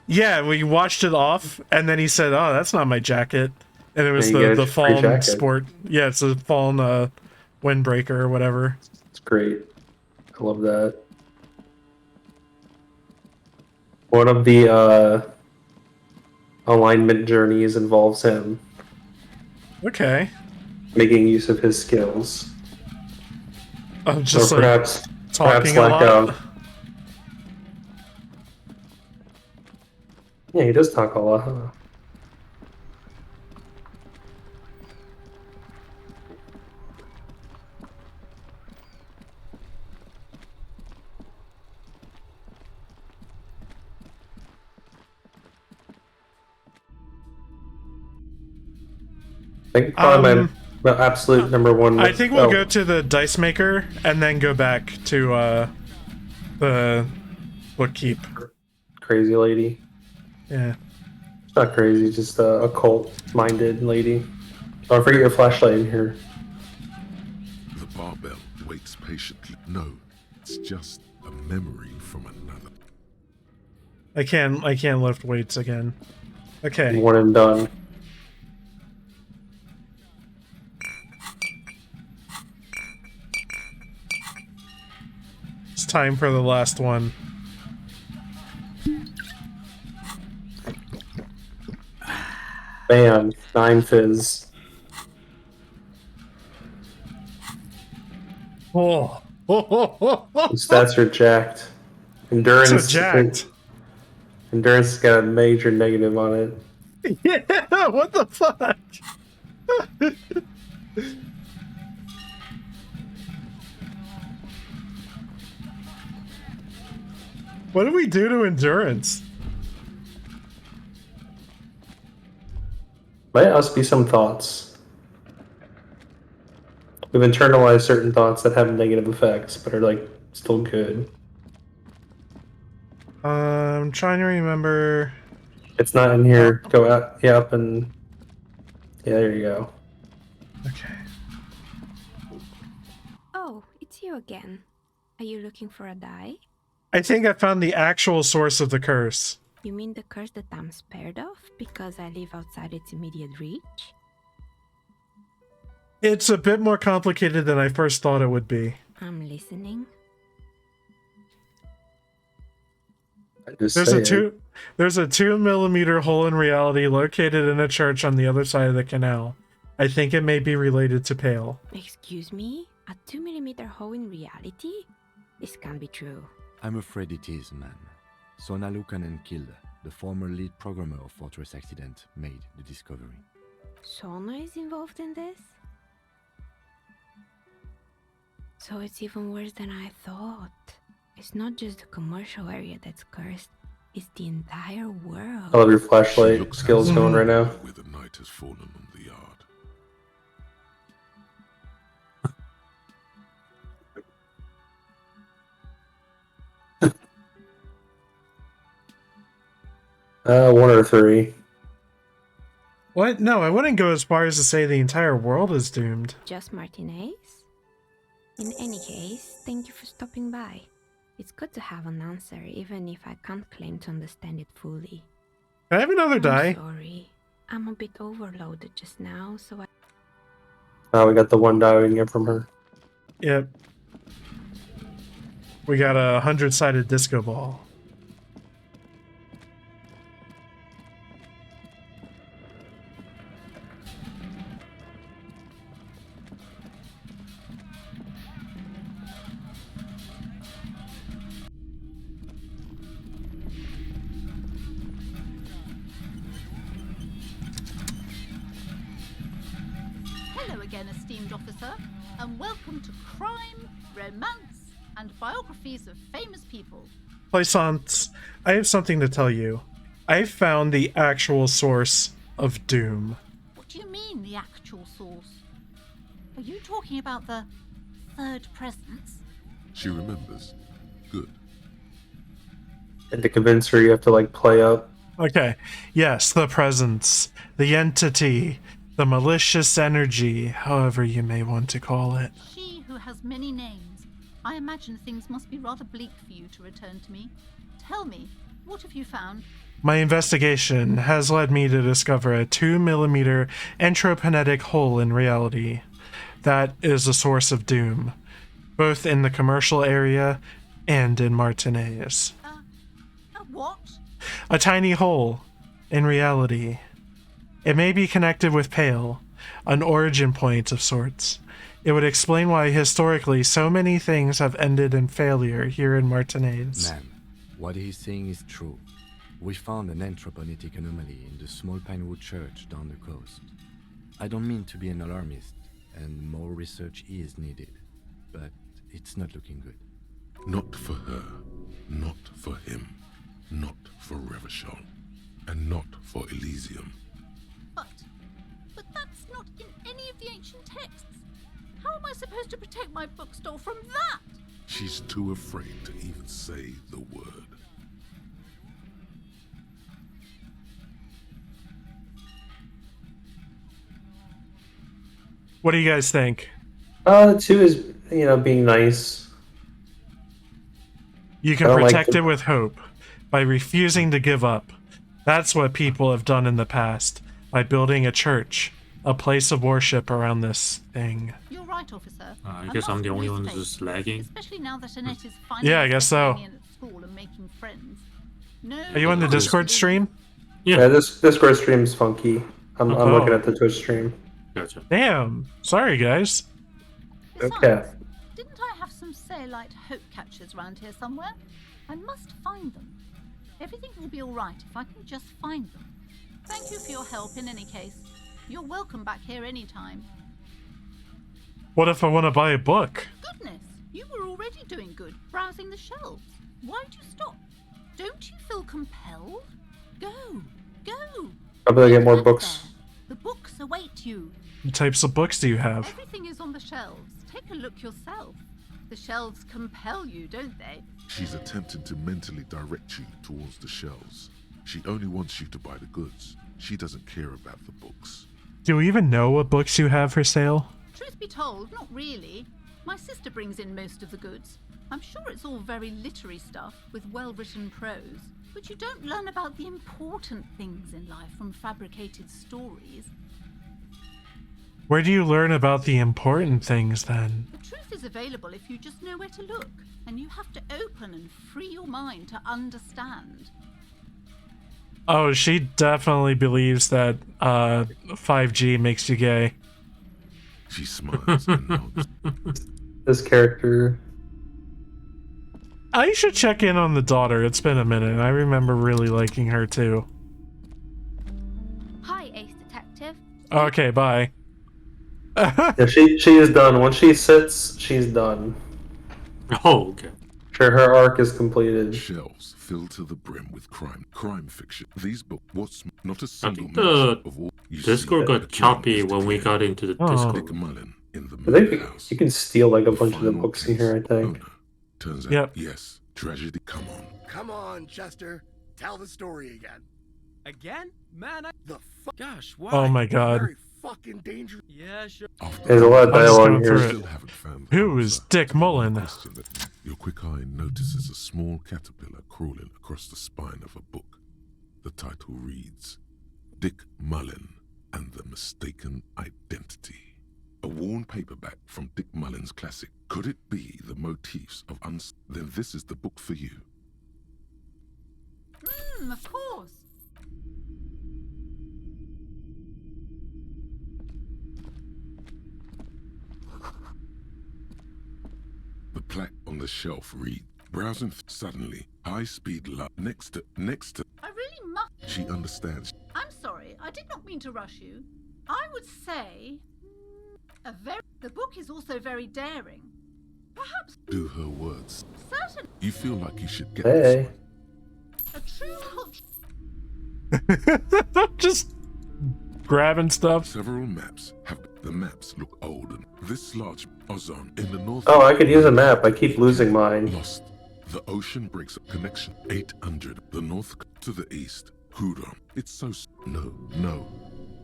Yeah, we washed it off, and then he said, "Oh, that's not my jacket," and it was the Fallen Sport. Yeah, it's a Fallen Windbreaker or whatever. It's great. I love that. One of the alignment journeys involves him. Okay. Making use of his skills. Oh, just or like perhaps talking lack a lot. of. Yeah, he does talk a lot. Huh? I think probably my absolute number one. I think we'll go to the dice maker and then go back to the bookkeep. Crazy lady. Yeah. It's not crazy, just a cult-minded lady. Don't forget your flashlight in here. The barbell waits patiently. No, it's just a memory from another. I can't lift weights again. Okay. One and done. It's time for the last one. Bam, 9 fizz. Oh. Stats are jacked. Endurance. So jacked. Endurance has got a major negative on it. Yeah, what the fuck? What do we do to endurance? Might us be some thoughts. We've internalized certain thoughts that have negative effects, but are like still good. I'm trying to remember. It's not in here. Go out, yeah, up and yeah, there you go. Okay. Oh, it's you again. Are you looking for a die? I think I found the actual source of the curse. You mean the curse that I'm spared of because I live outside its immediate reach? It's a bit more complicated than I first thought it would be. I'm listening. There's a 2 millimeter hole in reality located in a church on the other side of the canal. I think it may be related to Pale. Excuse me? A 2mm hole in reality? This can't be true. I'm afraid it is, man. Sona Lukanen killed the former lead programmer of Fortress Accident, made the discovery. Sona is involved in this? So it's even worse than I thought. It's not just the commercial area that's cursed, it's the entire world. I love your flashlight skills going right now. Where the night has fallen on the yard. One or 3. What? No, I wouldn't go as far as to say the entire world is doomed. Just Martinez? In any case, thank you for stopping by. It's good to have an answer, even if I can't claim to understand it fully. Can I have another die? I'm sorry. I'm a bit overloaded just now, so I... Oh, we got the one die we can get from her. Yep. We got a 100-sided disco ball. again, esteemed officer, and welcome to crime, romance, and biographies of famous people. Plaisance, I have something to tell you. I found the actual source of Doom. What do you mean, the actual source? Are you talking about the third presence? She remembers. Good. And to convince her, you have to, like, play up. Okay, yes, the presence, the entity, the malicious energy, however you may want to call it. She who has many names. I imagine things must be rather bleak for you to return to me. Tell me, what have you found? My investigation has led me to discover a 2mm entropinetic hole in reality. That is the source of Doom, both in the commercial area and in Martinez. What? A tiny hole in reality. It may be connected with Pale, an origin point of sorts. It would explain why historically so many things have ended in failure here in Martinez. Ma'am, what he's saying is true. We found an anthroponetic anomaly in the small Pinewood church down the coast. I don't mean to be an alarmist, and more research is needed, but it's not looking good. Not for her, not for him, not for Revachol, and not for Elysium. But that's not in any of the ancient texts. How am I supposed to protect my bookstore from that? She's too afraid to even say the word. What do you guys think? 2 is, being nice. You can protect it with hope by refusing to give up. That's what people have done in the past by building a church, a place of worship around this thing. You're right, officer. I guess I'm the only one who's just lagging. Especially now that Annette is finally Yeah, I guess so. at school and making friends. No. Are you on the Discord stream? Yeah, this Discord stream's funky. I'm looking at the Twitch stream. Gotcha. Damn. Sorry, guys. Okay. Didn't I have some Seagull hope catchers around here somewhere? I must find them. Everything will be all right if I can just find them. Thank you for your help in any case. You're welcome back here anytime. What if I want to buy a book? Goodness, you were already doing good, browsing the shelves. Why'd you stop? Don't you feel compelled? Go. Probably get more books. The books await you. What types of books do you have? Everything is on the shelves. Take a look yourself. The shelves compel you, don't they? She's attempting to mentally direct you towards the shelves. She only wants you to buy the goods. She doesn't care about the books. Do we even know what books you have for sale? Truth be told, not really. My sister brings in most of the goods. I'm sure it's all very literary stuff with well-written prose, but you don't learn about the important things in life from fabricated stories. Where do you learn about the important things then? The truth is available if you just know where to look, and you have to open and free your mind to understand. Oh, she definitely believes that 5G makes you gay. She smiles and nods. This character. I should check in on the daughter. It's been a minute. I remember really liking her too. Hi, Ace Detective. Okay, bye. Yeah, she is done. When she sits, she's done. Oh, okay. Sure, her arc is completed. Shelves filled to the brim with crime fiction. These books, what's not a I single think mention the of all you Discord see got choppy when we got into the Discord. Dick Mullen in the I think madhouse. you can steal like a bunch of the books in here, I think. Turns out, Yep. yes, tragedy. Come on. Come on, Chester. Tell the story again. Again? Man, Gosh, why? Oh my god. Very fucking dangerous. Yeah, sure. There's a lot of I'm just dialogue going here. through it. Who is Dick Mullen? Your quick eye notices a small caterpillar crawling across the spine of a book. The title reads, Dick Mullen and the Mistaken Identity. A worn paperback from Dick Mullen's classic. Could it be the motifs of Then this is the book for you. Of course. The plaque on the shelf reads, browsing suddenly, high-speed love next to. I really must. She understands. I'm sorry, I did not mean to rush you. I would say The book is also very daring. Perhaps Do her words. certain You feel like you should get Hey. a true culture. Just grabbing stuff. Several maps have the maps look old and this large ozone in the north. Oh, I could use a map. I keep losing mine. Lost. The ocean breaks a connection 800. The north to the east. Huron. It's so no.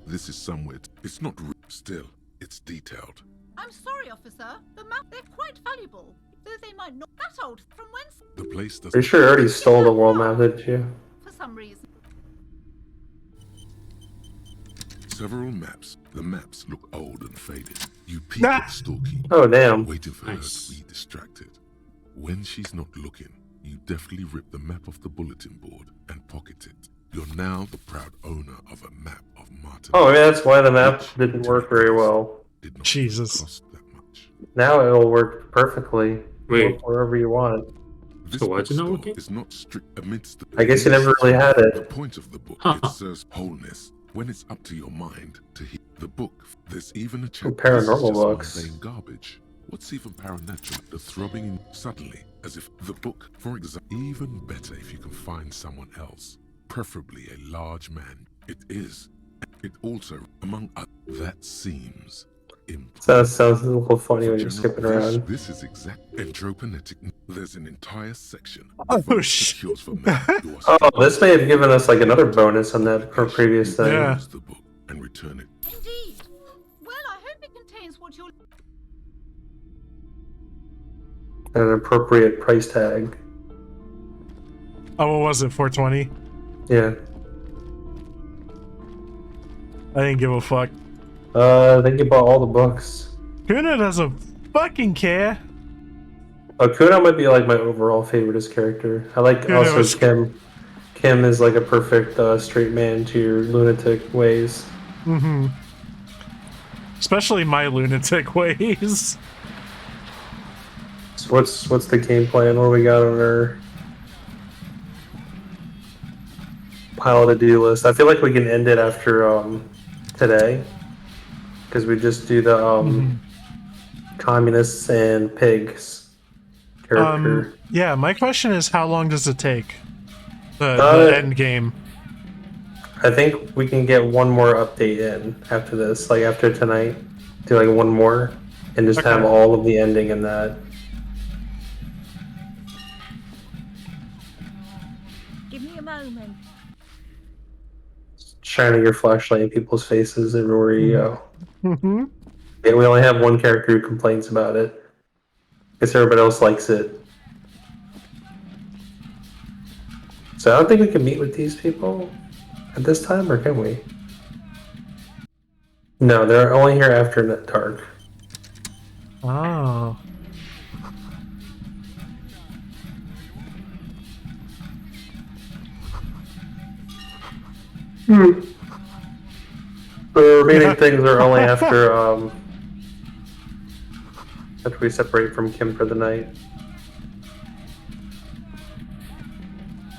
This is somewhere. It's not still. It's detailed. I'm sorry, officer. The map, they're quite valuable. Though they might not that old. From whence? The place doesn't. Pretty sure you already stole the world map, didn't you? For some reason. Several maps. The maps look old and faded. You peek at Stalky. Oh, damn. Waiting for her to be distracted. When she's not looking, you deftly rip the map off the bulletin board and pocket it. You're now the proud owner of a map of Martin. Oh, yeah, that's why the map didn't work very well. Jesus. Now it'll work perfectly. Wait. Look wherever you want. This So why is it not bookstore working? is not strict amidst the. I guess you never really had The it. point of the book Huh. it serves wholeness when it's up to your mind to hear the book. There's even a chance Paranormal books. mundane garbage. What's even paranatural? The throbbing in suddenly, as if the book, for example, even better if you can find someone else, preferably a large man. It is. It also, among others, that seems. So that sounds a little funny For when you're general skipping fish, around. This is exact entroponetic. There's an entire section. Oh, shit. Cures for men who are Oh, this may have given us like another bonus on that for previous thing. Yeah. use the book and return it. Indeed. Well, I hope it contains what you're. An appropriate price tag. Oh, what was it? 420? Yeah. I didn't give a fuck. I think you bought all the books. Kuna doesn't fucking care. Kuno might be like my overall favoriteest character. I like Kuno also is- Kim. Kim is like a perfect straight man to your lunatic ways. Mm-hmm. Especially my lunatic ways. So what's the game plan? What do we got on our pile to do list? I feel like we can end it after today, because we just do the communists and pigs character. Yeah, my question is, how long does it take? The end game. I think we can get one more update in after this, like after tonight. Do like one more, and just have all of the ending in that. Give me a moment. Shining your flashlight in people's faces everywhere you go. Mm-hmm. Yeah, we only have one character who complains about it. Guess everybody else likes it. So I don't think we can meet with these people at this time, or can we? No, they're only here after dark. Oh. The remaining things are only after after we separate from Kim for the night.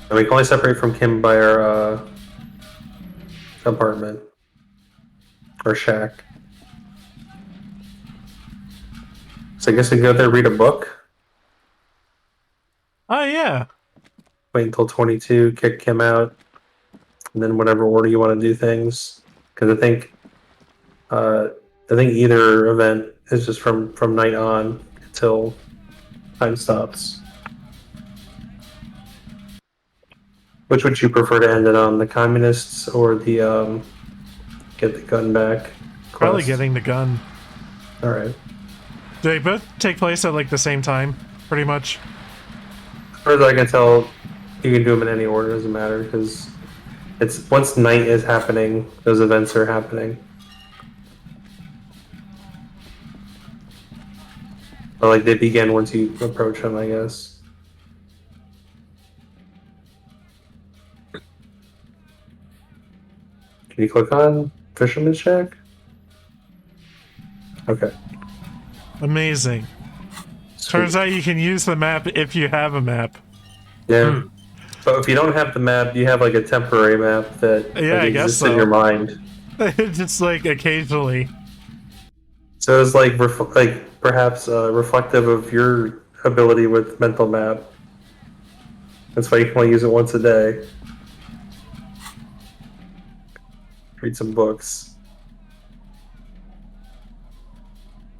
And we can only separate from Kim by our apartment or shack. So I guess we can go there, read a book, Oh, yeah. wait until 22, kick Kim out, and then whatever order you want to do things. Because I think either event is just from night on until time stops. Which would you prefer to end it on, the communists or the get the gun back? Probably quest? getting the gun. All right. Do they both take place at like the same time, pretty much? As far as I can tell, you can do them in any order. Doesn't matter because it's once night is happening, those events are happening. Or like they begin once you approach them, I guess. Can you click on Fisherman's Shack? Okay. Amazing. Turns out you can use the map if you have a map. Yeah. But if you don't have the map, you have like a temporary map that Yeah, I guess exists so. in your mind. Just like occasionally. So it's like perhaps reflective of your ability with mental map. That's why you can only use it once a day. Read some books.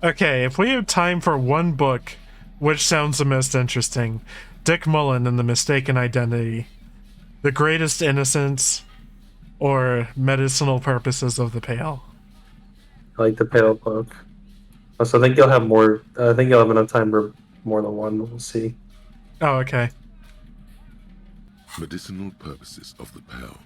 Okay, if we have time for one book, which sounds the most interesting? Dick Mullen and the Mistaken Identity, The Greatest Innocence, or Medicinal Purposes of the Pale? I like the Pale book. So I think you'll have more. I think you'll have enough time for more than one. We'll see. Oh, okay. Medicinal Purposes of the Pale.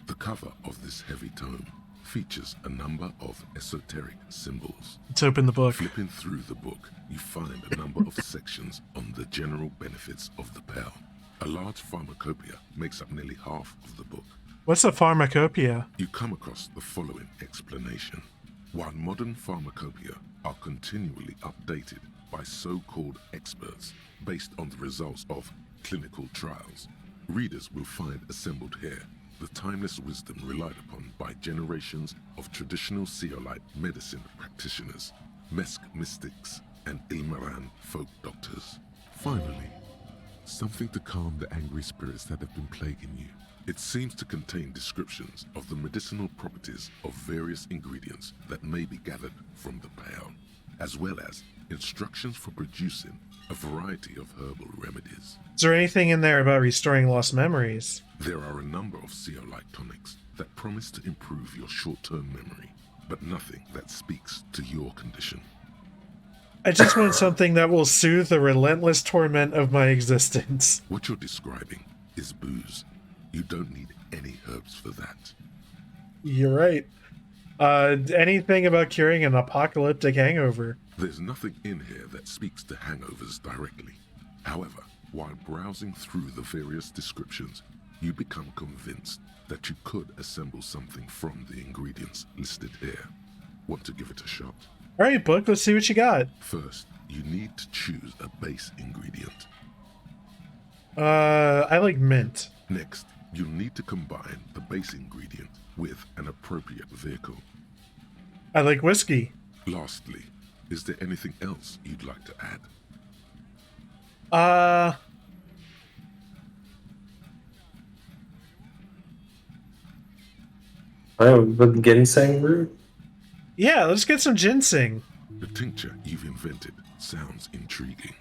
The cover of this heavy tome features a number of esoteric symbols. Let's open the book. Flipping through the book, you find a number of sections on the general benefits of the Pale. A large pharmacopoeia makes up nearly half of the book. What's a pharmacopoeia? You come across the following explanation. While modern pharmacopoeia are continually updated by so-called experts based on the results of clinical trials, readers will find assembled here the timeless wisdom relied upon by generations of traditional Seagull medicine practitioners, Mesk mystics, and Ilmaran folk doctors. Finally, something to calm the angry spirits that have been plaguing you. It seems to contain descriptions of the medicinal properties of various ingredients that may be gathered from the Pale, as well as instructions for producing a variety of herbal remedies. Is there anything in there about restoring lost memories? There are a number of Seagull tonics that promise to improve your short-term memory, but nothing that speaks to your condition. I just want something that will soothe the relentless torment of my existence. What you're describing is booze. You don't need any herbs for that. You're right. Anything about curing an apocalyptic hangover? There's nothing in here that speaks to hangovers directly. However, while browsing through the various descriptions, you become convinced that you could assemble something from the ingredients listed here. Want to give it a shot? Alright, book, let's see what you got. First, you need to choose a base ingredient. I like mint. Next, you'll need to combine the base ingredient with an appropriate vehicle. I like whiskey. Lastly, is there anything else you'd like to add? The ginseng root? Yeah, let's get some ginseng. The tincture you've invented sounds intriguing,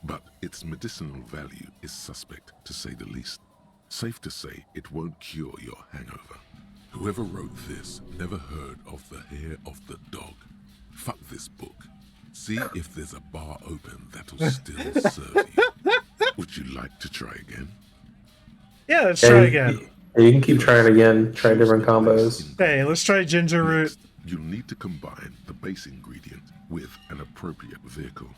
but its medicinal value is suspect, to say the least. Safe to say it won't cure your hangover. Whoever wrote this never heard of the hair of the dog. Fuck this book. See if there's a bar open that'll still serve you. Would you like to try again? Yeah, let's try again. You can keep trying again. Try different combos. Hey, let's try ginger root. You'll need to combine the base ingredient with an appropriate vehicle.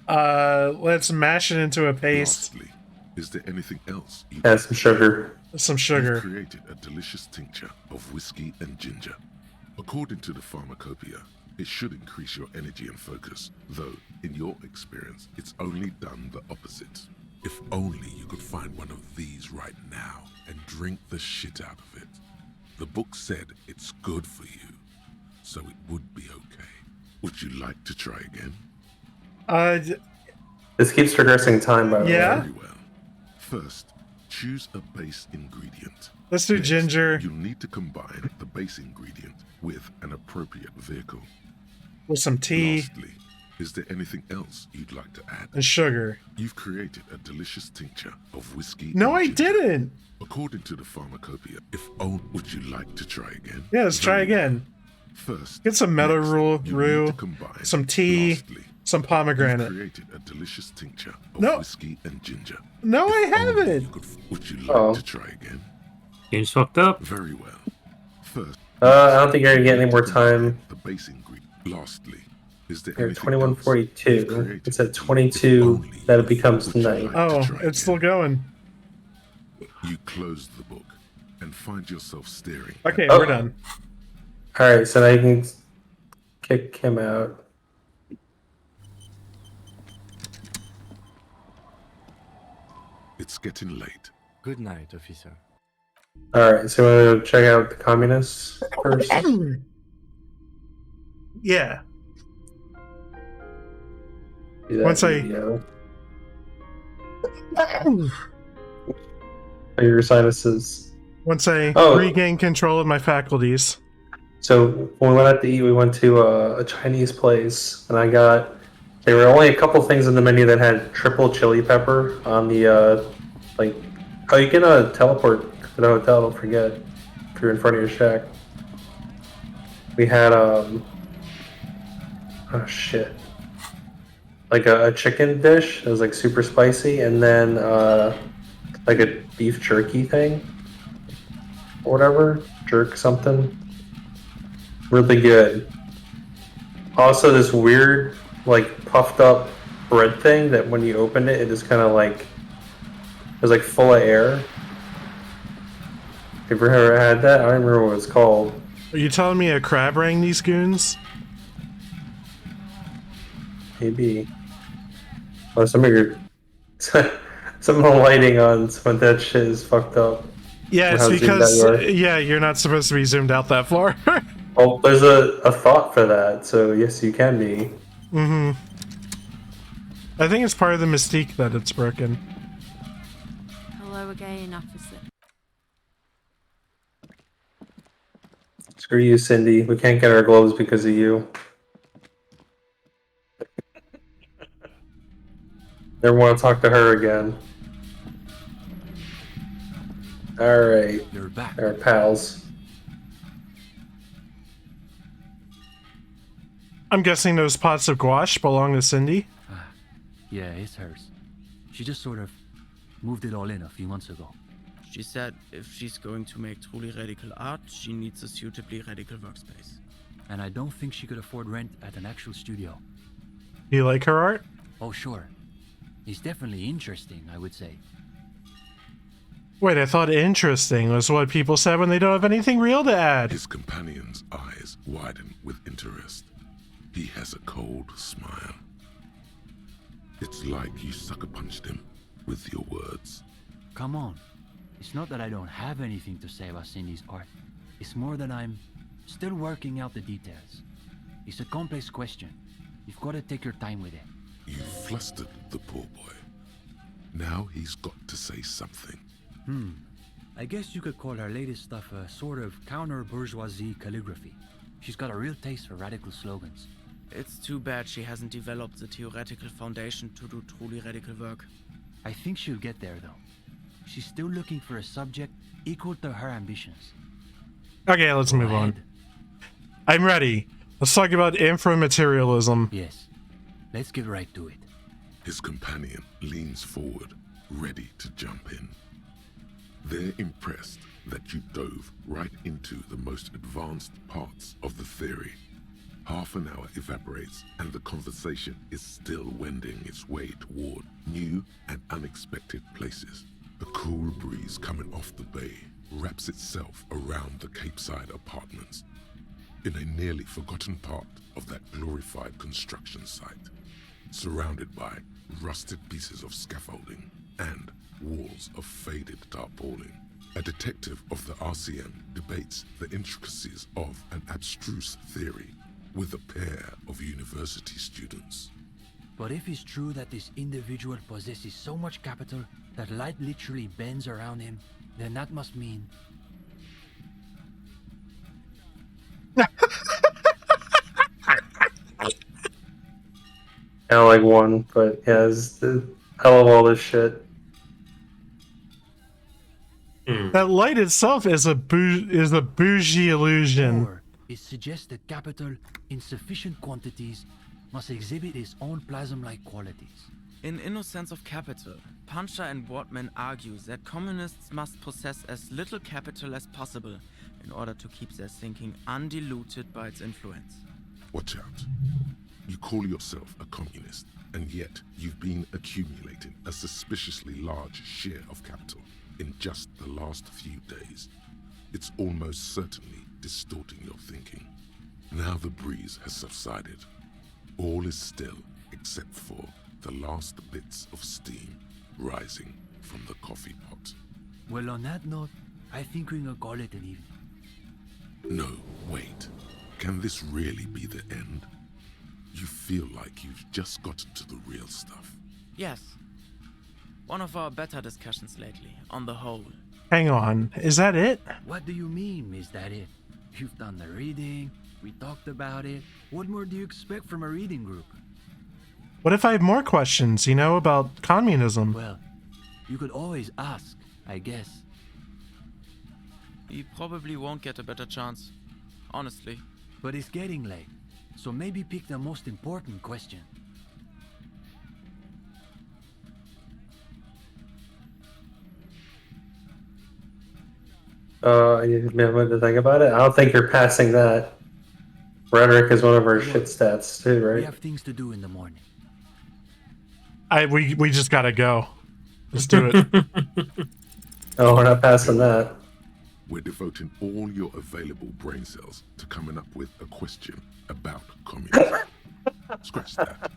Let's mash it into a paste. Lastly, is there anything else? Add some sugar. Some sugar. You've created a delicious tincture of whiskey and ginger. According to the pharmacopoeia, it should increase your energy and focus, though, in your experience, it's only done the opposite. If only you could find one of these right now and drink the shit out of it. The book said it's good for you, so it would be okay. Would you like to try again? This keeps progressing time, by the way. Very well. First, choose a base ingredient. Let's do ginger. You'll need to combine the base ingredient with an appropriate vehicle. With some tea. Lastly, is there anything else you'd like to add? And sugar. You've created a delicious tincture of whiskey. No, I didn't. According to the pharmacopoeia, would you like to try again? Yeah, let's try again. First, get some meadow rue, some tea, some pomegranate. You've created a delicious tincture of whiskey and ginger. No, I haven't. Would you like to try again? Game's fucked up. Very well. First, I don't think you're gonna get any more time. The base ingredient. Lastly, is there You're at 21:42. It's at 22 that it becomes night. Oh, it's still going. You close the book and find yourself staring. Okay, we're done. Alright, so now you can kick him out. It's getting late. Good night, officer. Alright, so you want to check out the communists first? Yeah. Once I your sinuses. once I regain control of my faculties. So when we went out to eat, we went to a Chinese place, and there were only a couple things in the menu that had triple chili pepper on the you can teleport to the hotel. Don't forget if you're in front of your shack. We had like a chicken dish. It was like super spicy, and then like a beef jerky thing or whatever, jerk something. Really good. Also, this weird, like, puffed up bread thing that when you opened it, it just kind of like, it was like full of air. Have you ever had that? I don't remember what it's called. Are you telling me a crab rang these goons? Maybe. Well, some of the lighting on some of that shit is fucked up. Yeah, it's because you're not supposed to be zoomed out that far. Well, there's a thought for that, so yes, you can be. Mm-hmm. I think it's part of the mystique that it's broken. Hello again, officer. Screw you, Cindy. We can't get our gloves because of you. Never want to talk to her again. Alright. You're back. Our pals. I'm guessing those pots of gouache belong to Cindy? Yeah, it's hers. She just sort of moved it all in a few months ago. She said if she's going to make truly radical art, she needs a suitably radical workspace. And I don't think she could afford rent at an actual studio. Do you like her art? Oh, sure. It's definitely interesting, I would say. Wait, I thought interesting was what people said when they don't have anything real to add. His companion's eyes widen with interest. He has a cold smile. It's like you sucker punched him with your words. Come on. It's not that I don't have anything to say about Cindy's art. It's more that I'm still working out the details. It's a complex question. You've got to take your time with it. You flustered the poor boy. Now he's got to say something. I guess you could call her latest stuff a sort of counter-bourgeoisie calligraphy. She's got a real taste for radical slogans. It's too bad she hasn't developed the theoretical foundation to do truly radical work. I think she'll get there, though. She's still looking for a subject equal to her ambitions. Okay, let's move on. I'm ready. Let's talk about inframaterialism. Yes. Let's get right to it. His companion leans forward, ready to jump in. They're impressed that you dove right into the most advanced parts of the theory. Half an hour evaporates and the conversation is still wending its way toward new and unexpected places. A cool breeze coming off the bay wraps itself around the Capeside apartments in a nearly forgotten part of that glorified construction site, surrounded by rusted pieces of scaffolding and walls of faded tarpaulin. A detective of the RCM debates the intricacies of an abstruse theory with a pair of university students. But if it's true that this individual possesses so much capital that light literally bends around him, then that must mean... I like one, but yeah, it's the hell of all this shit. That light itself is a bougie illusion. Or it suggests that capital, in sufficient quantities, must exhibit its own plasm-like qualities. In Innocence of Capital, Puncher and Wortman argues that communists must possess as little capital as possible in order to keep their thinking undiluted by its influence. Watch out. You call yourself a communist, and yet you've been accumulating a suspiciously large share of capital in just the last few days. It's almost certainly distorting your thinking. Now the breeze has subsided. All is still except for the last bits of steam rising from the coffee pot. Well, on that note, I think we can call it an evening. No, wait. Can this really be the end? You feel like you've just gotten to the real stuff. Yes. One of our better discussions lately, on the whole. Hang on, is that it? What do you mean, is that it? You've done the reading, we talked about it. What more do you expect from a reading group? What if I have more questions, about communism? Well, you could always ask, I guess. You probably won't get a better chance, honestly. But it's getting late, so maybe pick the most important question. You have to think about it. I don't think you're passing that. Rhetoric is one of our shit stats too, right? We have things to do in the morning. We just gotta go. Let's do it. Oh, we're not passing that. We're devoting all your available brain cells to coming up with a question about communism. Scratch that.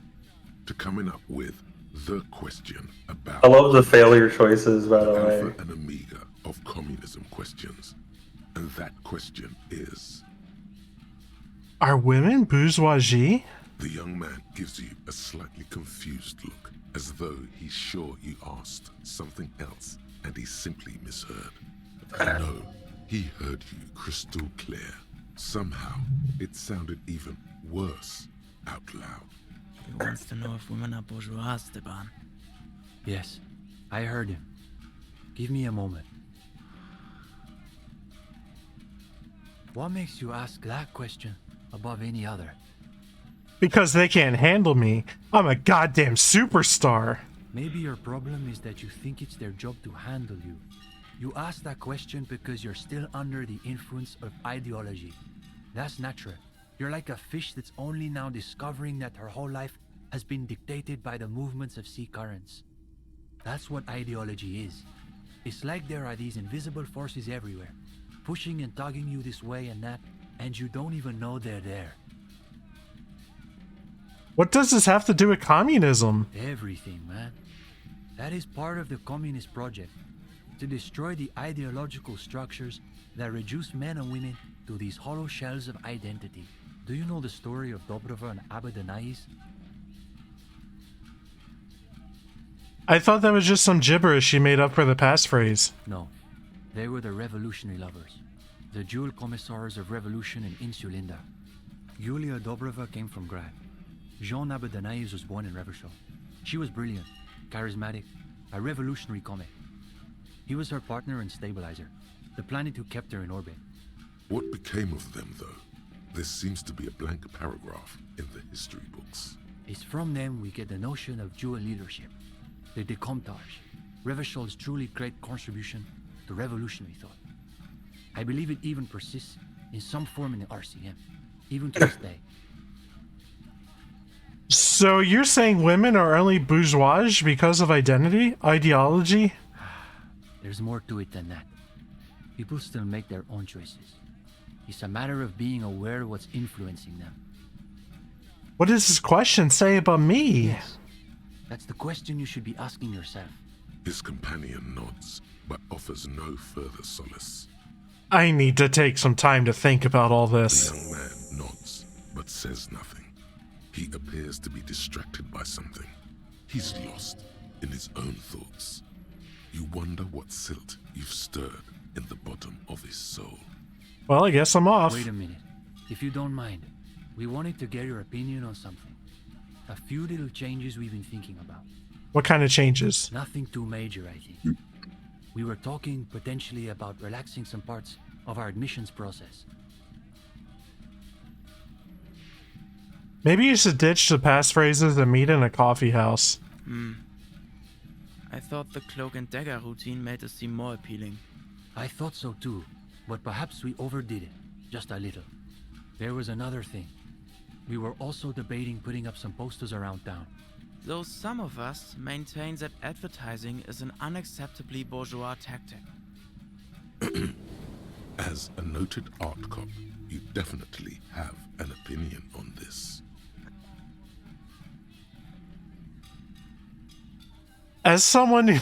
To coming up with the question about... I love the failure choices, by the way. Alpha and Omega of communism questions. And that question is... Are women bourgeoisie? The young man gives you a slightly confused look, as though he's sure you asked something else and he simply misheard. No, he heard you crystal clear. Somehow, it sounded even worse out loud. He wants to know if women are bourgeois, Esteban. Yes, I heard him. Give me a moment. What makes you ask that question above any other? Because they can't handle me. I'm a goddamn superstar. Maybe your problem is that you think it's their job to handle you. You ask that question because you're still under the influence of ideology. That's natural. You're like a fish that's only now discovering that her whole life has been dictated by the movements of sea currents. That's what ideology is. It's like there are these invisible forces everywhere, pushing and tugging you this way and that, and you don't even know they're there. What does this have to do with communism? Everything, man. That is part of the communist project. To destroy the ideological structures that reduce men and women to these hollow shells of identity. Do you know the story of Dobrova and Abadanais? I thought that was just some gibberish she made up for the passphrase. No. They were the revolutionary lovers. The dual commissars of revolution in Insulinda. Yulia Dobrova came from Grad. Jean Abadanais was born in Revachol. She was brilliant, charismatic, a revolutionary comet. He was her partner and stabilizer, the planet who kept her in orbit. What became of them, though? There seems to be a blank paragraph in the history books. It's from them we get the notion of dual leadership, the Decomptage, Revachol's truly great contribution to revolutionary thought. I believe it even persists in some form in the RCM, even to this day. So you're saying women are only bourgeois because of ideology? There's more to it than that. People still make their own choices. It's a matter of being aware of what's influencing them. What does this question say about me? Yes. That's the question you should be asking yourself. His companion nods, but offers no further solace. I need to take some time to think about all this. The young man nods, but says nothing. He appears to be distracted by something. He's lost in his own thoughts. You wonder what silt you've stirred in the bottom of his soul. Well, I guess I'm off. Wait a minute. If you don't mind, we wanted to get your opinion on something. A few little changes we've been thinking about. What kind of changes? Nothing too major, I think. We were talking potentially about relaxing some parts of our admissions process. Maybe you should ditch the passphrases and meet in a coffee house. I thought the cloak and dagger routine made us seem more appealing. I thought so too, but perhaps we overdid it, just a little. There was another thing. We were also debating putting up some posters around town. Though some of us maintain that advertising is an unacceptably bourgeois tactic. As a noted art cop, you definitely have an opinion on this. As someone who...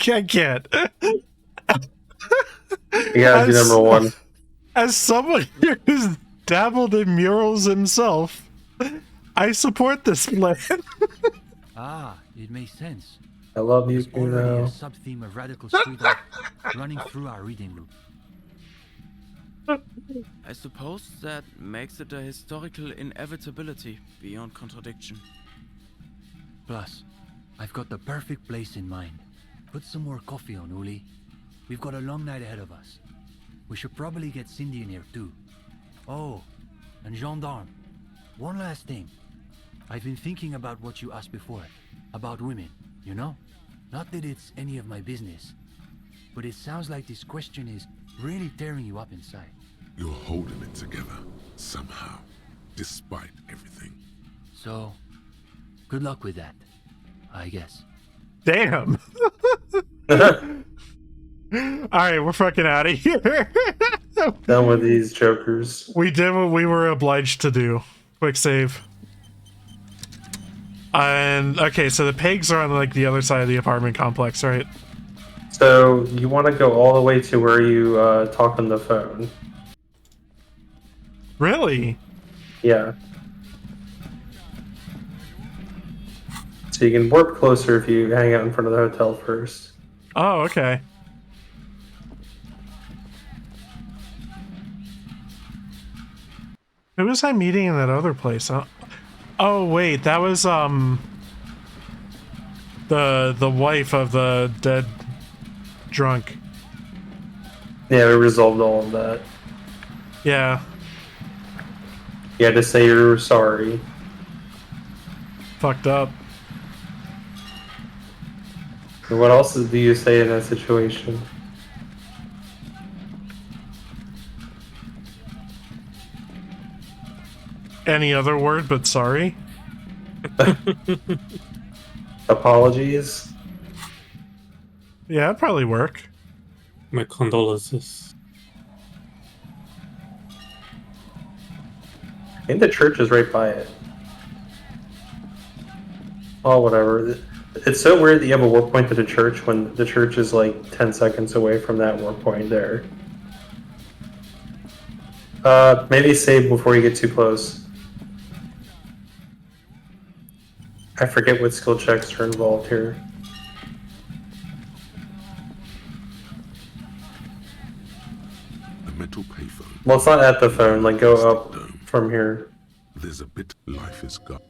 I can't. You gotta do number one. As someone who's dabbled in murals himself, I support this plan. Ah, it makes sense. I love you, There's already a Kuno. sub-theme of radical street art running through our reading loop. I suppose that makes it a historical inevitability beyond contradiction. Plus, I've got the perfect place in mind. Put some more coffee on, Uli. We've got a long night ahead of us. We should probably get Cindy in here too. Oh, and Gendarme. One last thing. I've been thinking about what you asked before. About women, you know? Not that it's any of my business. But it sounds like this question is really tearing you up inside. You're holding it together, somehow, despite everything. So, good luck with that, I guess. Damn. Alright, we're fucking out of here. Done with these jokers. We did what we were obliged to do. Quick save. And, okay, so the pigs are on, like, the other side of the apartment complex, right? So, you want to go all the way to where you talk on the phone. Really? Yeah. So you can warp closer if you hang out in front of the hotel first. Oh, okay. Who was I meeting in that other place? Oh, wait, that was, the wife of the dead drunk. Yeah, we resolved all of that. Yeah. You had to say you're sorry. Fucked up. And what else do you say in that situation? Any other word but sorry? Apologies? Yeah, that'd probably work. My condolences. I think the church is right by it. Oh, whatever. It's so weird that you have a warp point to the church when the church is like 10 seconds away from that warp point there. Maybe save before you get too close. I forget what skill checks are involved here. A mental payphone. Well, it's not at the phone. Like, go up from here. There's a bit life is gone.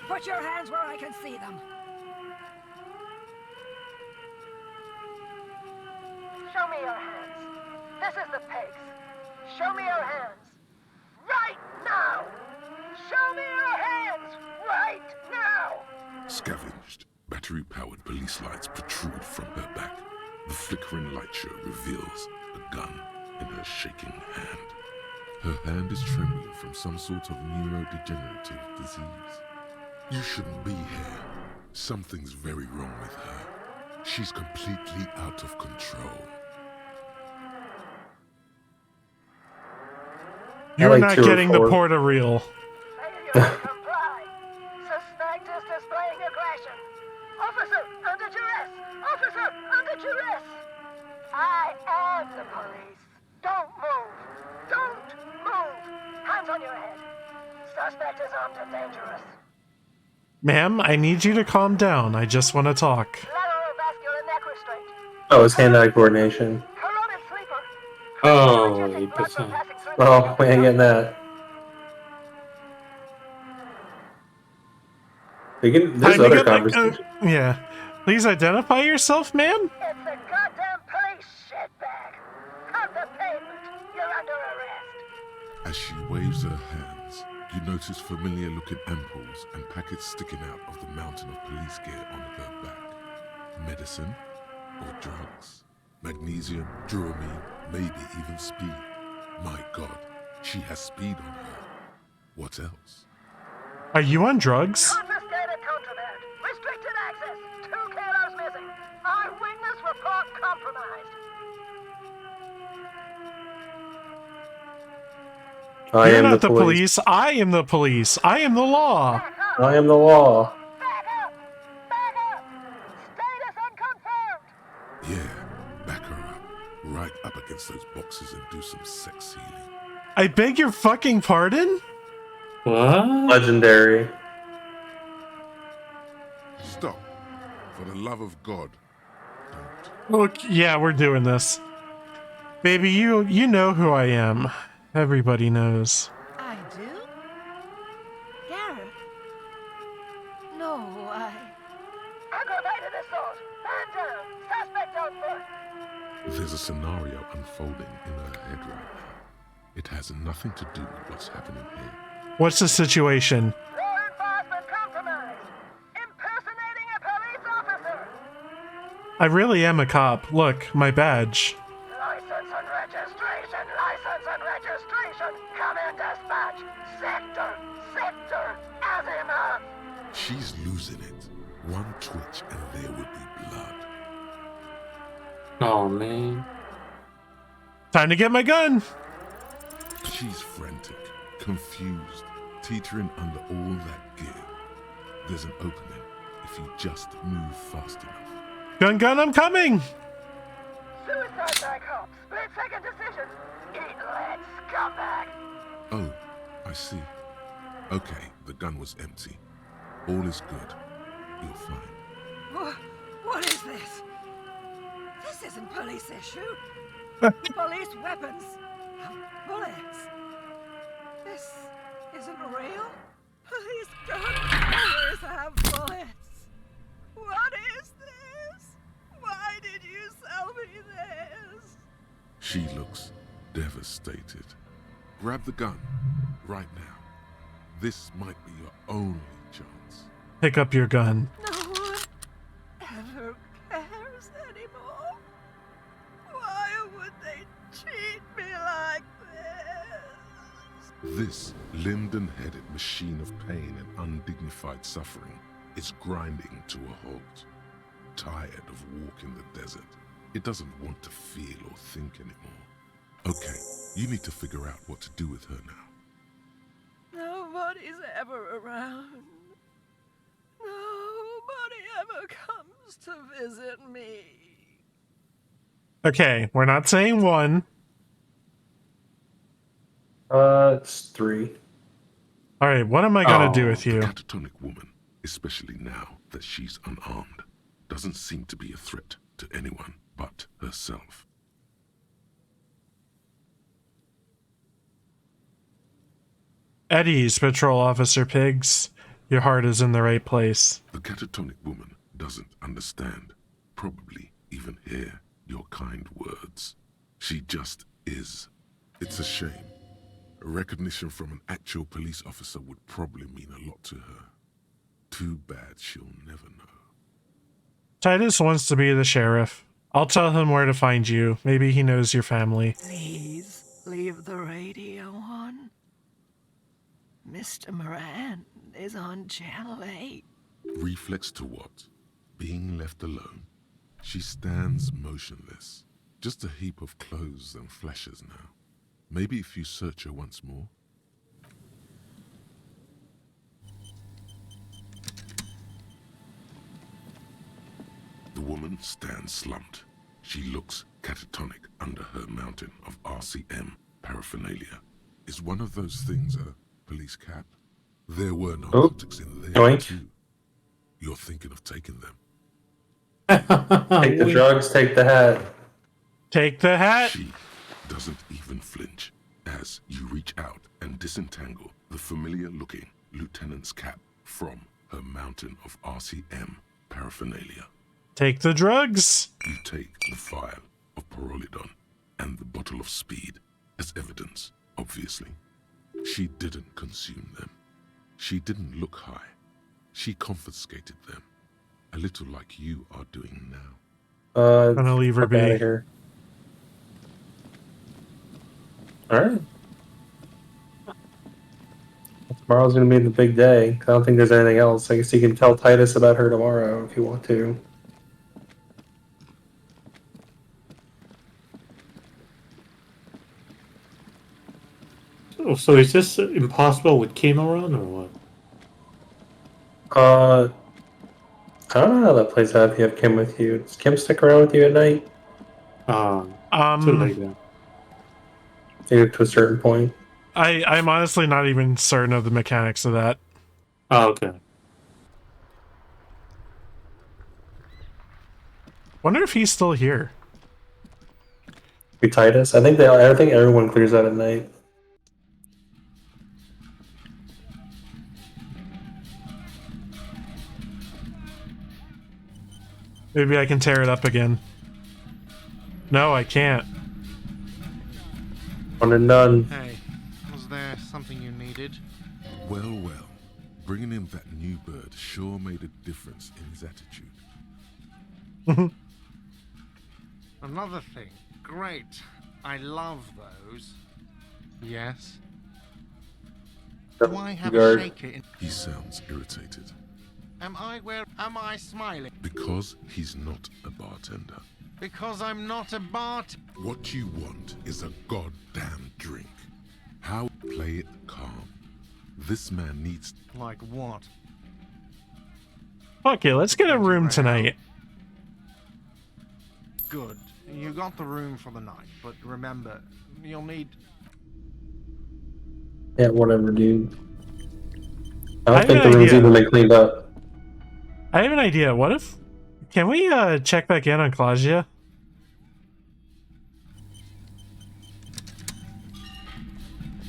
Put your hands where I can see them. Show me your hands. This is the pigs. Show me your hands. Right now! Show me your hands! Right now! Scavenged, battery-powered police lights protrude from her back. The flickering light show reveals a gun in her shaking hand. Her hand is trembling from some sort of neurodegenerative disease. You shouldn't be here. Something's very wrong with her. She's completely out of control. You're not getting the porta reel. Comply. Suspect is displaying aggression. Officer, under duress! Officer, under duress! I am the police. Don't move. Don't move. Hands on your head. Suspect is armed and dangerous. Ma'am, I need you to calm down. I just want to talk. Lateral vascular neck restraint. Oh, it's hand-eye coordination. Carotid sleeper. Oh, 8%. Oh, we ain't getting that. There's other conversations. Yeah. Please identify yourself, ma'am? It's the goddamn police, shitbag. Cut the pavement. You're under arrest. As she waves her hands, you notice familiar-looking ampoules and packets sticking out of the mountain of police gear on her back. Medicine or drugs? Magnesium, Duramine, maybe even speed. My God, she has speed on her. What else? Are you on drugs? Confiscated contraband. Restricted access. 2 kilos missing. Eyewitness report compromised. You're not the police. I am the police. I am the law. I am the law. Back up! Back up! Status unconfirmed! Yeah, back her up. Right up against those boxes and do some sex healing. I beg your fucking pardon? What? Legendary. Stop. For the love of God. Look, yeah, we're doing this. Baby, you know who I am. Everybody knows. I do? Gareth? No, Aggravated assault. Man down. Suspect on foot. There's a scenario unfolding in her head right now. It has nothing to do with what's happening here. What's the situation? Law enforcement compromised. Impersonating a police officer. I really am a cop. Look, my badge. License and registration. Come in dispatch. Sector. Azimuth. She's losing it. One twitch and there would be blood. Oh, man. Time to get my gun. She's frantic, confused, teetering under all that gear. There's an opening if you just move fast enough. Gun, I'm coming. Suicide by cop. Split-second decision. Eat lead, scumbag. Oh, I see. Okay, the gun was empty. All is good. You're fine. What is this? This isn't police issue. Police weapons have bullets. This isn't real. Police don't always have bullets. What is this? Why did you sell me this? She looks devastated. Grab the gun right now. This might be your only chance. Pick up your gun. No one ever cares anymore. Why would they treat me like this? This linden-headed machine of pain and undignified suffering is grinding to a halt. Tired of walking the desert, it doesn't want to feel or think anymore. Okay, you need to figure out what to do with her now. Nobody's ever around. Nobody ever comes to visit me. Okay, we're not saying one. It's 3. All right, what am I gonna do with you? The catatonic woman, especially now that she's unarmed, doesn't seem to be a threat to anyone but herself. At ease, Patrol Officer Pigs. Your heart is in the right place. The catatonic woman doesn't understand, probably even hear your kind words. She just is. It's a shame. Recognition from an actual police officer would probably mean a lot to her. Too bad she'll never know. Titus wants to be the sheriff. I'll tell him where to find you. Maybe he knows your family. Please leave the radio on. Mr. Moran is on Channel 8. Reflex to what? Being left alone. She stands motionless. Just a heap of clothes and flashes now. Maybe if you search her once more. The woman stands slumped. She looks catatonic under her mountain of RCM paraphernalia. Is one of those things a police cap? There were narcotics in there too. You're thinking of taking them. Take the drugs, take the hat. Take the hat. She doesn't even flinch as you reach out and disentangle the familiar-looking lieutenant's cap from her mountain of RCM paraphernalia. Take the drugs. You take the vial of Pyrrolidon and the bottle of speed as evidence, obviously. She didn't consume them. She didn't look high. She confiscated them. A little like you are doing now. I'm gonna leave her be. Here. Alright. Tomorrow's gonna be the big day. I don't think there's anything else. I guess you can tell Titus about her tomorrow if you want to. Oh, so is this impossible with Kim around or what? I don't know how that plays out if you have Kim with you. Does Kim stick around with you at night? Too late then. Maybe to a certain point. I'm honestly not even certain of the mechanics of that. Oh, okay. Wonder if he's still here. We Titus. I think everyone clears out at night. Maybe I can tear it up again. No, I can't. One and done. Hey, was there something you needed? Well, well. Bringing him that new bird sure made a difference in his attitude. Another thing. Great. I love those. Yes? Do I have a shaker in... He sounds irritated. Am I smiling? Because he's not a bartender. Because I'm not a bart... What you want is a goddamn drink. How play it calm. This man needs... Like what? Okay, let's get a room tonight. Good. You got the room for the night, but remember, you'll need... Yeah, whatever, dude. I don't think the room's even been cleaned up. I have an idea. What if... Can we check back in on Claudia?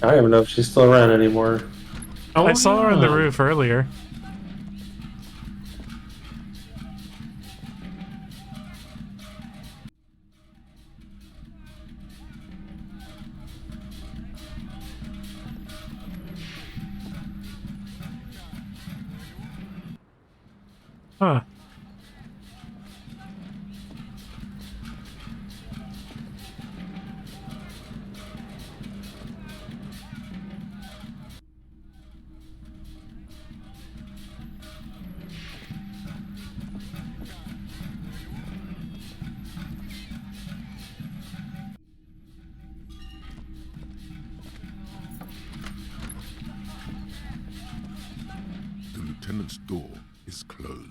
I don't even know if she's still around anymore. Oh, I saw her on the roof earlier. Huh. The lieutenant's door is closed.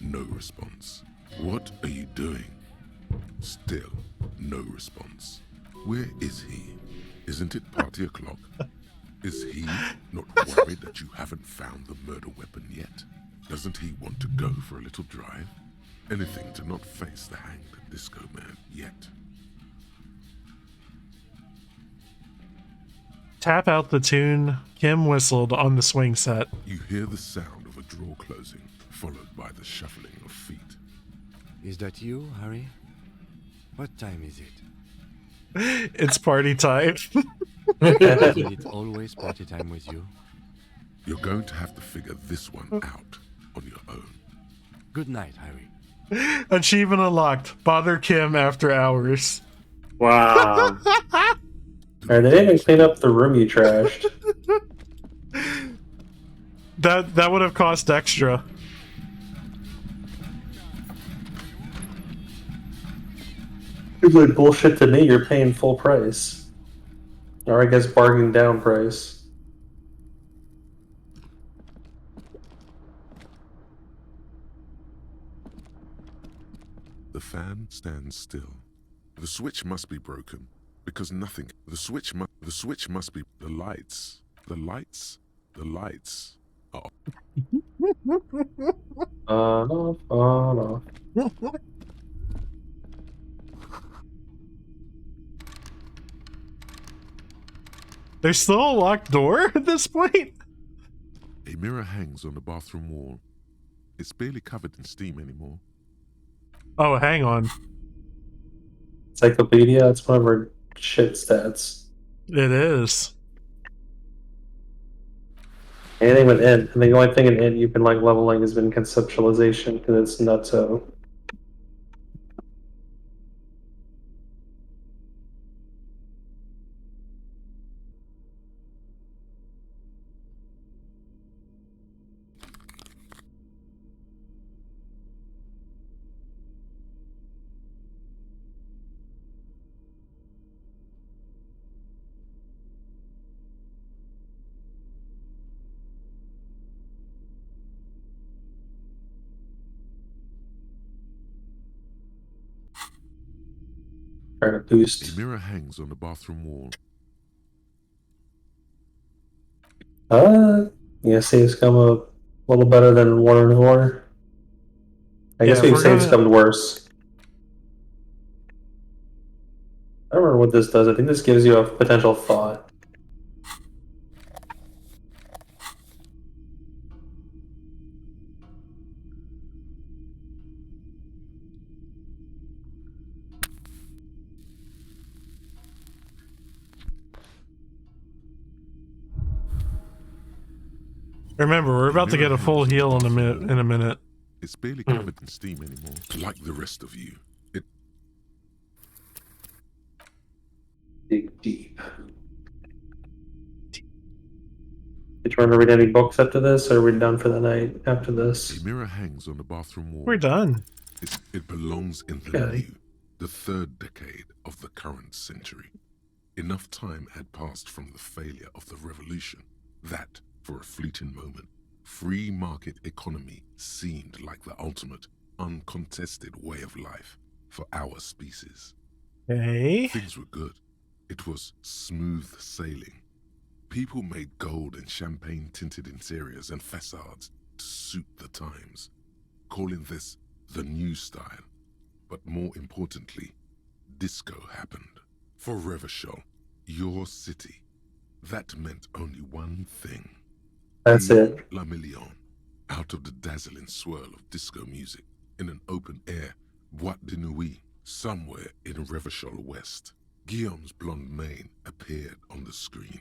No response. What are you doing? Still, no response. Where is he? Isn't it party o'clock? Is he not worried that you haven't found the murder weapon yet? Doesn't he want to go for a little drive? Anything to not face the hanged disco man yet. Tap out the tune Kim whistled on the swing set. You hear the sound of a drawer closing, followed by the shuffling of feet. Is that you, Harry? What time is it? It's party time. Isn't it always party time with you? You're going to have to figure this one out on your own. Good night, Harry. Achievement unlocked. Bother Kim after hours. Wow. Alright, they didn't even clean up the room you trashed. That would have cost extra. It's like bullshit to me, you're paying full price. Or I guess bargaining down price. The fan stands still. The switch must be broken, because nothing... The switch must be... The lights are... On off. There's still a locked door at this point? A mirror hangs on the bathroom wall. It's barely covered in steam anymore. Oh, hang on. Encyclopedia, that's one of our shit stats. It is. Anything with int. I think the only thing in int you've been like leveling has been conceptualization, because it's nutso. Trying to boost. A mirror hangs on the bathroom wall. Yeah, saves come a little better than War and Horror. I guess we've saves come worse. I don't remember what this does. I think this gives you a potential thought. Remember, we're about to get a full heal in a minute. It's barely covered in steam anymore. Like the rest of you, it dig deep. You trying to read any books after this, or are we done for the night after this? A mirror hangs on the bathroom wall. We're done. It belongs in the new, the third decade of the current century. Enough time had passed from the failure of the revolution that, for a fleeting moment, free market economy seemed like the ultimate, uncontested way of life for our species. Hey. Things were good. It was smooth sailing. People made gold and champagne-tinted interiors and facades to suit the times, calling this the new style. But more importantly, disco happened. For Revachol, your city, that meant only one thing. That's it. La Million, out of the dazzling swirl of disco music, in an open-air boîte de nuit somewhere in Revachol West, Guillaume's blonde mane appeared on the screen.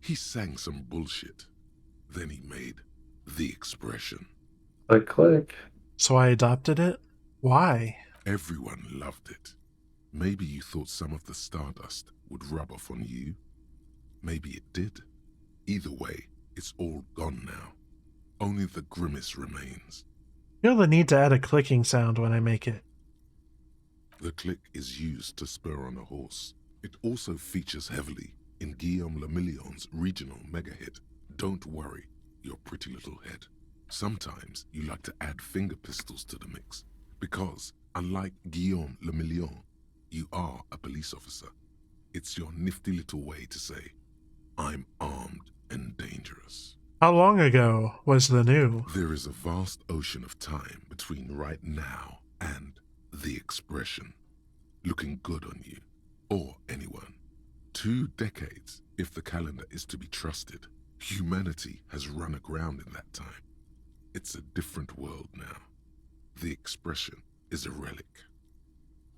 He sang some bullshit. Then he made the expression. Click, click. So I adopted it? Why? Everyone loved it. Maybe you thought some of the stardust would rub off on you. Maybe it did. Either way, it's all gone now. Only the grimace remains. Feel the need to add a clicking sound when I make it. The click is used to spur on a horse. It also features heavily in Guillaume Le Million's regional mega hit, Don't Worry, Your Pretty Little Head. Sometimes you like to add finger pistols to the mix, because, unlike Guillaume Le Million, you are a police officer. It's your nifty little way to say, I'm armed and dangerous. How long ago was the new? There is a vast ocean of time between right now and the expression, looking good on you, or anyone. 2 decades, if the calendar is to be trusted. Humanity has run aground in that time. It's a different world now. The expression is a relic.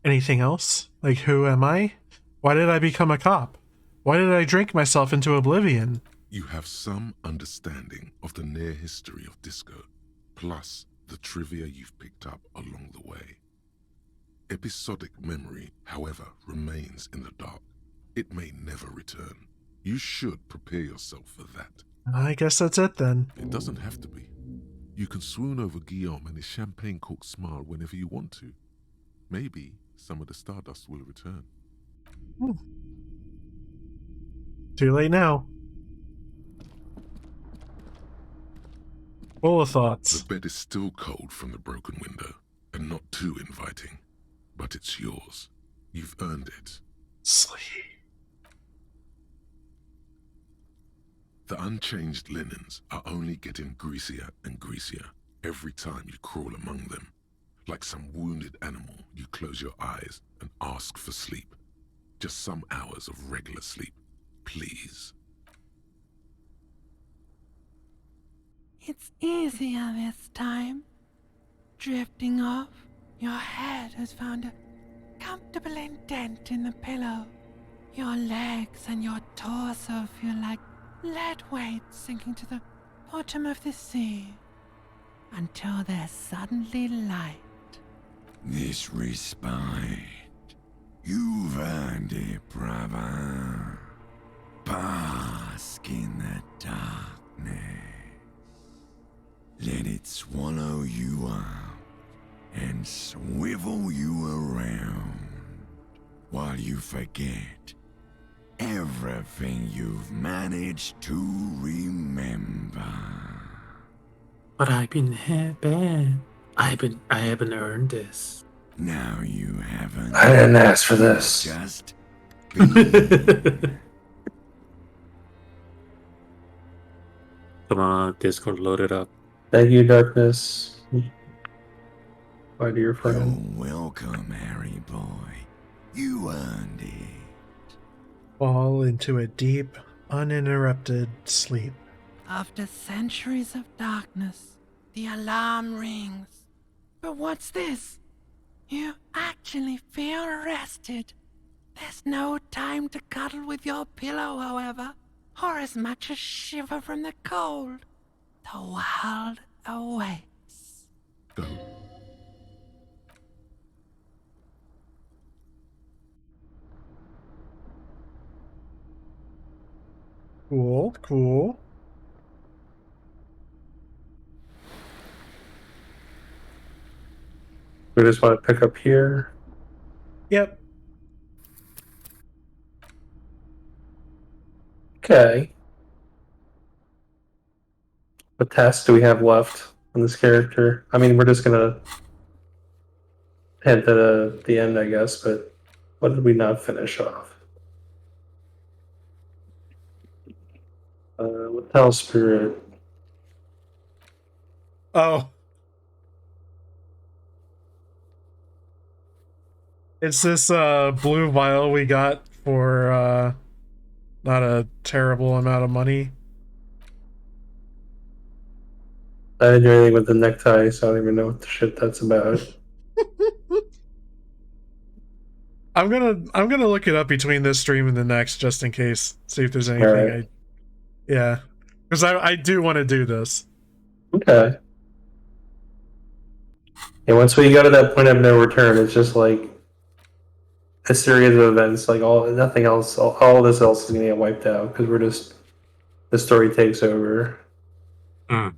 Anything else? Like, who am I? Why did I become a cop? Why did I drink myself into oblivion? You have some understanding of the near history of disco, plus the trivia you've picked up along the way. Episodic memory, however, remains in the dark. It may never return. You should prepare yourself for that. I guess that's it then. It doesn't have to be. You can swoon over Guillaume and his champagne-corked smile whenever you want to. Maybe some of the stardust will return. Too late now. Full of thoughts. The bed is still cold from the broken window, and not too inviting. But it's yours. You've earned it. Sleep. The unchanged linens are only getting greasier and greasier every time you crawl among them. Like some wounded animal, you close your eyes and ask for sleep. Just some hours of regular sleep, please. It's easier this time. Drifting off, your head has found a comfortable indent in the pillow. Your legs and your torso feel like lead weights sinking to the bottom of the sea, until there's suddenly light. This respite, you've earned it, brother. Bask in the darkness. Let it swallow you up and swivel you around while you forget everything you've managed to remember. But I've been bad. I haven't earned this. Now you haven't. I didn't ask for this. Just Come on, Discord, load it up. Thank you, Darkness. My dear friend. You're welcome, Harry boy. You earned it. Fall into a deep, uninterrupted sleep. After centuries of darkness, the alarm rings. But what's this? You actually feel rested. There's no time to cuddle with your pillow, however, or as much as shiver from the cold. The world awaits. Go. Cool, cool. We just want to pick up here. Yep. Okay. What tasks do we have left on this character? I mean, we're just gonna head to the end, I guess, but what did we not finish off? With Hell Spirit. Oh. It's this blue vial we got for not a terrible amount of money. I didn't do anything with the necktie, so I don't even know what the shit that's about. I'm gonna look it up between this stream and the next, just in case. See if there's anything. Right. Yeah, because I do want to do this. Okay. Yeah, once we go to that point of no return, it's just like a series of events. Like nothing else. All this else is gonna get wiped out because we're just the story takes over. But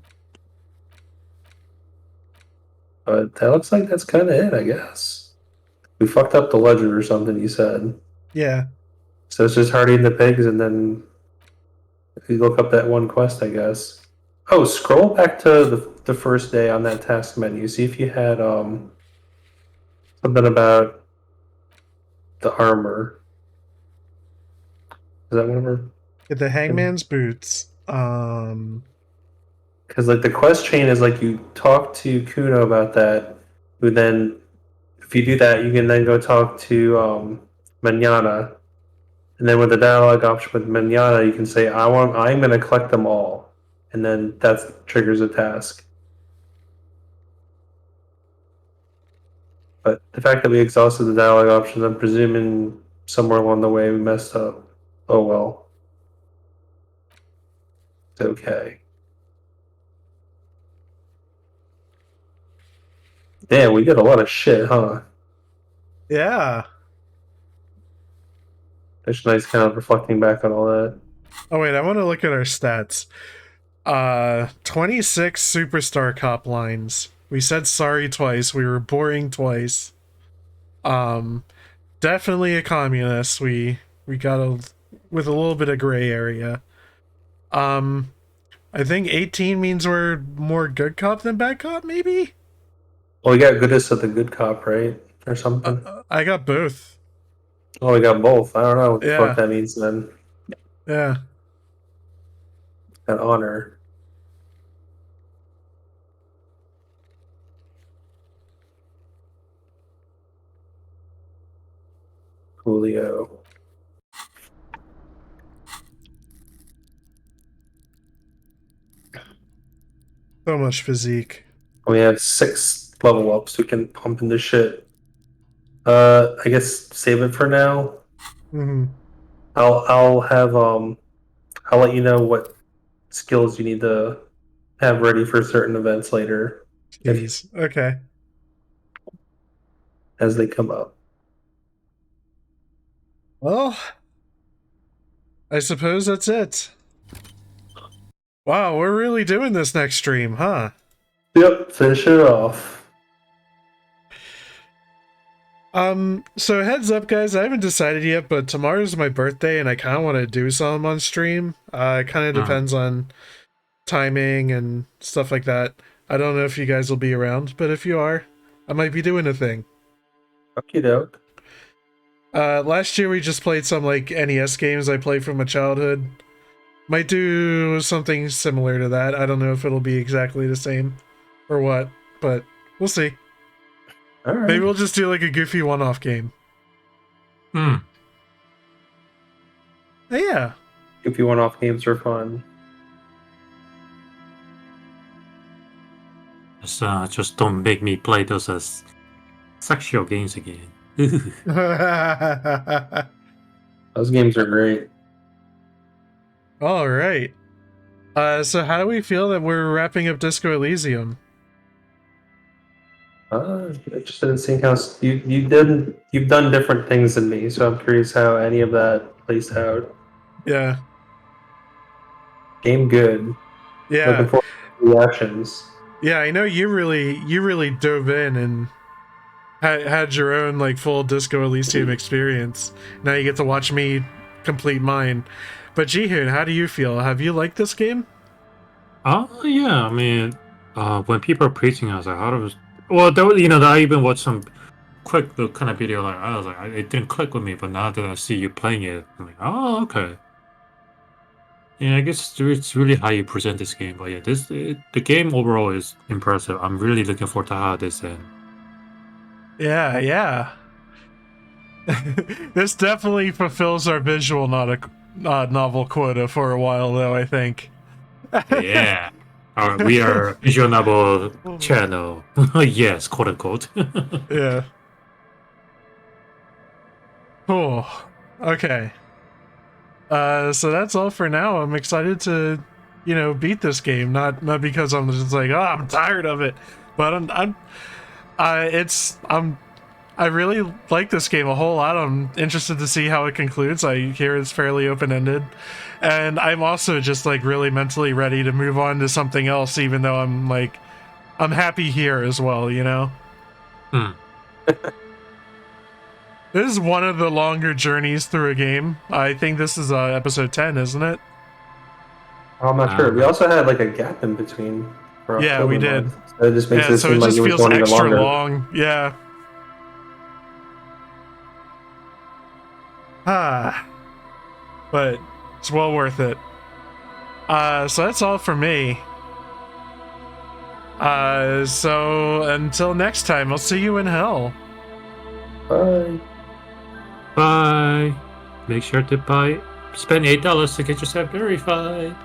that looks like that's kind of it, I guess. We fucked up the ledger or something, you said. Yeah. So it's just Hardy and the Pigs, and then if you look up that one quest, I guess. Oh, scroll back to the first day on that task menu. See if you had something about the armor. Is that one of her? Get the Hangman's boots. Because like the quest chain is like you talk to Kuno about that, who then, if you do that, you can then go talk to Manana, and then with the dialogue option with Manana, you can say, I'm going to collect them all," and then that triggers a task. But the fact that we exhausted the dialogue options, I'm presuming somewhere along the way we messed up. Oh well. It's okay. Damn, we did a lot of shit, huh? Yeah. It's nice kind of reflecting back on all that. Oh wait, I want to look at our stats. 26 superstar cop lines. We said sorry twice. We were boring twice. Definitely a communist. We got with a little bit of gray area. I think 18 means we're more good cop than bad cop, maybe? Well, we got goodness of the good cop, right? Or something? I got both. Oh, we got both. I don't know what the Yeah. fuck that means then. Yeah. Got honor. Julio. So much physique. We have 6 level ups we can pump into shit. I guess save it for now. Mm-hmm. I'll have I'll let you know what skills you need to have ready for certain events later. Jeez. Okay. As they come up. Well, I suppose that's it. Wow, we're really doing this next stream, huh? Yep, finish it off. So heads up, guys, I haven't decided yet, but tomorrow's my birthday, and I kind of want to do some on stream. It kind of depends on timing and stuff like that. I don't know if you guys will be around, but if you are, I might be doing a thing. Okie doke. Last year we just played some like NES games I played from my childhood. Might do something similar to that. I don't know if it'll be exactly the same or what, but we'll see. All right. Maybe we'll just do like a goofy one-off game. Yeah. Goofy one-off games are fun. Just don't make me play those as sexual games again. Those games are great. All right. So how do we feel that we're wrapping up Disco Elysium? Interested in seeing how you've done different things than me, so I'm curious how any of that plays out. Yeah. Game good. Yeah. Looking forward to the reactions. Yeah, I know you really dove in and had your own like full Disco Elysium experience. Now you get to watch me complete mine. But Jihun, how do you feel? Have you liked this game? Yeah. I mean, when people are preaching, I was like, how does? Well, there was, I even watched some quick kind of video. Like, I was like, it didn't click with me. But now that I see you playing it, I'm like, oh, okay. Yeah, I guess it's really how you present this game. But yeah, the game overall is impressive. I'm really looking forward to how this ends. Yeah. This definitely fulfills our visual novel quota for a while, though, I think. Yeah. We are a visual novel channel. Yes, quote unquote. Yeah. Cool. Okay. So that's all for now. I'm excited to, beat this game. Not because I'm just like, oh, I'm tired of it, but I really like this game a whole lot. I'm interested to see how it concludes. I hear it's fairly open-ended, and I'm also just like really mentally ready to move on to something else, even though I'm happy here as well, This is one of the longer journeys through a game. I think this is episode 10, isn't it? I'm not sure. We also had like a gap in between. Yeah, we did. Month. So it just makes it so seem it like just it was feels going even extra longer. long. Yeah. But it's well worth it. So that's all for me. So until next time, I'll see you in hell. Bye. Bye. Make sure to spend $8 to get yourself verified.